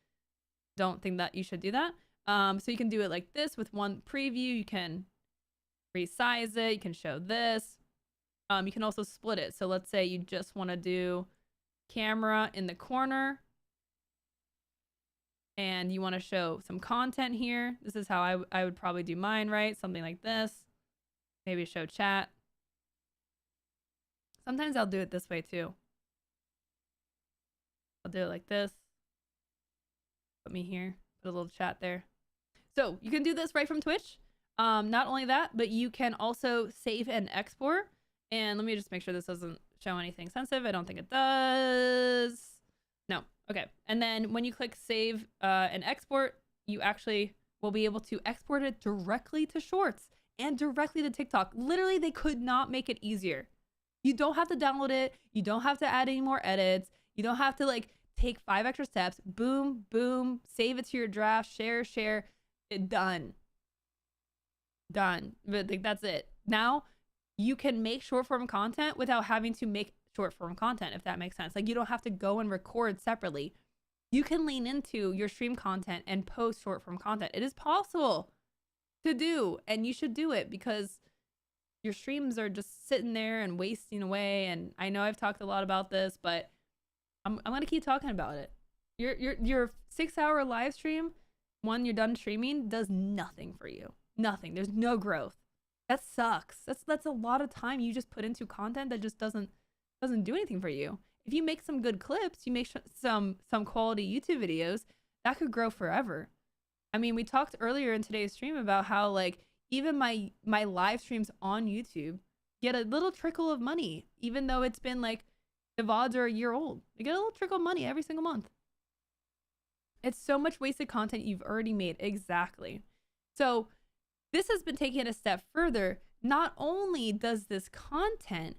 [SPEAKER 1] don't think that you should do that. So you can do it like this with one preview. You can resize it. You can show this. You can also split it. So let's say you just want to do camera in the corner and you want to show some content here. This is how I would probably do mine, right? Something like this. Maybe show chat. Sometimes I'll do it this way too. I'll do it like this. Put me here. Put a little chat there. So you can do this right from Twitch. Not only that, but you can also save and export. And let me just make sure this doesn't show anything sensitive. I don't think it does. No. Okay. And then when you click save and export, you actually will be able to export it directly to Shorts and directly to TikTok. Literally, they could not make it easier. You don't have to download it. You don't have to add any more edits. You don't have to like take 5 extra steps. Boom, boom, save it to your draft, share, it done. But like, that's it. Now you can make short form content without having to make short form content, if that makes sense. Like, you don't have to go and record separately. You can lean into your stream content and post short form content. It is possible to do, and you should do it because your streams are just sitting there and wasting away. And I know I've talked a lot about this, but I'm gonna keep talking about it. Your 6-hour live stream, when you're done streaming, does nothing for you. Nothing. There's no growth. That sucks. That's a lot of time you just put into content that just doesn't do anything for you. If you make some good clips, you make some quality YouTube videos, that could grow forever. I mean, we talked earlier in today's stream about how like even my live streams on YouTube get a little trickle of money, even though it's been like the VODs are a year old. You get a little trickle of money every single month. It's so much wasted content you've already made. Exactly. So this has been taken a step further. Not only does this content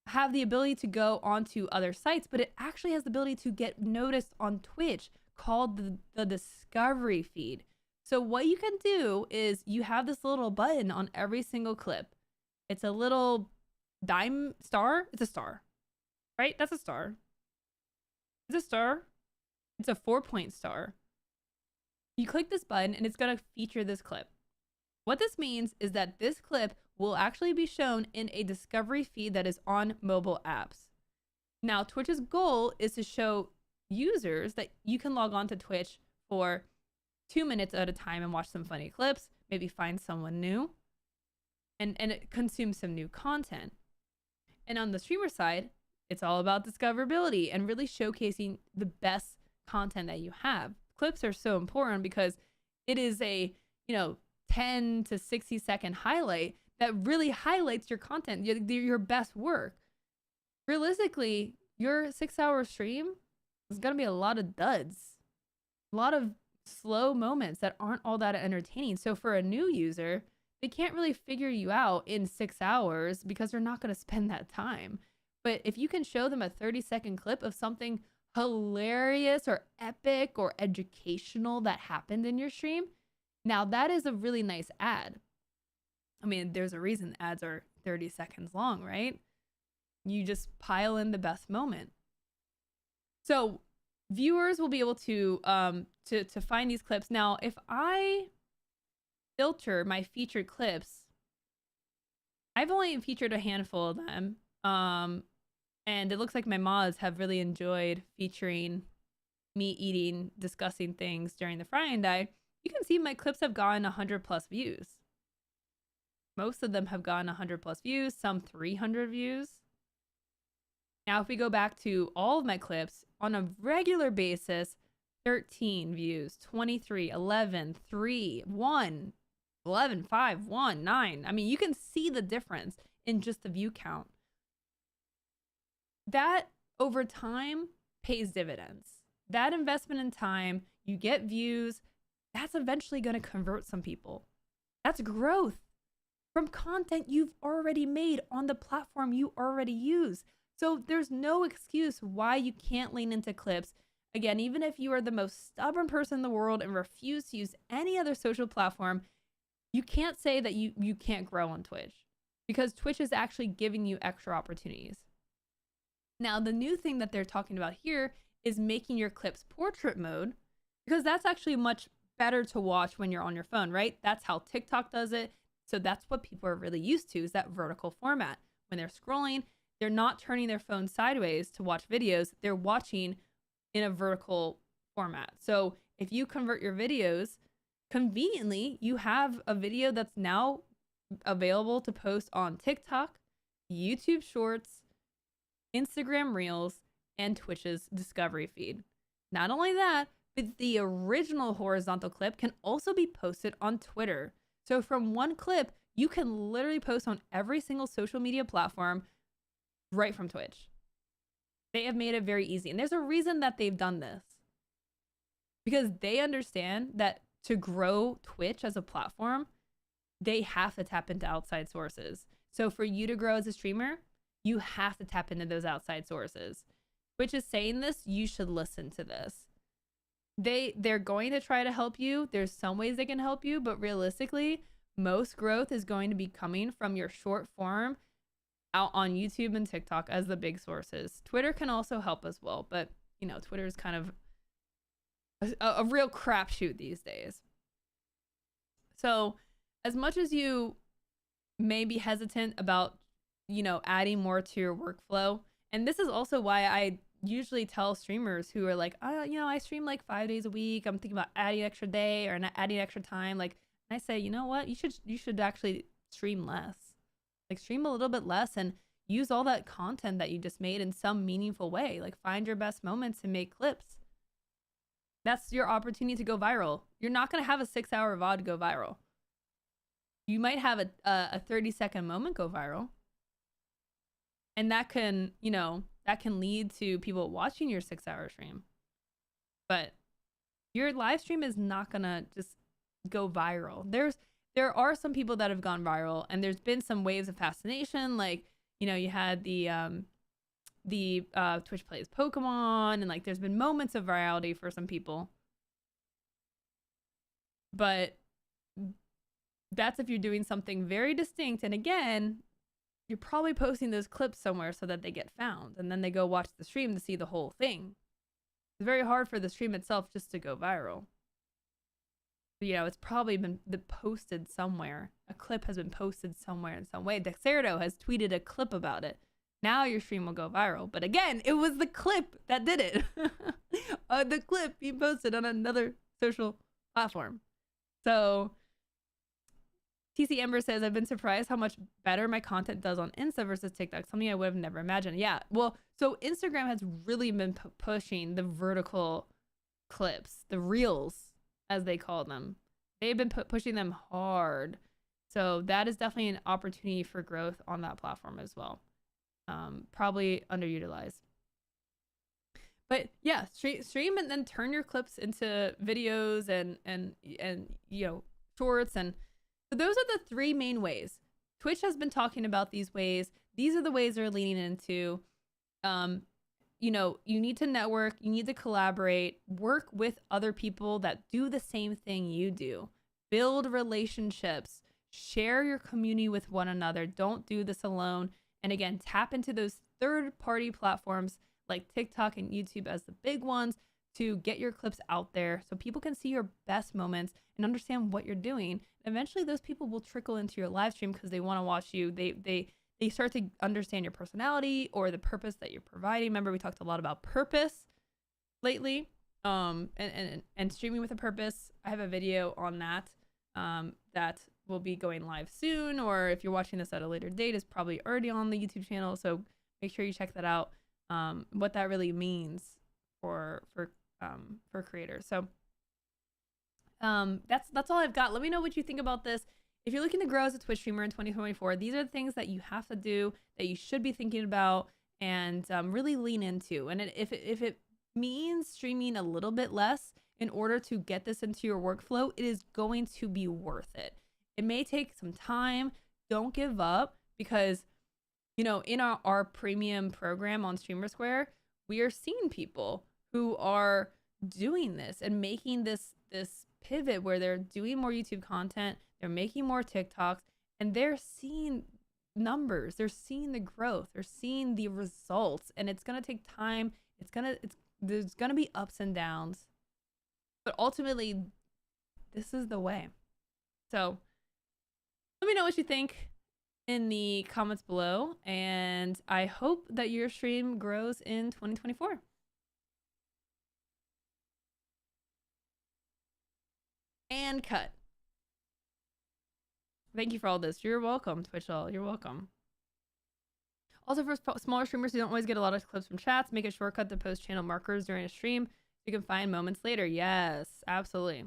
[SPEAKER 1] have the ability to go onto other sites, but it actually has the ability to get noticed on Twitch, called the discovery feed. So what you can do is you have this little button on every single clip. It's a little dime star. It's a star, right? That's a star. It's a star. It's a 4-point star. You click this button and it's going to feature this clip. What this means is that this clip will actually be shown in a discovery feed that is on mobile apps. Now, Twitch's goal is to show users that you can log on to Twitch for 2 minutes at a time and watch some funny clips, maybe find someone new, and consume some new content. And on the streamer side, it's all about discoverability and really showcasing the best content that you have. Clips are so important because it is a, 10 to 60-second highlight that really highlights your content, your best work. Realistically, your 6-hour stream is going to be a lot of duds, a lot of slow moments that aren't all that entertaining. So for a new user, they can't really figure you out in 6 hours because they're not going to spend that time. But if you can show them a 30-second clip of something hilarious or epic or educational that happened in your stream, now that is a really nice ad. I mean, there's a reason ads are 30 seconds long, right? You just pile in the best moment. So viewers will be able to find these clips. Now, if I filter my featured clips, I've only featured a handful of them. And it looks like my mods have really enjoyed featuring me eating disgusting things during the fry and die. You can see my clips have gotten 100+ views. Most of them have gotten 100+ views, some 300 views. Now, if we go back to all of my clips on a regular basis, 13 views, 23, 11, 3, 1, 11, 5, 1, 9. I mean, you can see the difference in just the view count. That over time pays dividends. That investment in time, you get views, that's eventually going to convert some people. That's growth from content you've already made on the platform you already use. So there's no excuse why you can't lean into clips. Again, even if you are the most stubborn person in the world and refuse to use any other social platform, you can't say that you can't grow on Twitch, because Twitch is actually giving you extra opportunities. Now, the new thing that they're talking about here is making your clips portrait mode, because that's actually much better to watch when you're on your phone, right? That's how TikTok does it. So that's what people are really used to, is that vertical format. When they're scrolling, they're not turning their phone sideways to watch videos. They're watching in a vertical format. So if you convert your videos, conveniently, you have a video that's now available to post on TikTok, YouTube Shorts, Instagram Reels, and Twitch's Discovery feed. Not only that, but the original horizontal clip can also be posted on Twitter. So from one clip, you can literally post on every single social media platform right from Twitch. They have made it very easy. And there's a reason that they've done this, because they understand that to grow Twitch as a platform, they have to tap into outside sources. So for you to grow as a streamer, you have to tap into those outside sources. Twitch is saying this, you should listen to this. They're going to try to help you. There's some ways they can help you, but realistically, most growth is going to be coming from your short form out on YouTube and TikTok as the big sources. Twitter can also help as well, but Twitter is kind of a real crapshoot these days. So as much as you may be hesitant about, adding more to your workflow, and this is also why I usually tell streamers who are like, I stream like 5 days a week, I'm thinking about adding an extra day or not adding extra time. Like, I say, you know what? You should actually stream less. Like, stream a little bit less and use all that content that you just made in some meaningful way. Like, find your best moments and make clips. That's your opportunity to go viral. You're not going to have a 6-hour VOD go viral. You might have a 30-second moment go viral. And that can, that can lead to people watching your 6-hour stream. But your live stream is not going to just go viral. There are some people that have gone viral, and there's been some waves of fascination. Like, you had the Twitch Plays Pokemon, and like there's been moments of virality for some people. But that's if you're doing something very distinct. And again, you're probably posting those clips somewhere so that they get found, and then they go watch the stream to see the whole thing. It's very hard for the stream itself just to go viral. It's probably been posted somewhere. A clip has been posted somewhere in some way. Dexerto has tweeted a clip about it. Now your stream will go viral. But again, it was the clip that did it. The clip being posted on another social platform. So TC Ember says, I've been surprised how much better my content does on Insta versus TikTok, something I would have never imagined. Yeah, well, so Instagram has really been pushing the vertical clips, the reels, as they call them. They've been pushing them hard. So that is definitely an opportunity for growth on that platform as well. Probably underutilized. But yeah, stream and then turn your clips into videos and you know, shorts. And so those are the three main ways. Twitch has been talking about these ways. These are the ways they're leaning into. You know, you need to network, you need to collaborate, work with other people that do the same thing you do. Build relationships, share your community with one another. Don't do this alone. And again, tap into those third-party platforms like TikTok and YouTube as the big ones to get your clips out there so people can see your best moments and understand what you're doing. Eventually, those people will trickle into your live stream because they want to watch you. They start to understand your personality or the purpose that you're providing. Remember, we talked a lot about purpose lately, and streaming with a purpose. I have a video on that that will be going live soon, or if you're watching this at a later date, it's probably already on the YouTube channel. So make sure you check that out. What that really means for creators. So that's all I've got. Let me know what you think about this. If you're looking to grow as a Twitch streamer in 2024, these are the things that you have to do, that you should be thinking about, and really lean into. And if it means streaming a little bit less in order to get this into your workflow, it is going to be worth it. It may take some time. Don't give up, because, you know, in our premium program on Streamer Square, we are seeing people who are doing this and making this pivot where they're doing more YouTube content, they're making more TikToks, and they're seeing numbers, they're seeing the growth, they're seeing the results, and it's gonna take time. There's gonna be ups and downs, but ultimately, this is the way. So let me know what you think in the comments below, and I hope that your stream grows in 2024. And cut. Thank you for all this. You're welcome, Twitchell. You're welcome. Also, for smaller streamers who don't always get a lot of clips from chats, make a shortcut to post channel markers during a stream so you can find moments later. Yes, absolutely.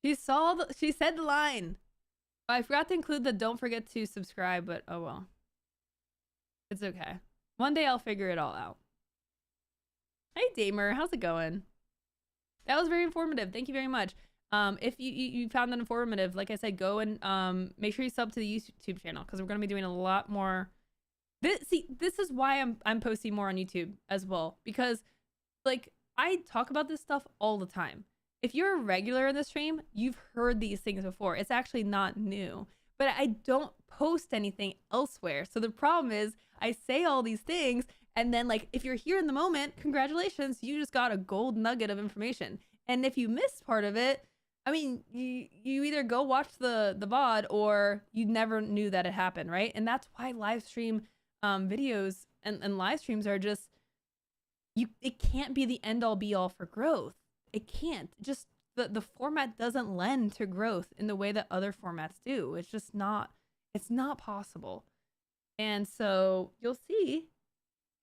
[SPEAKER 1] She said the line. Oh, I forgot to include the don't forget to subscribe, but oh well. It's okay. One day I'll figure it all out. Hey, Damer. How's it going? That was very informative. Thank you very much. If you found that informative, like I said, go and make sure you sub to the YouTube channel, because we're going to be doing a lot more. This is why I'm posting more on YouTube as well, because like I talk about this stuff all the time. If you're a regular in the stream, you've heard these things before. It's actually not new, but I don't post anything elsewhere. So the problem is I say all these things, and then like if you're here in the moment, congratulations, you just got a gold nugget of information. And if you missed part of it, I mean, you either go watch the VOD or you never knew that it happened, right? And that's why live stream videos and live streams are just, it can't be the end all be all for growth. It can't. Just the format doesn't lend to growth in the way that other formats do. It's just not, it's not possible. And so you'll see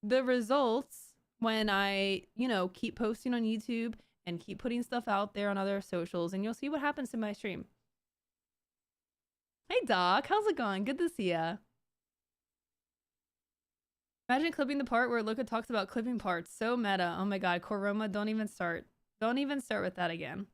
[SPEAKER 1] the results when I, you know, keep posting on YouTube and keep putting stuff out there on other socials, and you'll see what happens in my stream. Hey Doc, how's it going? Good to see ya. Imagine clipping the part where Luca talks about clipping parts. So meta. Oh my god, Koroma, don't even start. Don't even start with that again.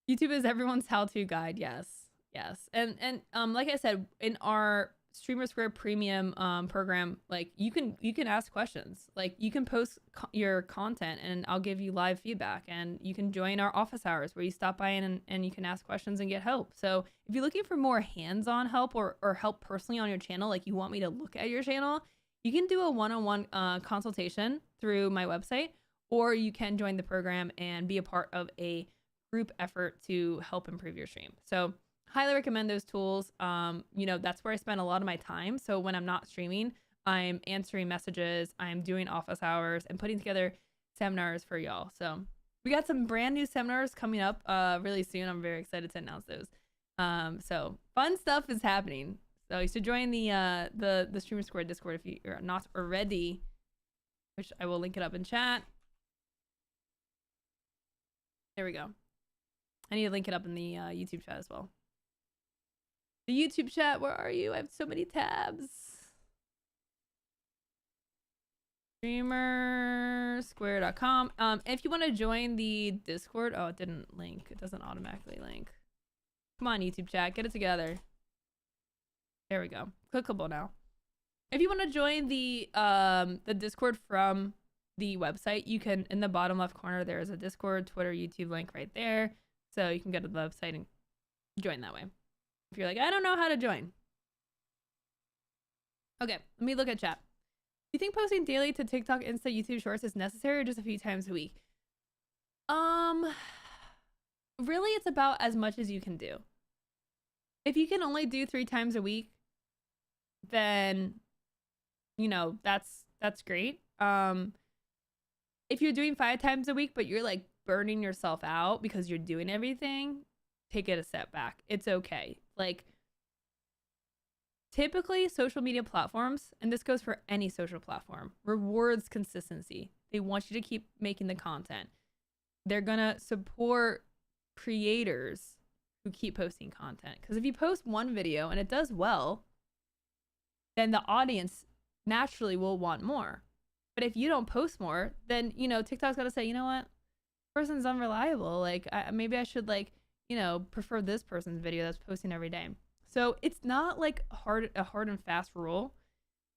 [SPEAKER 1] YouTube is everyone's how-to guide. Yes. Yes. And like I said, in our Streamer Square premium program, like you can ask questions. Like you can post your content and I'll give you live feedback, and you can join our office hours where you stop by and you can ask questions and get help. So if you're looking for more hands-on help or help personally on your channel, like you want me to look at your channel, you can do a one-on-one consultation through my website, or you can join the program and be a part of a group effort to help improve your stream. So highly recommend those tools. You know, that's where I spend a lot of my time. So when I'm not streaming, I'm answering messages, I'm doing office hours, and putting together seminars for y'all. So We got some brand new seminars coming up really soon. I'm very excited to announce those. So fun stuff is happening. So you should join the Streamer Square Discord if you are not already, which I will link it up in chat. There we go. I need to link it up in the YouTube chat as well. The YouTube chat, where are you? I have so many tabs. Streamersquare.com. If you want to join the Discord, oh, it didn't link. It doesn't automatically link. Come on, YouTube chat, get it together. There we go. Clickable now. If you want to join the Discord from the website, you can, in the bottom left corner, there is a Discord, Twitter, YouTube link right there. So you can go to the website and join that way. If you're like, I don't know how to join. Okay, let me look at chat. Do you think posting daily to TikTok, Insta, YouTube Shorts is necessary or just a few times a week? Really, it's about as much as you can do. If you can only do 3 times a week, then, you know, that's great. If you're doing 5 times a week, but you're like burning yourself out because you're doing everything, take it a step back. It's okay. Like, typically social media platforms, and this goes for any social platform, rewards consistency. They want you to keep making the content. They're gonna support creators who keep posting content. Because if you post one video and it does well, then the audience naturally will want more. But if you don't post more, then, you know, TikTok's gotta say, you know what? This person's unreliable. Like, maybe I should, like, you know, prefer this person's video that's posting every day. So it's not like a hard and fast rule.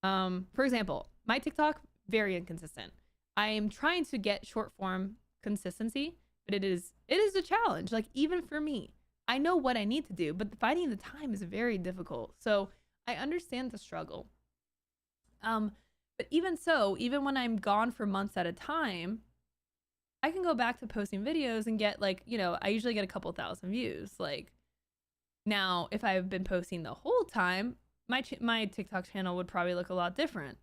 [SPEAKER 1] For example, my TikTok, very inconsistent. I am trying to get short form consistency, but it is a challenge. Like, even for me, I know what I need to do, but finding the time is very difficult. So I understand the struggle. But even so, even when I'm gone for months at a time, I can go back to posting videos and get, like, you know, I usually get a couple thousand views. Like, now, if I've been posting the whole time, my TikTok channel would probably look a lot different.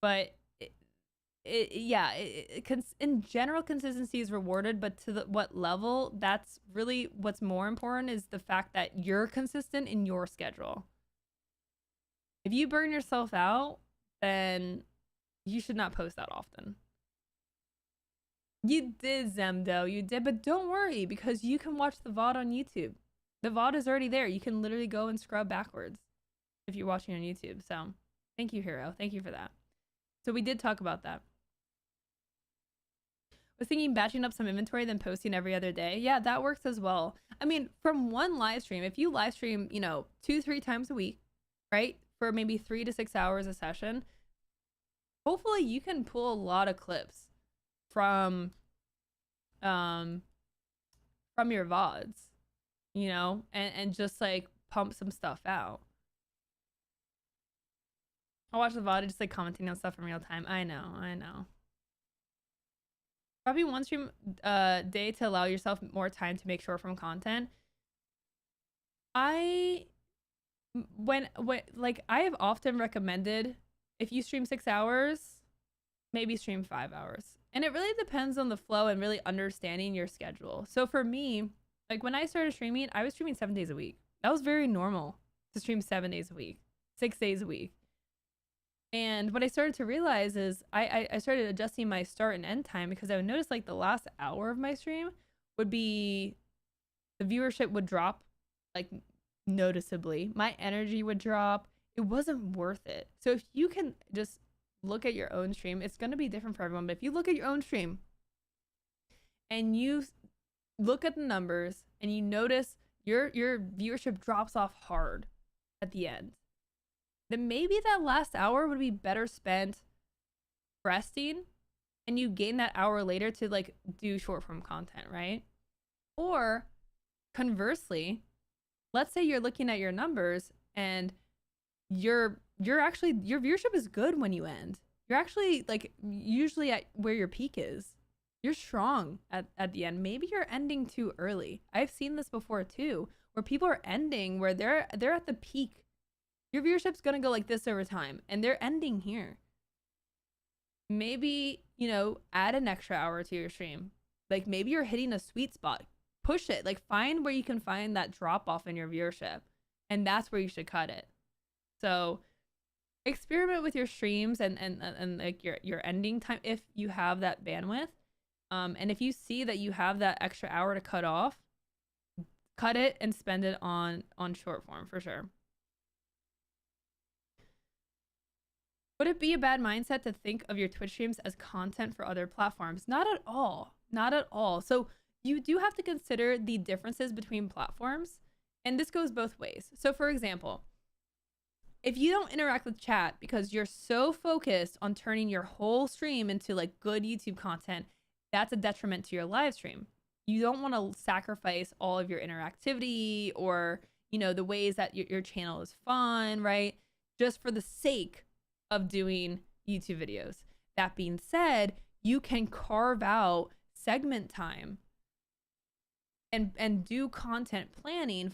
[SPEAKER 1] But in general, consistency is rewarded, but to what level, that's really what's more important, is the fact that you're consistent in your schedule. If you burn yourself out, then you should not post that often. You did, Zemdo, you did, but don't worry, because you can watch the VOD on YouTube. The VOD is already there. You can literally go and scrub backwards if you're watching on YouTube. So thank you, Hero. Thank you for that. So we did talk about that. Was thinking batching up some inventory, then posting every other day. Yeah, that works as well. I mean, from one live stream, if you live stream, you know, 2-3 times a week, right? For maybe 3 to 6 hours a session, hopefully you can pull a lot of clips from your VODs, you know, and just like pump some stuff out. I'll watch the VOD just like commenting on stuff in real time. I know. Probably one stream day to allow yourself more time to make short form content. I have often recommended, if you stream 6 hours, maybe stream 5 hours. And it really depends on the flow and really understanding your schedule. So for me, like when I started streaming, I was streaming 7 days a week. That was very normal to stream 7 days a week, 6 days a week. And what I started to realize is I started adjusting my start and end time, because I would notice like the last hour of my stream would be, the viewership would drop like noticeably. My energy would drop. It wasn't worth it. So if you can just look at your own stream, it's going to be different for everyone. But if you look at your own stream and you look at the numbers and you notice your viewership drops off hard at the end, then maybe that last hour would be better spent resting, and you gain that hour later to like do short form content, right? Or conversely, let's say you're looking at your numbers and your viewership is good when you end. You're actually like usually at where your peak is. You're strong at the end. Maybe you're ending too early. I've seen this before too, where people are ending where they're at the peak. Your viewership's gonna go like this over time, and they're ending here. Maybe, you know, add an extra hour to your stream. Like maybe you're hitting a sweet spot. Push it. Like find where you can find that drop off in your viewership. And that's where you should cut it. So experiment with your streams and like your ending time if you have that bandwidth. And if you see that you have that extra hour to cut off, cut it and spend it on short form for sure. Would it be a bad mindset to think of your Twitch streams as content for other platforms? Not at all. Not at all. So you do have to consider the differences between platforms. And this goes both ways. So for example, if you don't interact with chat because you're so focused on turning your whole stream into like good YouTube content, that's a detriment to your live stream. You don't want to sacrifice all of your interactivity or, you know, the ways that your channel is fun, right? Just for the sake of doing YouTube videos. That being said, you can carve out segment time and do content planning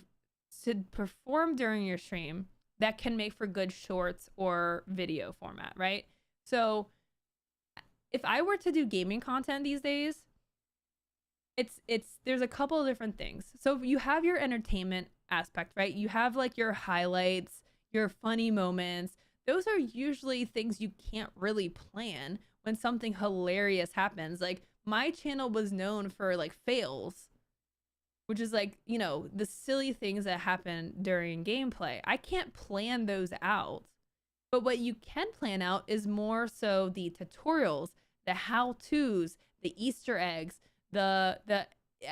[SPEAKER 1] to perform during your stream that can make for good shorts or video format, right? So if I were to do gaming content these days, there's a couple of different things. So you have your entertainment aspect, right? You have like your highlights, your funny moments. Those are usually things you can't really plan when something hilarious happens. Like my channel was known for like fails, which is like, you know, the silly things that happen during gameplay. I can't plan those out. But what you can plan out is more so the tutorials, the how-tos, the Easter eggs, the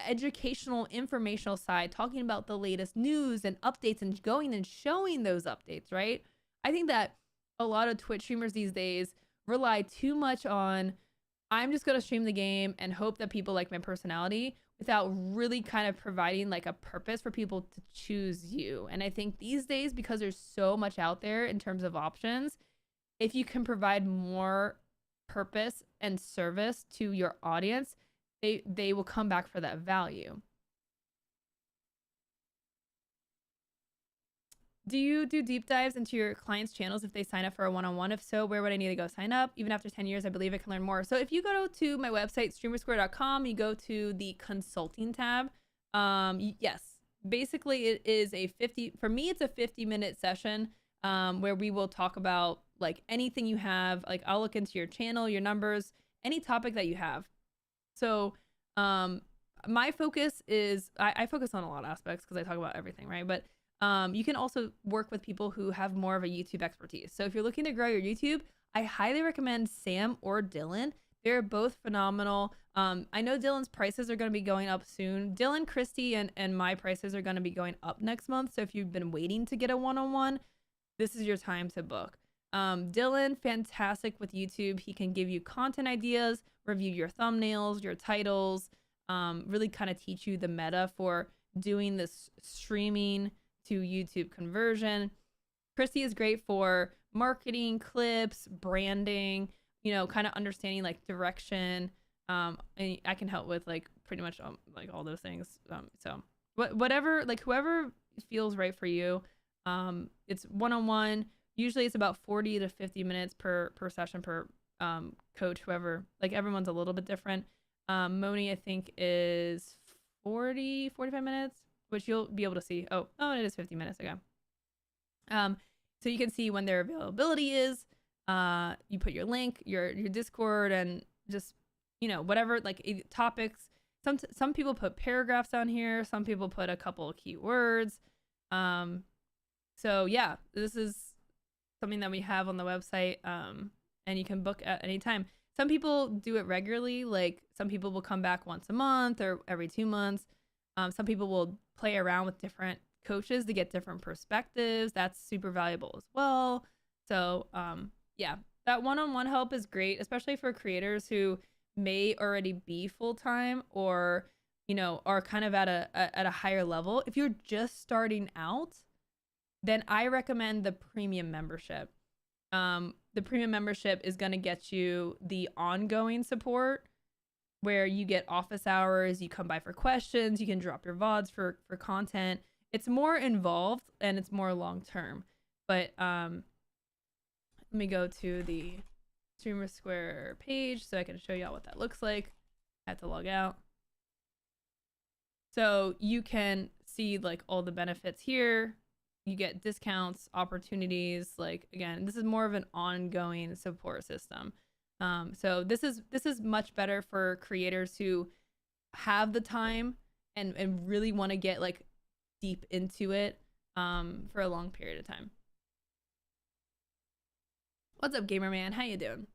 [SPEAKER 1] educational, informational side, talking about the latest news and updates and going and showing those updates, right? I think that a lot of Twitch streamers these days rely too much on, I'm just going to stream the game and hope that people like my personality without really kind of providing like a purpose for people to choose you. And I think these days, because there's so much out there in terms of options, if you can provide more purpose and service to your audience, they will come back for that value. Do you do deep dives into your clients' channels if they sign up for a one-on-one? If so, where would I need to go sign up? Even after 10 years, I believe I can learn more. So if you go to my website, streamersquare.com, you go to the consulting tab. Yes, basically it is a 50, for me, it's a 50-minute session where we will talk about like anything you have. Like I'll look into your channel, your numbers, any topic that you have. So my focus is, I focus on a lot of aspects because I talk about everything, right? But you can also work with people who have more of a YouTube expertise. So if you're looking to grow your YouTube, I highly recommend Sam or Dylan. They're both phenomenal. I know Dylan's prices are going to be going up soon. Dylan, Christy, and my prices are going to be going up next month. So if you've been waiting to get a one-on-one, this is your time to book. Dylan, fantastic with YouTube. He can give you content ideas, review your thumbnails, your titles, really kind of teach you the meta for doing this streaming to YouTube conversion. Christy is great for marketing, clips, branding, you know, kind of understanding like direction. And I can help with like pretty much like all those things. So whatever, like whoever feels right for you. It's one-on-one. Usually it's about 40 to 50 minutes per session per coach, whoever, like everyone's a little bit different. Moni, I think, is 45 minutes, which you'll be able to see. Oh, it is 50 minutes ago. So you can see when their availability is. You put your link, your Discord, and just, you know, whatever, like topics. Some people put paragraphs on here. Some people put a couple of keywords. So yeah, this is something that we have on the website. And you can book at any time. Some people do it regularly. Like some people will come back once a month or every 2 months. Some people will play around with different coaches to get different perspectives. That's super valuable as well. So yeah, that one-on-one help is great, especially for creators who may already be full-time or, you know, are kind of at a higher level. If you're just starting out, then I recommend the premium membership. The premium membership is going to get you the ongoing support where you get office hours, you come by for questions, you can drop your VODs for content. It's more involved and it's more long-term. But let me go to the Streamer Square page so I can show y'all what that looks like. I had to log out. So you can see like all the benefits here. You get discounts, opportunities. Like again, this is more of an ongoing support system. So this is much better for creators who have the time and really want to get like deep into it for a long period of time. What's up, gamer man? How you doing?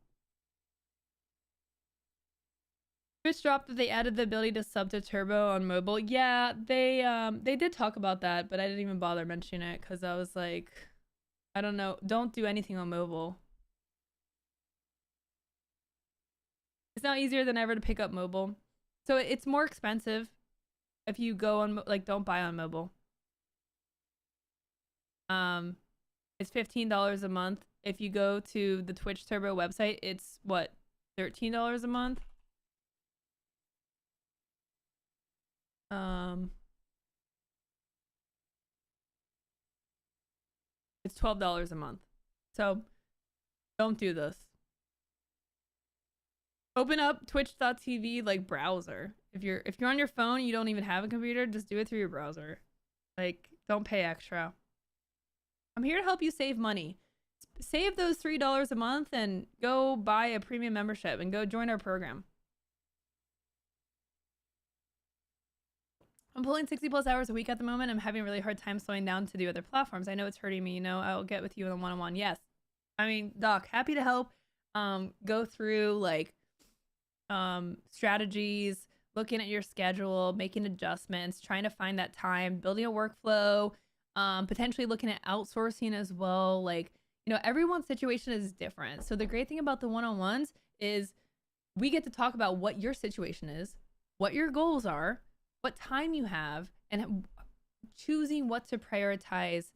[SPEAKER 1] Twitch dropped that they added the ability to sub to Turbo on mobile. Yeah, they did talk about that, but I didn't even bother mentioning it because I was like, I don't know, don't do anything on mobile. It's now easier than ever to pick up mobile. So it's more expensive if you go on, like, don't buy on mobile. It's $15 a month. If you go to the Twitch Turbo website, it's what, $13 a month? It's $12 a month. So don't do this. Open up twitch.tv like browser. If you're on your phone, you don't even have a computer, just do it through your browser. Like, don't pay extra. I'm here to help you save money. Save those $3 a month and go buy a premium membership and go join our program. I'm pulling 60 plus hours a week at the moment. I'm having a really hard time slowing down to do other platforms. I know it's hurting me, you know. I'll get with you in a one-on-one. Yes. I mean, Doc, happy to help. Go through like strategies, looking at your schedule, making adjustments, trying to find that time, building a workflow, potentially looking at outsourcing as well. Like, you know, everyone's situation is different. So the great thing about the one-on-ones is we get to talk about what your situation is, what your goals are, what time you have, and choosing what to prioritize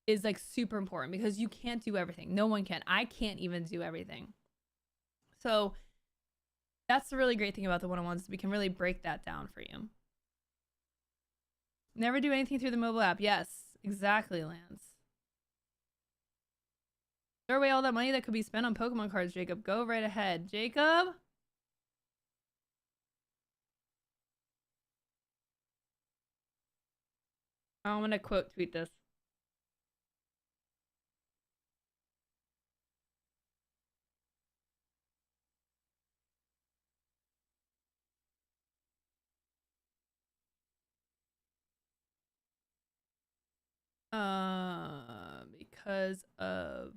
[SPEAKER 1] is like super important because you can't do everything. No one can. I can't even do everything. So that's the really great thing about the one-on-ones. We can really break that down for you. Never do anything through the mobile app. Yes, exactly, Lance. Throw away all that money that could be spent on Pokemon cards, Jacob. Go right ahead. Jacob? I'm gonna quote tweet this. Because of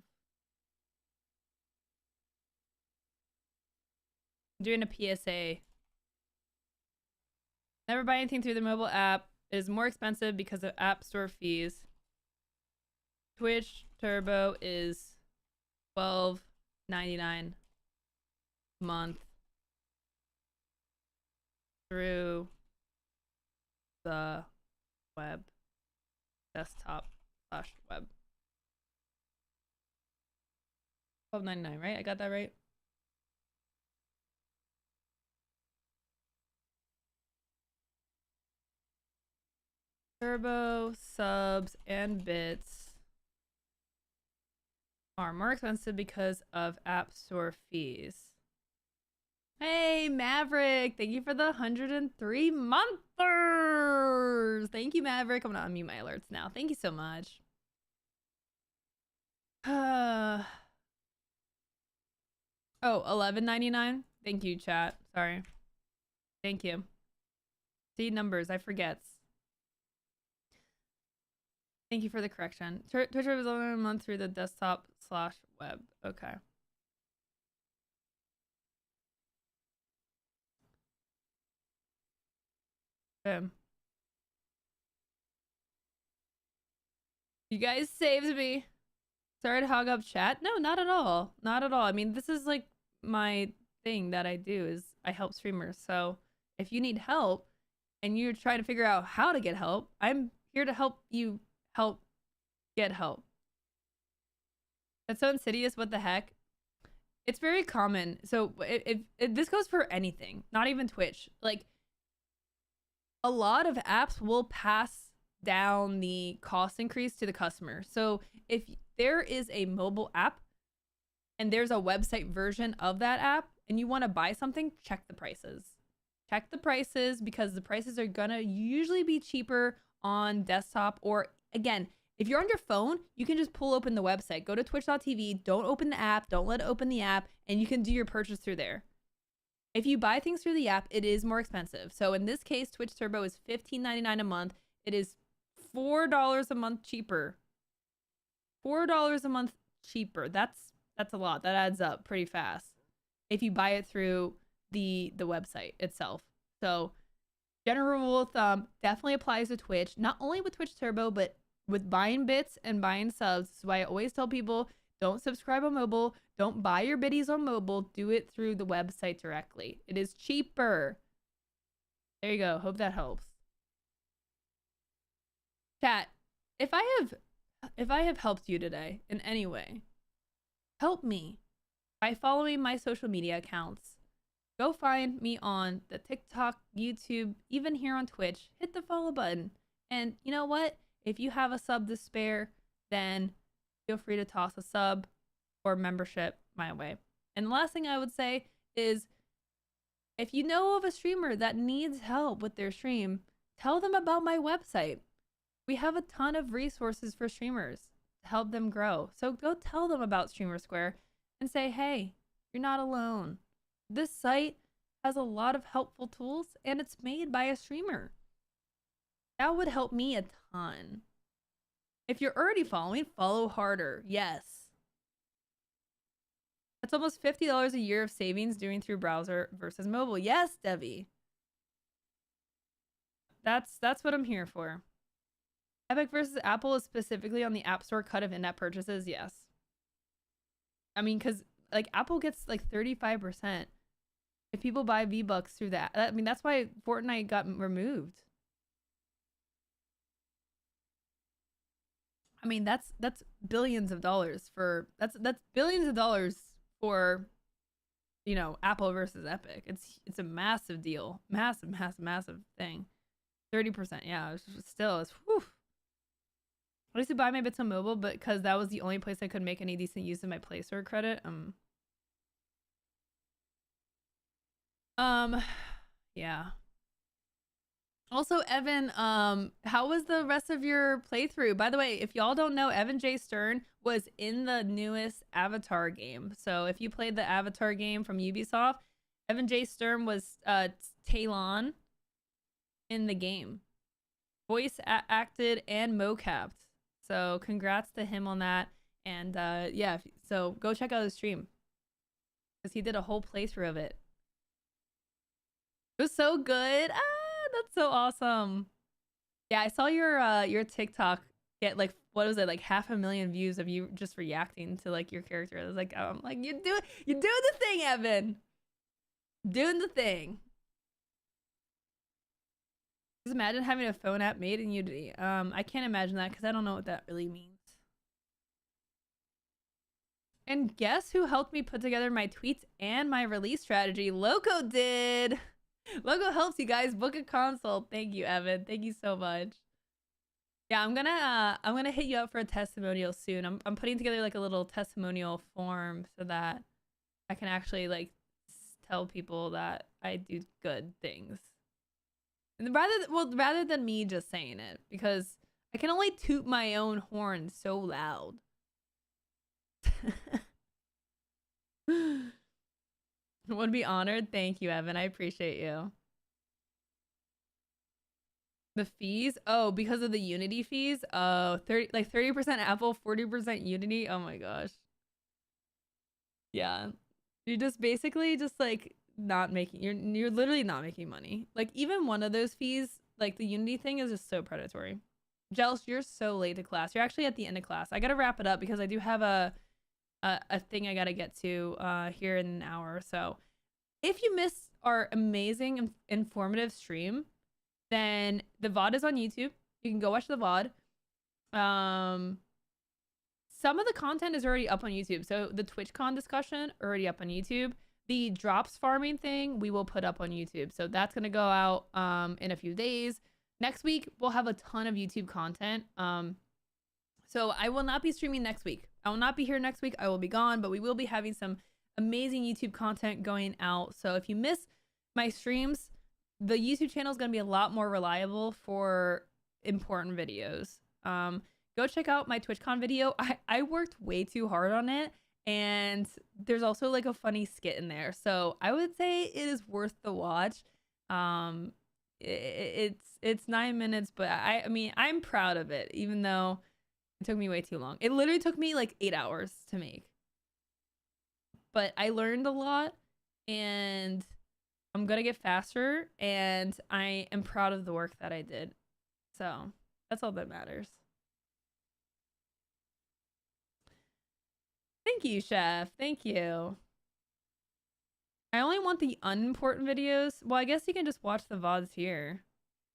[SPEAKER 1] doing a PSA. Never buy anything through the mobile app. It is more expensive because of app store fees. Twitch Turbo is $12.99 a month through the web, desktop/web. $12.99, right? I got that right? Turbo, subs, and bits are more expensive because of app store fees. Hey, Maverick! Thank you for the 103 monthers! Thank you, Maverick. I'm gonna unmute my alerts now. Thank you so much. Oh, $11.99? Thank you, chat. Sorry. Thank you. See, numbers. I forget. Thank you for the correction. Twitch was $11 a month through the desktop/web. Okay. You guys saved me. Sorry to hog up chat. No, not at all. Not at all. I mean, this is like my thing that I do is I help streamers. So if you need help and you're trying to figure out how to get help, I'm here to help you get help. That's so insidious. What the heck? It's very common. So if this goes for anything, not even Twitch. Like, a lot of apps will pass down the cost increase to the customer. So if there is a mobile app and there's a website version of that app and you want to buy something, check the prices. check the prices because the prices are gonna usually be cheaper on desktop, or again, if you're on your phone, you can just pull open the website. Go to twitch.tv, don't open the app, don't let it open the app, and you can do your purchase through there. If you buy things through the app, it is more expensive. So in this case, Twitch Turbo is $15.99 a month. It is $4 a month cheaper. $4 a month cheaper. That's a lot. That adds up pretty fast if you buy it through the website itself. So general rule of thumb definitely applies to Twitch, not only with Twitch Turbo, but with buying bits and buying subs. This is why I always tell people, don't subscribe on mobile, don't buy your biddies on mobile, do it through the website directly. It is cheaper. There you go. Hope that helps. Chat, if I have helped you today in any way, help me by following my social media accounts. Go find me on the TikTok, YouTube, even here on Twitch. Hit the follow button. And you know what? If you have a sub to spare, then feel free to toss a sub or membership my way. And the last thing I would say is, if you know of a streamer that needs help with their stream, tell them about my website. We have a ton of resources for streamers to help them grow. So go tell them about Streamer Square and say, hey, you're not alone. This site has a lot of helpful tools and it's made by a streamer. That would help me a ton. If you're already following, follow harder. Yes. That's almost $50 a year of savings doing through browser versus mobile. Yes, Debbie. That's what I'm here for. Epic versus Apple is specifically on the App Store cut of in-app purchases. Yes. I mean, because like Apple gets like 35% if people buy V-Bucks through that. I mean, that's why Fortnite got removed. I mean, that's billions of dollars for that's billions of dollars for, you know, Apple versus Epic. It's a massive deal, massive thing. 30%, yeah. It's whew. I used to buy my bits on mobile, but because that was the only place I could make any decent use of my Play Store credit. Yeah. Also, Evan, how was the rest of your playthrough? By the way, if y'all don't know, Evan J. Stern was in the newest Avatar game. So if you played the Avatar game from Ubisoft, Evan J. Stern was Talon in the game. Voice acted and mocapped. So congrats to him on that. And yeah, so go check out his stream, because he did a whole playthrough of it. It was so good. That's so awesome. Yeah, I saw your TikTok get like, what was it, like 500,000 views of you just reacting to like your character. I was like, I'm like, you're doing the thing, Evan. Doing the thing. Just imagine having a phone app made in Unity. I can't imagine that because I don't know what that really means. And guess who helped me put together my tweets and my release strategy? Loco did. Loco helps you guys book a console. Thank you, Evan. Thank you so much. Yeah, I'm gonna hit you up for a testimonial soon. I'm putting together like a little testimonial form so that I can actually like tell people that I do good things. And rather than me just saying it, because I can only toot my own horn so loud. Would be honored. Thank you, Evan. I appreciate you. The fees? Oh, because of the Unity fees? Oh, 30% Apple, 40% Unity. Oh my gosh. Yeah. You're just basically just like not making, you're literally not making money. Like even one of those fees, like the Unity thing, is just so predatory. Jealous, you're so late to class. You're actually at the end of class. I gotta wrap it up because I do have a thing I gotta get to here in an hour or so. If you missed our amazing informative stream, then the VOD is on YouTube. You can go watch the VOD. Some of the content is already up on YouTube. So the TwitchCon discussion already up on YouTube. The drops farming thing we will put up on YouTube. So that's gonna go out in a few days. Next week we'll have a ton of YouTube content. So I will not be streaming next week. I will not be here next week. I will be gone, but we will be having some amazing YouTube content going out. So if you miss my streams, the YouTube channel is going to be a lot more reliable for important videos. Go check out my TwitchCon video. I worked way too hard on it, and there's also like a funny skit in there. So I would say it is worth the watch. It's 9 minutes, but I mean, I'm proud of it, even though it took me way too long. It literally took me like 8 hours to make. But I learned a lot, and I'm gonna get faster, and I am proud of the work that I did. So that's all that matters. Thank you, Chef. Thank you. I only want the unimportant videos. Well, I guess you can just watch the VODs here.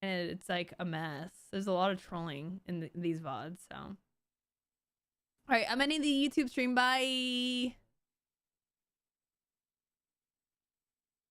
[SPEAKER 1] And it's like a mess. There's a lot of trolling in these VODs, so. Alright, I'm ending the YouTube stream. Bye!